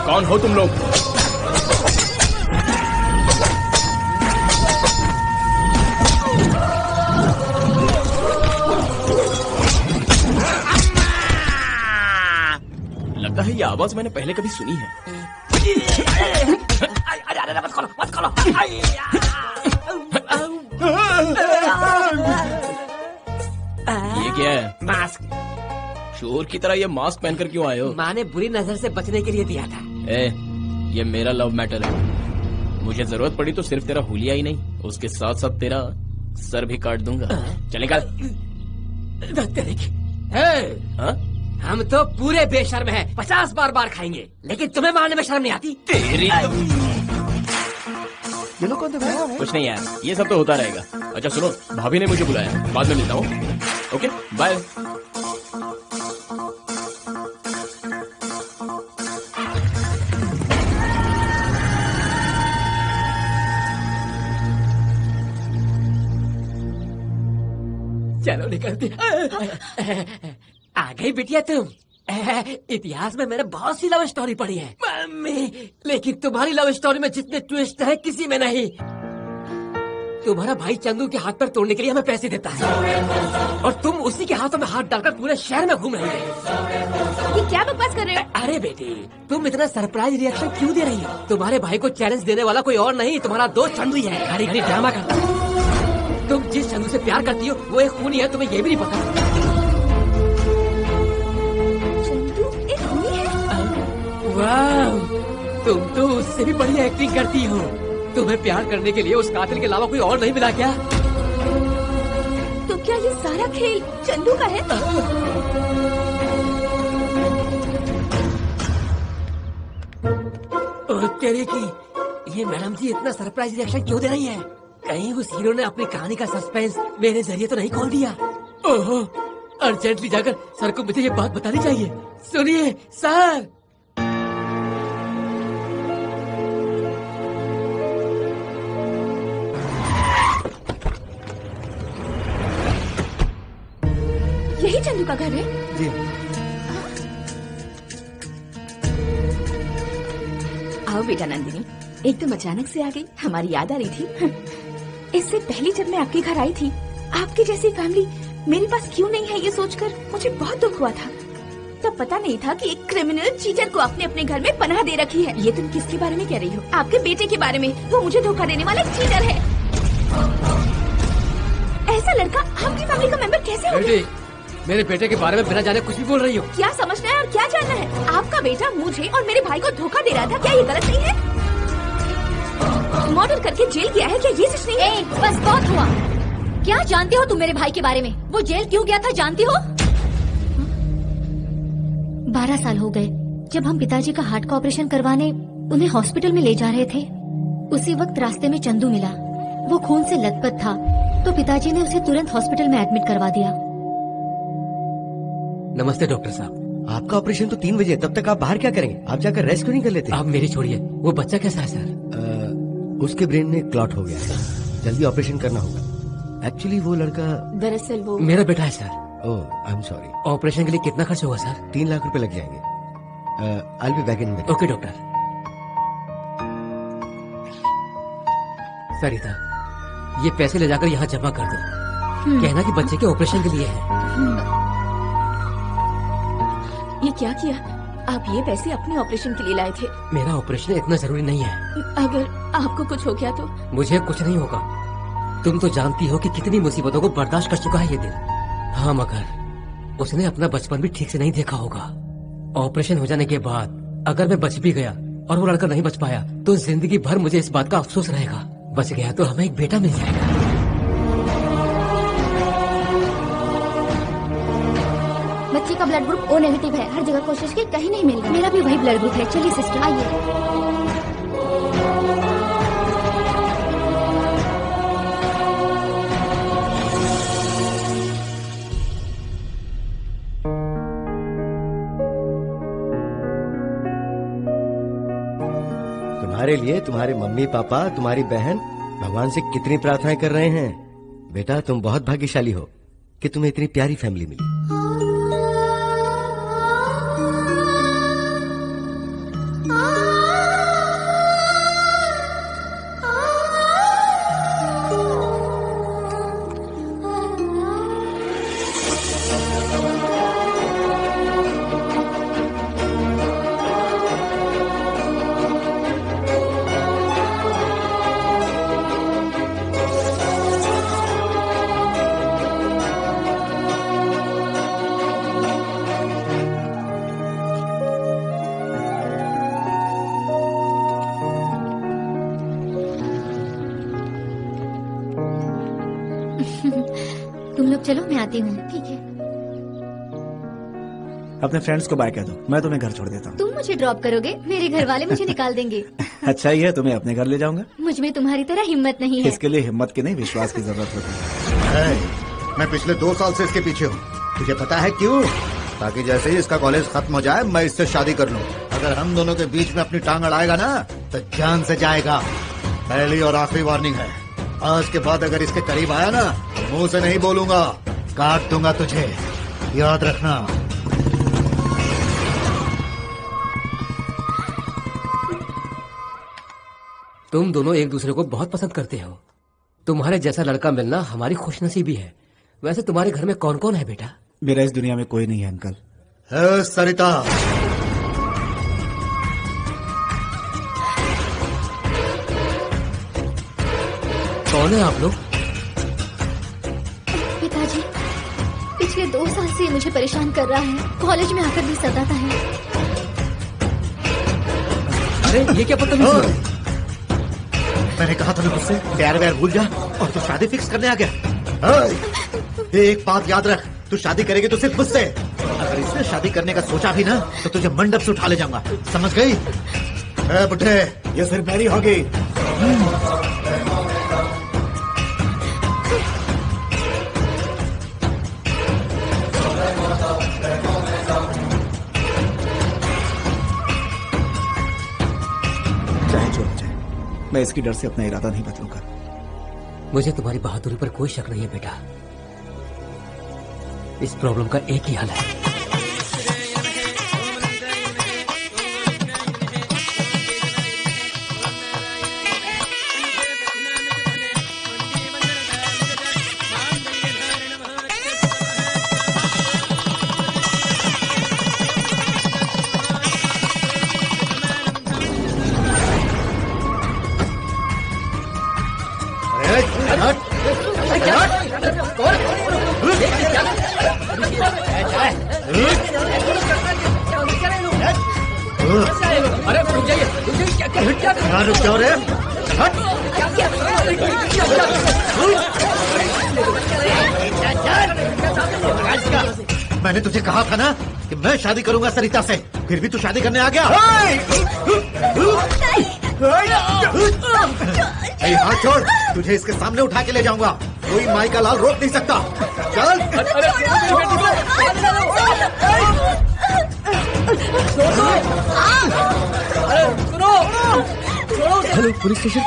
कौन हो तुम लोग? लगता है ये आवाज मैंने पहले कभी सुनी है। मत खोलो। ये क्या है? मास्क। चोर की तरह ये मास्क पहनकर क्यों आए हो? माँ ने बुरी नजर से बचने के लिए दिया था। ये मेरा लव मैटर है, मुझे जरूरत पड़ी तो सिर्फ तेरा हुलिया ही नहीं, उसके साथ साथ तेरा सर भी काट दूंगा। चल निकाल। हम तो पूरे बेशर्म हैं, 50 बार खाएंगे, लेकिन तुम्हें मारने में शर्म नहीं आती? तेरी ये लोग कौन थे? कुछ नहीं यार, ये सब तो होता रहेगा। अच्छा सुनो, भाभी ने मुझे बुलाया, बाद में मिलता हूँ। Okay bye. चलो निकलते। आ गई बिटिया तुम? इतिहास में मैंने बहुत सी लव स्टोरी पढ़ी है मम्मी, लेकिन तुम्हारी लव स्टोरी में जितने ट्विस्ट है किसी में नहीं। तुम्हारा भाई चंदू के हाथ पर तोड़ने के लिए हमें पैसे देता है और तुम उसी के हाथों में हाथ डालकर पूरे शहर में घूम रही हो। ये क्या बकवास कर रहे हो? अरे बेटी, तुम इतना सरप्राइज रिएक्शन क्यों दे रही हो? तुम्हारे भाई को चैलेंज देने वाला कोई और नहीं, तुम्हारा दोस्त चंदू ही है। घड़ी घड़ी ड्रामा करता है। तुम जिस चंदू से प्यार करती हो वो एक खूनी है, तुम्हें ये भी नहीं पता। चंदू एक खूनी है? वाह, तुम तो उससे भी बड़ी एक्टिंग करती हो। तुम्हें प्यार करने के लिए उस कातिल के अलावा कोई और नहीं मिला क्या? तो क्या ये सारा खेल चंदू का है? और तेरे की ये मैडम जी इतना सरप्राइज रिएक्शन क्यों दे रही है? कहीं उस हीरो ने अपनी कहानी का सस्पेंस मेरे जरिए तो नहीं खोल दिया? ओहो, अर्जेंटली जाकर सर को मुझे ये बात बतानी चाहिए। सुनिए सर। यही चंदू का घर है? जी। आओ बेटा नंदिनी, एकदम अचानक से आ गई, हमारी याद आ रही थी। इससे पहले जब मैं आपके घर आई थी, आपकी जैसी फैमिली मेरे पास क्यों नहीं है ये सोचकर मुझे बहुत दुख हुआ था। तब पता नहीं था कि एक क्रिमिनल चीटर को आपने अपने घर में पनाह दे रखी है। ये तुम किसके बारे में कह रही हो? आपके बेटे के बारे में। वो मुझे धोखा देने वाला चीटर है। ऐसा लड़का आपकी फैमिली का मेंबर कैसे हो गया? मेरे बेटे के बारे में बिना जाने कुछ भी बोल रही हो। क्या समझना है और क्या जानना है? आपका बेटा मुझे और मेरे भाई को धोखा दे रहा था, क्या ये गलत नहीं है? मर्डर करके जेल गया है, क्या ये सच नहीं है? बस बहुत हुआ। क्या जानती हो तुम मेरे भाई के बारे में? वो जेल क्यों गया था जानती हो? 12 साल हो गए जब हम पिताजी का हार्ट का ऑपरेशन करवाने उन्हें हॉस्पिटल में ले जा रहे थे। उसी वक्त रास्ते में चंदू मिला। वो खून से लथपथ था तो पिताजी ने उसे तुरंत हॉस्पिटल में एडमिट करवा दिया। नमस्ते डॉक्टर साहब। आपका ऑपरेशन तो 3 बजे, तब तक आप बाहर क्या करेंगे? आप जाकर रेस्ट क्यों नहीं कर लेते? आप मेरी छोड़िए, वो बच्चा कैसा है सर? उसके ब्रेन में क्लॉट हो गया है, जल्दी ऑपरेशन करना होगा। एक्चुअली वो लड़का दरअसल वो मेरा बेटा है sir. Oh I am sorry. Operation के लिए कितना खर्च होगा सर? 3 लाख रुपए लग जाएंगे। I will be back in minute. Okay doctor. Sarita, ये पैसे ले जाकर यहाँ जमा कर दो। कहना कि बच्चे के ऑपरेशन के लिए है। ये क्या किया? आप ये पैसे अपने ऑपरेशन के लिए लाए थे? मेरा ऑपरेशन इतना जरूरी नहीं है। अगर आपको कुछ हो गया तो? मुझे कुछ नहीं होगा। तुम तो जानती हो कि कितनी मुसीबतों को बर्दाश्त कर चुका है ये दिल। हाँ, मगर उसने अपना बचपन भी ठीक से नहीं देखा होगा। ऑपरेशन हो जाने के बाद अगर मैं बच भी गया और वो लड़का नहीं बच पाया तो जिंदगी भर मुझे इस बात का अफसोस रहेगा। बच गया तो हमें एक बेटा मिल जाएगा। बच्चे का ब्लड ग्रुप O नेगेटिव है। हर जगह कोशिश की, कहीं नहीं मिल रहा। मेरा भी वही ब्लड ग्रुप है। चलिए सिस्टर आइए। तुम्हारे लिए तुम्हारे मम्मी पापा, तुम्हारी बहन भगवान से कितनी प्रार्थनाएं कर रहे हैं। बेटा तुम बहुत भाग्यशाली हो कि तुम्हें इतनी प्यारी फैमिली मिली। तुम लोग चलो, मैं आती हूँ। ठीक है। अपने फ्रेंड्स को बाय कह दो, मैं तुम्हें घर छोड़ देता हूँ। तुम मुझे ड्रॉप करोगे? मेरे घर वाले मुझे निकाल देंगे। अच्छा ही है, तुम्हें अपने घर ले जाऊंगा। मुझ में तुम्हारी तरह हिम्मत नहीं है। इसके लिए हिम्मत की नहीं, विश्वास की जरूरत होती है। मैं पिछले 2 साल से इसके पीछे हूँ। तुझे पता है क्यों? ताकि जैसे ही इसका कॉलेज खत्म हो जाए मैं इससे शादी कर लूँ। अगर हम दोनों के बीच में अपनी टांग अड़ाएगा ना तो जान से जाएगा। पहली और आखिरी वार्निंग है, आज के बाद अगर इसके करीब आया ना तो मुंह से नहीं बोलूंगा, काट दूंगा तुझे, याद रखना। तुम दोनों एक दूसरे को बहुत पसंद करते हो। तुम्हारे जैसा लड़का मिलना हमारी खुशनसीबी है। वैसे तुम्हारे घर में कौन कौन है बेटा? मेरा इस दुनिया में कोई नहीं है अंकल। सरिता, कौन है आप लोग? पिताजी, पिछले 2 साल से मुझे परेशान कर रहा है। कॉलेज में आकर भी सताता है। अरे ये क्या पता नहीं। मैंने कहा था ना तुझसे प्यार व्यार भूल जा, और तू शादी फिक्स करने आ गया। एक बात याद रख, तू शादी करेगी तो सिर्फ मुझसे। अगर इसने शादी करने का सोचा भी ना तो तुझे मंडप से उठा ले जाऊंगा, समझ गई? बुढ़े, ये सिर्फ मेरी होगी। चाहे जो हो जाए, मैं इसकी डर से अपना इरादा नहीं बदलूंगा। मुझे तुम्हारी बहादुरी पर कोई शक नहीं है बेटा। इस प्रॉब्लम का एक ही हल है। अरे रुक जाइए, क्या रुक जाओ रे। मैंने तुझे कहा था ना कि मैं शादी करूंगा सरिता से, फिर भी तू शादी करने आ गया। हाथ छोड़, तुझे इसके सामने उठा के ले जाऊंगा। कोई माई का लाल रोक नहीं सकता। चल। Hello police station.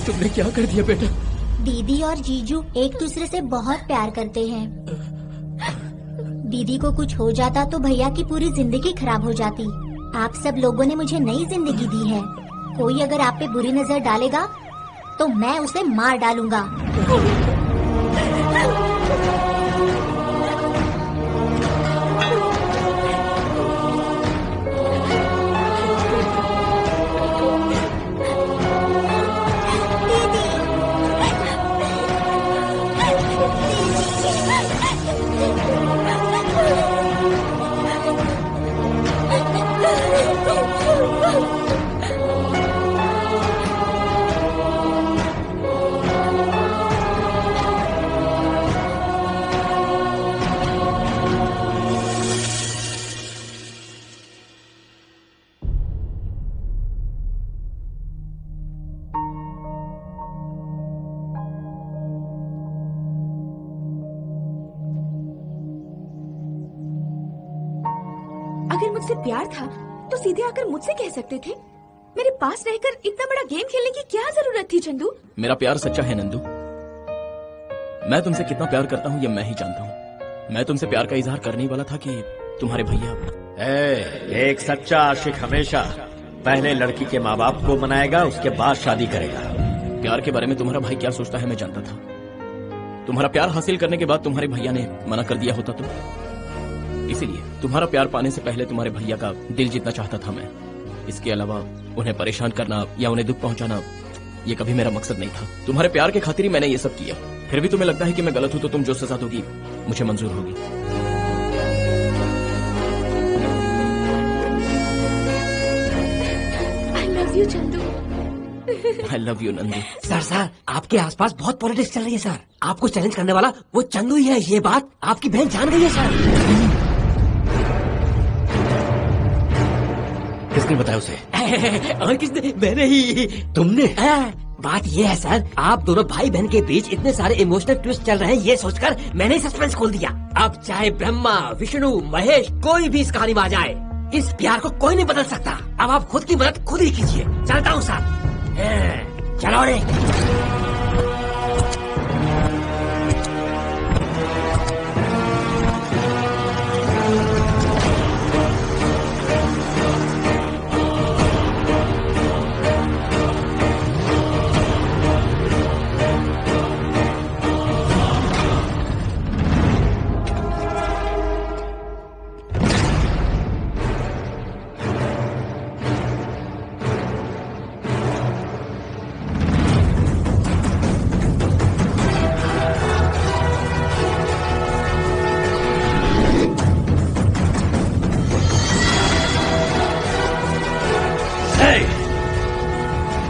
तुमने क्या कर दिया बेटा? दीदी और जीजू एक दूसरे से बहुत प्यार करते हैं। दीदी को कुछ हो जाता तो भैया की पूरी जिंदगी खराब हो जाती। आप सब लोगों ने मुझे नई जिंदगी दी है। कोई अगर आप पे बुरी नजर डालेगा तो मैं उसे मार डालूंगा। अगर मुझसे प्यार था तो सीधे आकर मुझसे कह सकते थे। मेरे पास रहकर इतना बड़ा गेम खेलने की क्या जरूरत थी चंदू? मेरा प्यार सच्चा है नंदू। मैं तुमसे कितना प्यार करता हूँ ये मैं ही जानता हूँ। मैं तुमसे प्यार का इजहार करने ही वाला था कि तुम्हारे भैया। एक सच्चा आशिक हमेशा पहले लड़की के माँ बाप को मनाएगा, उसके बाद शादी करेगा। प्यार के बारे में तुम्हारा भाई क्या सोचता है मैं जानता था। तुम्हारा प्यार हासिल करने के बाद तुम्हारे भैया ने मना कर दिया होता तो इसीलिए तुम्हारा प्यार पाने से पहले तुम्हारे भैया का दिल जीतना चाहता था मैं। इसके अलावा उन्हें परेशान करना या उन्हें दुख पहुंचाना ये कभी मेरा मकसद नहीं था। तुम्हारे प्यार के खातिर ही मैंने ये सब किया। फिर भी तुम्हें लगता है कि मैं गलत हूं तो तुम जो सजा दोगी मुझे मंजूर होगी। I love you, Chandu. I love you Nandi. Sir आपके आसपास बहुत पॉलिटिक्स चल रही है सर। आपको चैलेंज करने वाला वो चंदू ही है, ये बात आपकी बहन जान गई है सर। किसने बताया उसे? और किसने? मैंने ही। तुमने? बात ये है सर, आप दोनों भाई बहन के बीच इतने सारे इमोशनल ट्विस्ट चल रहे हैं, ये सोचकर मैंने सस्पेंस खोल दिया। अब चाहे ब्रह्मा, विष्णु, महेश कोई भी इस कहानी में आ जाए, इस प्यार को कोई नहीं बदल सकता। अब आप खुद की मदद खुद ही कीजिए। चलता हूँ सर। चलो रे।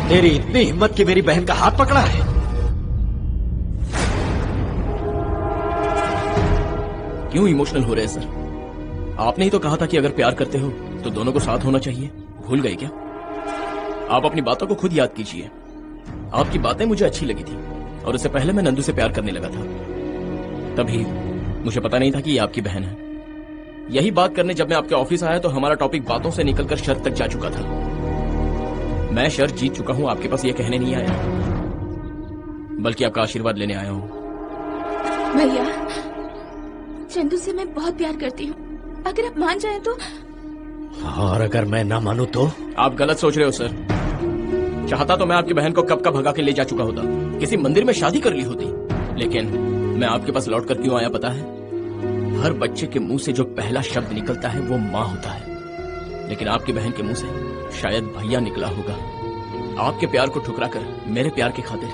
तेरी इतनी हिम्मत कि मेरी बहन का हाथ पकड़ा है? क्यों इमोशनल हो रहे हैं सर? आपने ही तो कहा था कि अगर प्यार करते हो तो दोनों को साथ होना चाहिए। भूल गए क्या? आप अपनी बातों को खुद याद कीजिए। आपकी बातें मुझे अच्छी लगी थी और उससे पहले मैं नंदू से प्यार करने लगा था। तभी मुझे पता नहीं था कि ये आपकी बहन है। यही बात करने जब मैं आपके ऑफिस आया तो हमारा टॉपिक बातों से निकलकर शर्त तक जा चुका था। मैं शर्त जीत चुका हूं, आपके पास ये कहने नहीं आया, बल्कि आपका आशीर्वाद लेने आया हूं। भैया, चंदू से मैं बहुत प्यार करती हूँ, अगर आप मान जाएं तो। और अगर मैं ना मानूं तो? आप गलत सोच रहे हो सर। चाहता तो मैं आपकी बहन को कब का भगा के ले जा चुका होता, किसी मंदिर में शादी कर ली होती। लेकिन मैं आपके पास लौट कर क्यों आया पता है? हर बच्चे के मुंह से जो पहला शब्द निकलता है वो माँ होता है, लेकिन आपकी बहन के मुंह से शायद भैया निकला होगा। आपके प्यार को ठुकरा कर मेरे प्यार की खातिर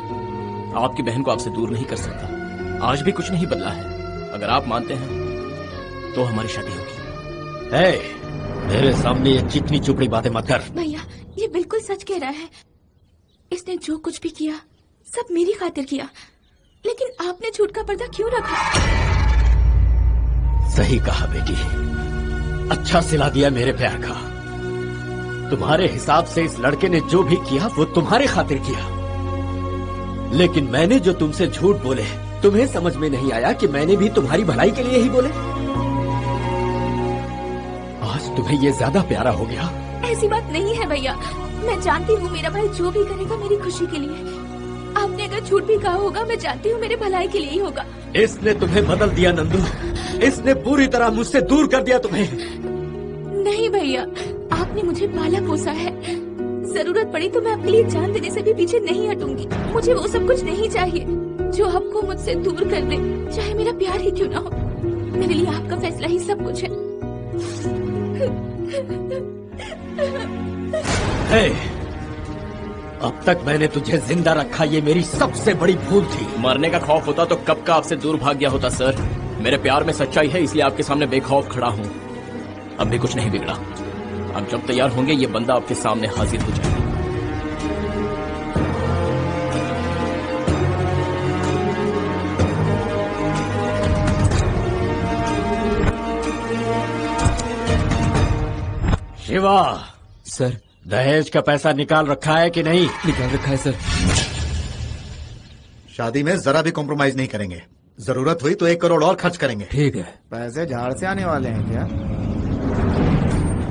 आपकी बहन को आपसे दूर नहीं कर सकता। आज भी कुछ नहीं बदला है। अगर आप मानते हैं तो हमारी शादी होगी। मेरे सामने ये चिकनी चुपड़ी बातें मत कर। भैया, ये बिल्कुल सच कह रहा है। इसने जो कुछ भी किया सब मेरी खातिर किया, लेकिन आपने झूठ का पर्दा क्यों रखा? सही कहा बेटी, अच्छा सिला दिया मेरे प्यार का। तुम्हारे हिसाब से इस लड़के ने जो भी किया वो तुम्हारे खातिर किया, लेकिन मैंने जो तुमसे झूठ बोले तुम्हें समझ में नहीं आया कि मैंने भी तुम्हारी भलाई के लिए ही बोले। आज तुम्हें ये ज्यादा प्यारा हो गया। ऐसी बात नहीं है भैया, मैं जानती हूँ मेरा भाई जो भी करेगा मेरी खुशी के लिए। आपने अगर झूठ भी कहा होगा मैं जानती हूँ मेरे भलाई के लिए ही होगा। इसने तुम्हें बदल दिया नंदू, इसने पूरी तरह मुझसे दूर कर दिया तुम्हें। नहीं भैया, आपने मुझे पाला पोसा है, जरूरत पड़ी तो मैं आपके लिए जान देने से भी पीछे नहीं हटूंगी। मुझे वो सब कुछ नहीं चाहिए जो आपको मुझसे दूर कर दे, चाहे मेरा प्यार ही क्यों ना हो। मेरे लिए आपका फैसला ही सब कुछ है। अब तक मैंने तुझे जिंदा रखा, ये मेरी सबसे बड़ी भूल थी। मरने का खौफ होता तो कब का आपसे दूर भाग गया होता सर। मेरे प्यार में सच्चाई है, इसलिए आपके सामने बेखौफ खड़ा हूँ। अब भी कुछ नहीं बिगड़ा। अब जब तैयार होंगे ये बंदा आपके सामने हाजिर हो जाएगा। शिवा सर, दहेज का पैसा निकाल रखा है कि नहीं? निकाल रखा है सर। शादी में जरा भी कॉम्प्रोमाइज नहीं करेंगे। जरूरत हुई तो 1 करोड़ और खर्च करेंगे। ठीक है। पैसे झाड़ से आने वाले हैं क्या?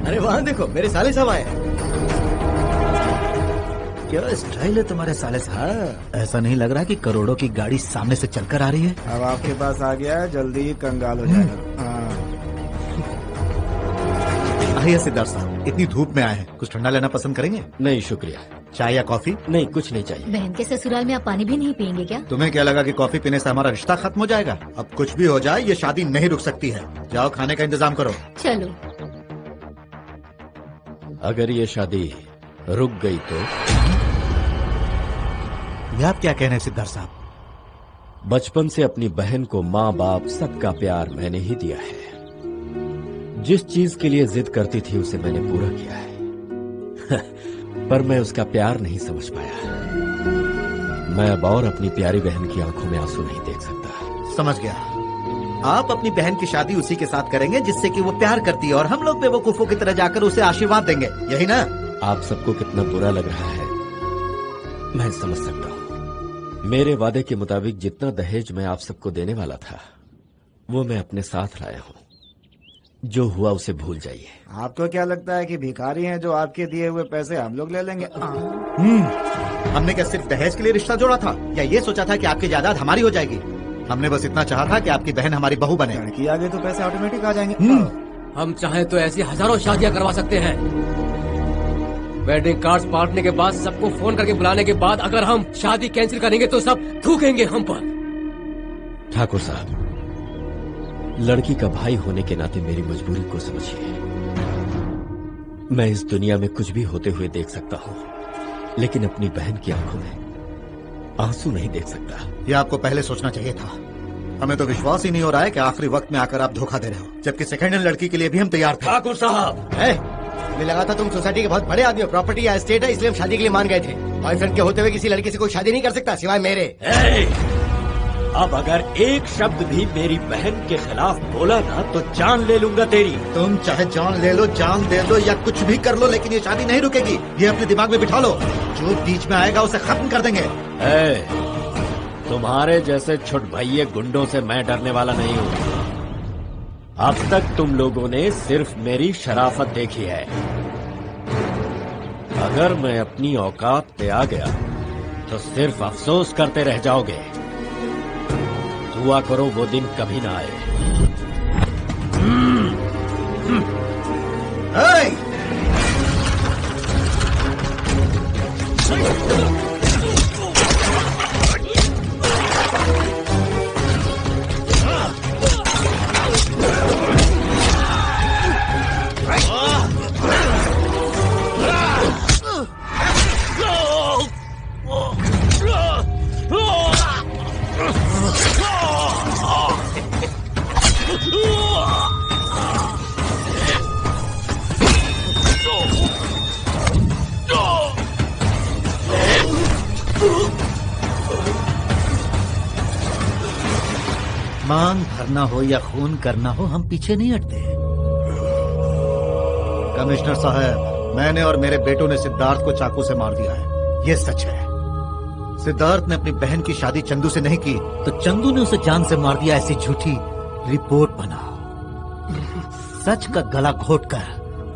अरे वहाँ देखो, मेरे साले साहब आए। क्या स्टाइल है तुम्हारे साले साहब। ऐसा नहीं लग रहा कि करोड़ों की गाड़ी सामने से चलकर आ रही है? अब आपके पास आ गया है, जल्दी ही कंगाल हो जाएगा। आइए सिद्धार्थ साहब, इतनी धूप में आए हैं, कुछ ठंडा लेना पसंद करेंगे? नहीं शुक्रिया। चाय या कॉफी? नहीं, कुछ नहीं चाहिए। बहन के ससुराल में आप पानी भी नहीं पियेंगे क्या? तुम्हें क्या लगा कि कॉफी पीने से हमारा रिश्ता खत्म हो जाएगा? अब कुछ भी हो जाए ये शादी नहीं रुक सकती है। जाओ खाने का इंतजाम करो। चलो। अगर ये शादी रुक गई तो? ये आप क्या कह रहे हैं सिद्धार्थ साहब? बचपन से अपनी बहन को माँ बाप सबका प्यार मैंने ही दिया है। जिस चीज के लिए जिद करती थी उसे मैंने पूरा किया है। पर मैं उसका प्यार नहीं समझ पाया। मैं अब और अपनी प्यारी बहन की आंखों में आंसू नहीं देख सकता। समझ गया। आप अपनी बहन की शादी उसी के साथ करेंगे जिससे कि वो प्यार करती है, और हम लोग बेवकूफों की तरह जाकर उसे आशीर्वाद देंगे, यही ना? आप सबको कितना बुरा लग रहा है मैं समझ सकता हूँ। मेरे वादे के मुताबिक जितना दहेज मैं आप सबको देने वाला था वो मैं अपने साथ लाया हूँ। जो हुआ उसे भूल जाइए। आपको क्या लगता है कि भिखारी हैं जो आपके दिए हुए पैसे हम लोग ले लेंगे? हमने क्या सिर्फ दहेज के लिए रिश्ता जोड़ा था, या ये सोचा था कि आपकी जायदाद हमारी हो जाएगी? हमने बस इतना चाहा था कि आपकी बहन हमारी बहू बने। लड़की आ गई तो पैसे ऑटोमेटिक आ जाएंगे। हम चाहे तो ऐसी हजारों शादियां करवा सकते हैं। वेडिंग कार्ड्स बांटने के बाद, सबको फोन करके बुलाने के बाद अगर हम शादी कैंसिल करेंगे तो सब थूकेंगे हम पर। ठाकुर साहब, लड़की का भाई होने के नाते मेरी मजबूरी को समझिए। मैं इस दुनिया में कुछ भी होते हुए देख सकता हूँ, लेकिन अपनी बहन की आंखों में आंसू नहीं देख सकता। ये आपको पहले सोचना चाहिए था। हमें तो विश्वास ही नहीं हो रहा है कि आखिरी वक्त में आकर आप धोखा दे रहे हो, जबकि सेकंड हैंड लड़की के लिए भी हम तैयार थे। ठाकुर साहब, मुझे लगा था तुम सोसाइटी के बहुत बड़े आदमी हो, प्रॉपर्टी या एस्टेट है, इसलिए हम शादी के लिए मान गए थे। बॉयफ्रेंड के होते हुए किसी लड़की से कोई शादी नहीं कर सकता सिवाय मेरे। अब अगर एक शब्द भी मेरी बहन के खिलाफ बोला ना तो जान ले लूंगा तेरी। तुम चाहे जान ले लो, जान दे लो या कुछ भी कर लो, लेकिन ये शादी नहीं रुकेगी। ये अपने दिमाग में बिठा लो। जो बीच में आएगा उसे खत्म कर देंगे। तुम्हारे जैसे छुट भैये गुंडों से मैं डरने वाला नहीं हूँ। अब तक तुम लोगों ने सिर्फ मेरी शराफत देखी है। अगर मैं अपनी औकात पे आ गया तो सिर्फ अफसोस करते रह जाओगे। दुआ करो वो दिन कभी ना आए। मांग भरना हो या खून करना हो, हम पीछे नहीं हटते। कमिश्नर साहब, मैंने और मेरे बेटों ने सिद्धार्थ को चाकू से मार दिया है, ये सच है। सिद्धार्थ ने अपनी बहन की शादी चंदू से नहीं की तो चंदू ने उसे जान से मार दिया। ऐसी झूठी रिपोर्ट बनाओ। सच का गला घोट कर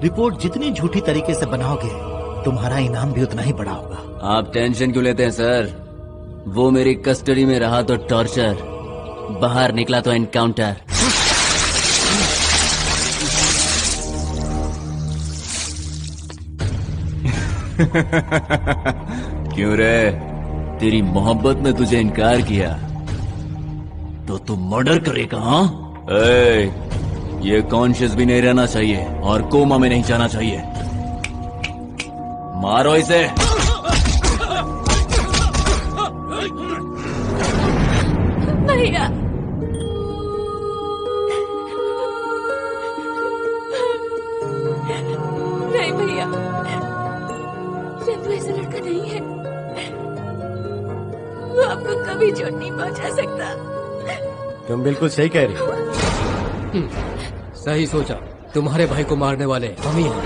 रिपोर्ट जितनी झूठी तरीके से बनाओगे, तुम्हारा इनाम भी उतना ही बड़ा होगा। आप टेंशन क्यों लेते हैं सर? वो मेरी कस्टडी में रहा तो टॉर्चर, बाहर निकला तो एनकाउंटर। क्यों रे, तेरी मोहब्बत ने तुझे इनकार किया तो तू मर्डर करेगा? हाँ, ये कॉन्शियस भी नहीं रहना चाहिए और कोमा में नहीं जाना चाहिए। मारो इसे। भैया, नहीं भैया, रघु ऐसा लड़का नहीं है। वो आपको कभी चोट नहीं पहुंचा सकता। तुम बिल्कुल सही कह रही हो। सही सोचा, तुम्हारे भाई को मारने वाले हम ही हैं।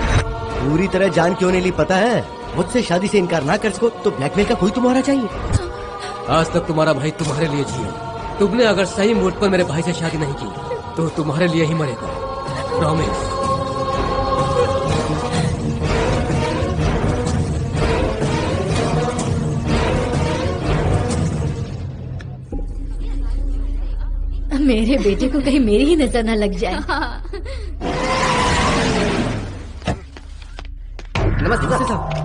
पूरी तरह जान क्यों नहीं ली पता है? मुझसे शादी से इनकार ना कर सको तो ब्लैकमेल का कोई तुम्हारा चाहिए। आज तक तुम्हारा भाई तुम्हारे लिए जिया। तुमने अगर सही मूड पर मेरे भाई से शादी नहीं की तो तुम्हारे लिए ही मरेगा। प्रॉमिस। मेरे बेटे को कहीं मेरी ही नजर न लग जाए। नमस्ते साहब।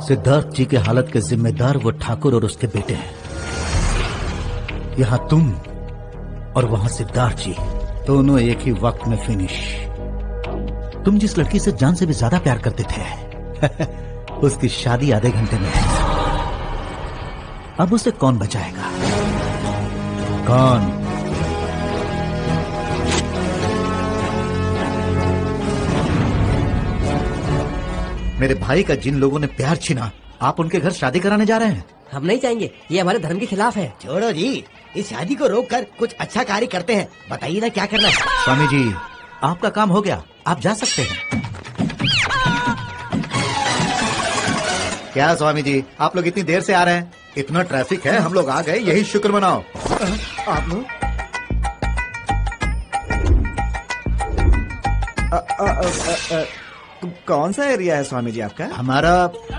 सिद्धार्थ जी के हालत के जिम्मेदार वो ठाकुर और उसके बेटे हैं। यहाँ तुम और वहाँ सिद्धार्थ जी, दोनों एक ही वक्त में फिनिश। तुम जिस लड़की से जान से भी ज्यादा प्यार करते थे उसकी शादी आधे घंटे में है। अब उसे कौन बचाएगा? कौन? मेरे भाई का जिन लोगों ने प्यार छीना, आप उनके घर शादी कराने जा रहे हैं? हम नहीं चाहेंगे, ये हमारे धर्म के खिलाफ है। छोड़ो जी, इस शादी को रोक कर कुछ अच्छा कार्य करते हैं। बताइए ना क्या करना है। स्वामी जी, आपका काम हो गया, आप जा सकते हैं। क्या स्वामी जी, आप लोग इतनी देर से आ रहे हैं? इतना ट्रैफिक है, हम लोग आ गए, यही शुक्र मनाओ। आप लोग कौन सा एरिया है स्वामी जी आपका? हमारा,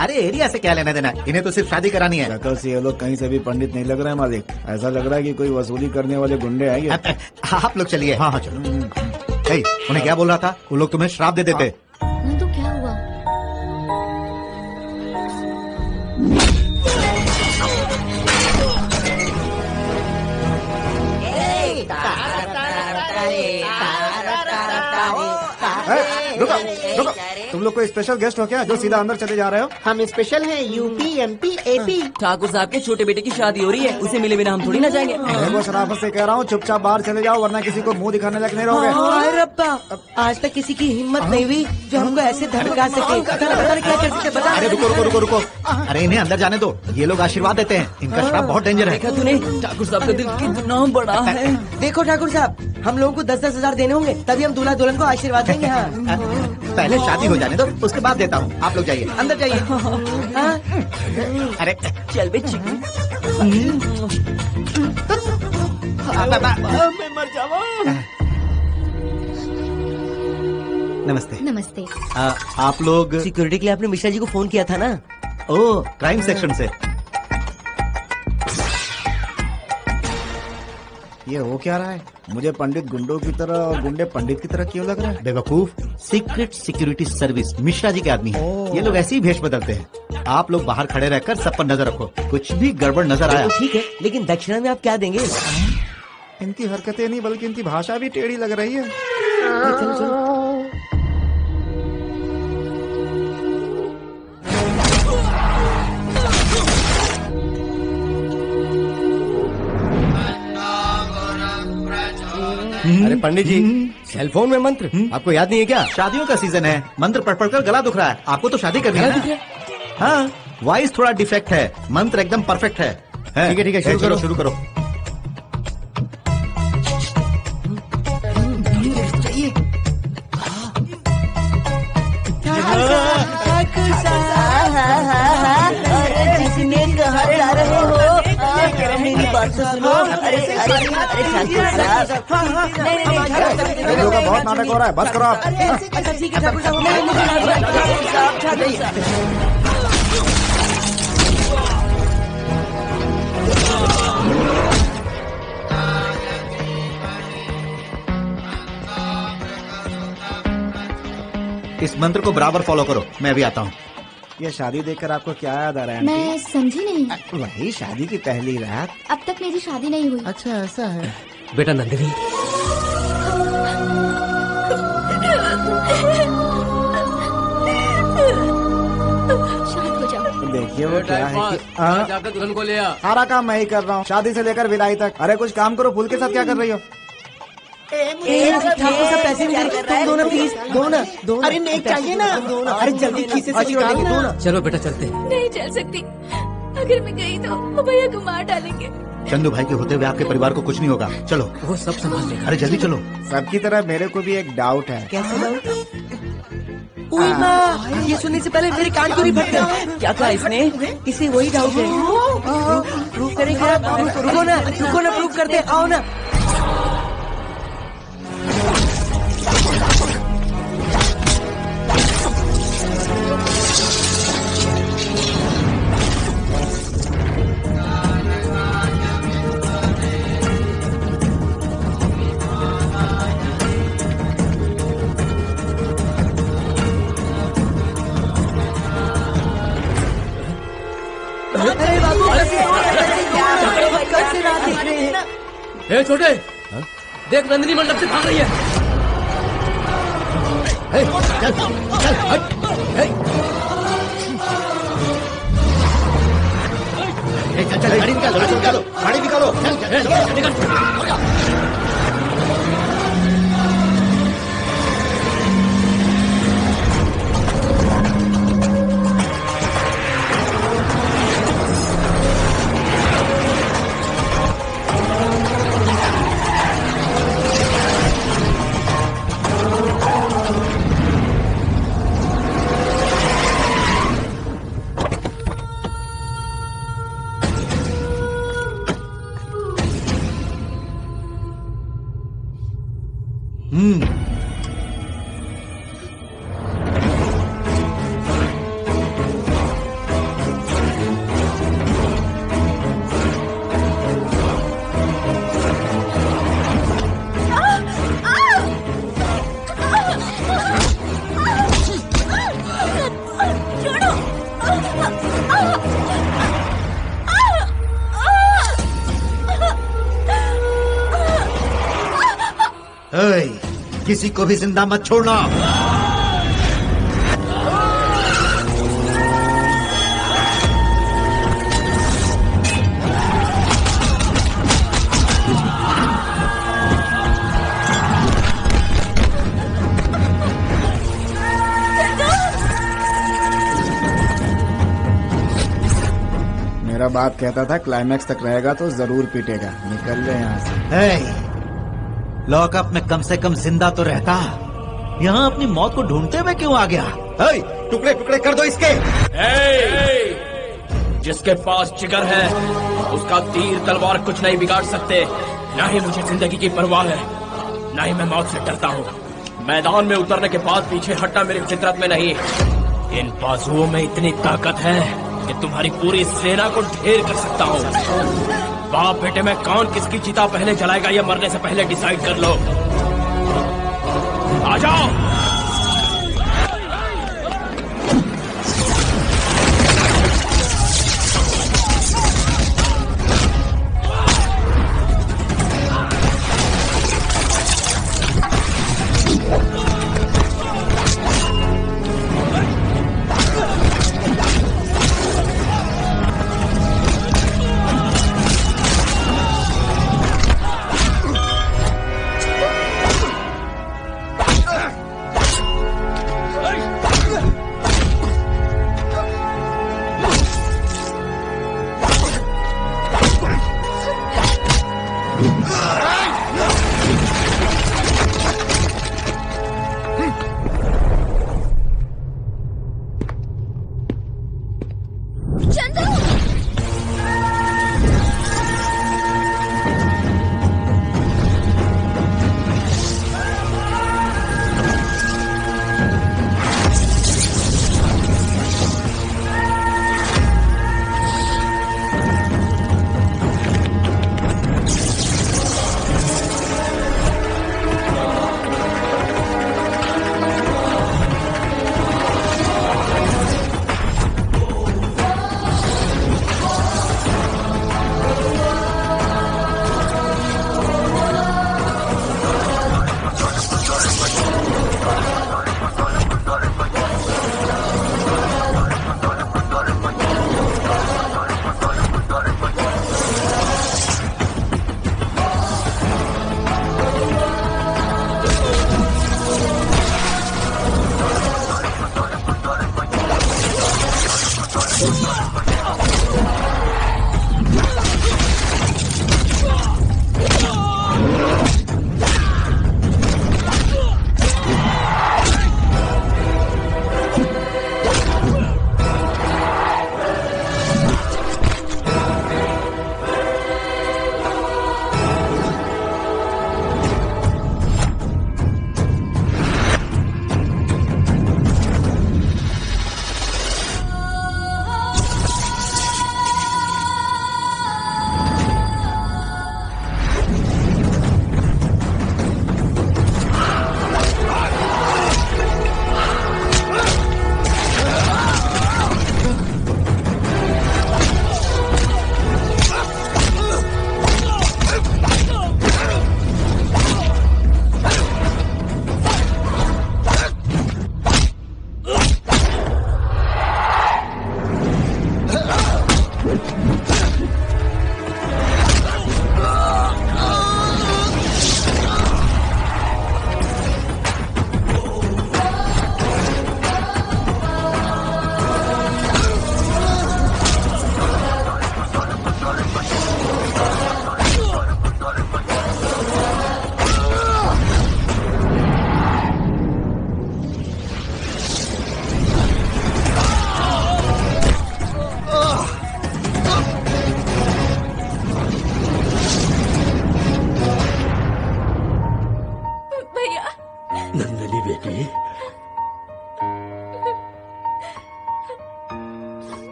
अरे एरिया से क्या लेना देना, इन्हें तो सिर्फ शादी करानी है। शक्ल से ये लोग कहीं से भी पंडित नहीं लग रहे हैं मालिक। ऐसा लग रहा है कि कोई वसूली करने वाले गुंडे हैं ये। आप लोग चलिए। हाँ हाँ चलो। उन्हें क्या बोल रहा था, वो लोग तुम्हें श्राप दे देते। नंदू क्या हुआ? रुको रुको, तुम लोग कोई स्पेशल गेस्ट हो क्या जो सीधा अंदर चले जा रहे हो? हम स्पेशल हैं, यूपी एमपी एपी। ठाकुर साहब के छोटे बेटे की शादी हो रही है, उसे मिले बिना हम थोड़ी ना जाएंगे। देखो शराफत से कह रहा हूँ, चुपचाप बाहर चले जाओ, वरना किसी को मुंह दिखाने लायक नहीं रहोगे। हाय रब्बा, आज तक किसी की हिम्मत नहीं हुई जो हमको ऐसे धमका सके। पता नहीं क्या कर सकते, बता। अरे रुको रुको रुको रुको, अरे इन्हें अंदर जाने दो, ये लोग आशीर्वाद देते हैं, इनका श्राप बहुत डेंजर है। देखा तूने, ठाकुर साहब का दिल कितना बड़ा है। देखो ठाकुर साहब, हम लोगों को 10-10 हजार देने होंगे, तभी हम दूल्हा दुल्हन को आशीर्वाद देंगे। हाँ, पहले शादी हो जाने दो, उसके बाद देता हूँ। आप लोग जाइए, अंदर जाइए। अरे चल बे चिकू, मैं मर जाऊँ। नमस्ते। नमस्ते। आप लोग सिक्योरिटी के लिए आपने मिश्रा जी को फोन किया था ना? ओह, क्राइम सेक्शन से। ये हो क्या रहा है? मुझे पंडित गुंडों की तरह और गुंडे पंडित की तरह क्यों लग रहा है? बेवकूफ, secret security service Mishra ji के आदमी है। ये लोग ऐसे ही भेष बदलते हैं। आप लोग बाहर खड़े रहकर सब पर नजर रखो, कुछ भी गड़बड़ नजर आया। ठीक है, लेकिन दक्षिणा में आप क्या देंगे? इनकी हरकतें नहीं बल्कि इनकी भाषा भी टेढ़ी लग रही है। चलो चलो। अरे पंडित जी, सेलफोन में मंत्र आपको याद नहीं है क्या? शादियों का सीजन है, मंत्र पढ़ पढ़ कर गला दुख रहा है। आपको तो शादी करनी है। हाँ, वॉइस थोड़ा डिफेक्ट है, मंत्र एकदम परफेक्ट है। ठीक है, शुरू करो। शुरू करो। जिसने कहा जा रहे हो, मेरी बात तो सुनो। अरे ठाकुर साहब, लोगों का बहुत नाटक हो रहा है, बस करो आप। अच्छा ठीक है ठाकुर साहब, ठाकुर साहब। इस मंत्र को बराबर फॉलो करो, मैं अभी आता हूँ। ये शादी देखकर आपको क्या याद आ रहा है? मैं समझी नहीं। वही शादी की पहली रात। अब तक मेरी शादी नहीं हुई। अच्छा ऐसा है। बेटा नंदिनी, शांत हो जाओ। देखिए वो क्या है कि जाकर दुल्हन को ले आ। सारा काम मैं ही कर रहा हूँ, शादी से लेकर विदाई तक। अरे कुछ काम करो, फूल के साथ क्या कर रही हो? ठाकुर साहब पैसे नहीं दे, तुम दो ना प्लीज, दो ना। अरे नहीं चाहिए ना, अरे जल्दी खीसे से निकाल ना। चलो बेटा चलते। नहीं चल सकती, अगर मैं गई तो वो भैया को मार डालेंगे। चंदू भाई के होते हुए आपके परिवार को कुछ नहीं होगा। चलो, वो सब संभाल लेगा। अरे जल्दी चलो। सबकी तरह मेरे को भी एक डाउट है। कैसा डाउट? ओए माँ, ये सुनने से पहले मेरे कान क्यों नहीं फट गए? क्या कहा इसने? इसे वही डाउट है। प्रूव करेगा? रुको ना, प्रूव करते, आओ ना। ए छोटे, देख नंदिनी मंडप से भाग रही है। चल चल हट। चल गाड़ी निकालो, गाड़ी निकालो। किसी को भी जिंदा मत छोड़ना। मेरा बाप कहता था क्लाइमैक्स तक रहेगा तो जरूर पीटेगा। निकल ले यहाँ से। लॉकअप में कम से कम जिंदा तो रहता, यहाँ अपनी मौत को ढूंढते हुए क्यों आ गया? टुकड़े टुकड़े कर दो इसके। जिसके पास जिगर है उसका तीर तलवार कुछ नहीं बिगाड़ सकते। न ही मुझे जिंदगी की परवाह है, न ही मैं मौत से डरता हूँ। मैदान में उतरने के बाद पीछे हटना मेरी फितरत में नहीं। इन बाजुओं में इतनी ताकत है कि तुम्हारी पूरी सेना को ढेर कर सकता हूँ। बाप बेटे में कौन किसकी चिता पहले जलाएगा ये मरने से पहले डिसाइड कर लो। आ जाओ।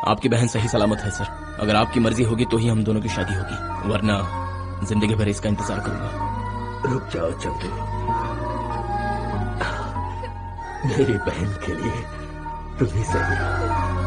आपकी बहन सही सलामत है सर। अगर आपकी मर्जी होगी तो ही हम दोनों की शादी होगी, वरना जिंदगी भर इसका इंतजार करूंगा। रुक जाओ चंदू, मेरी बहन के लिए तुम ही सही हो।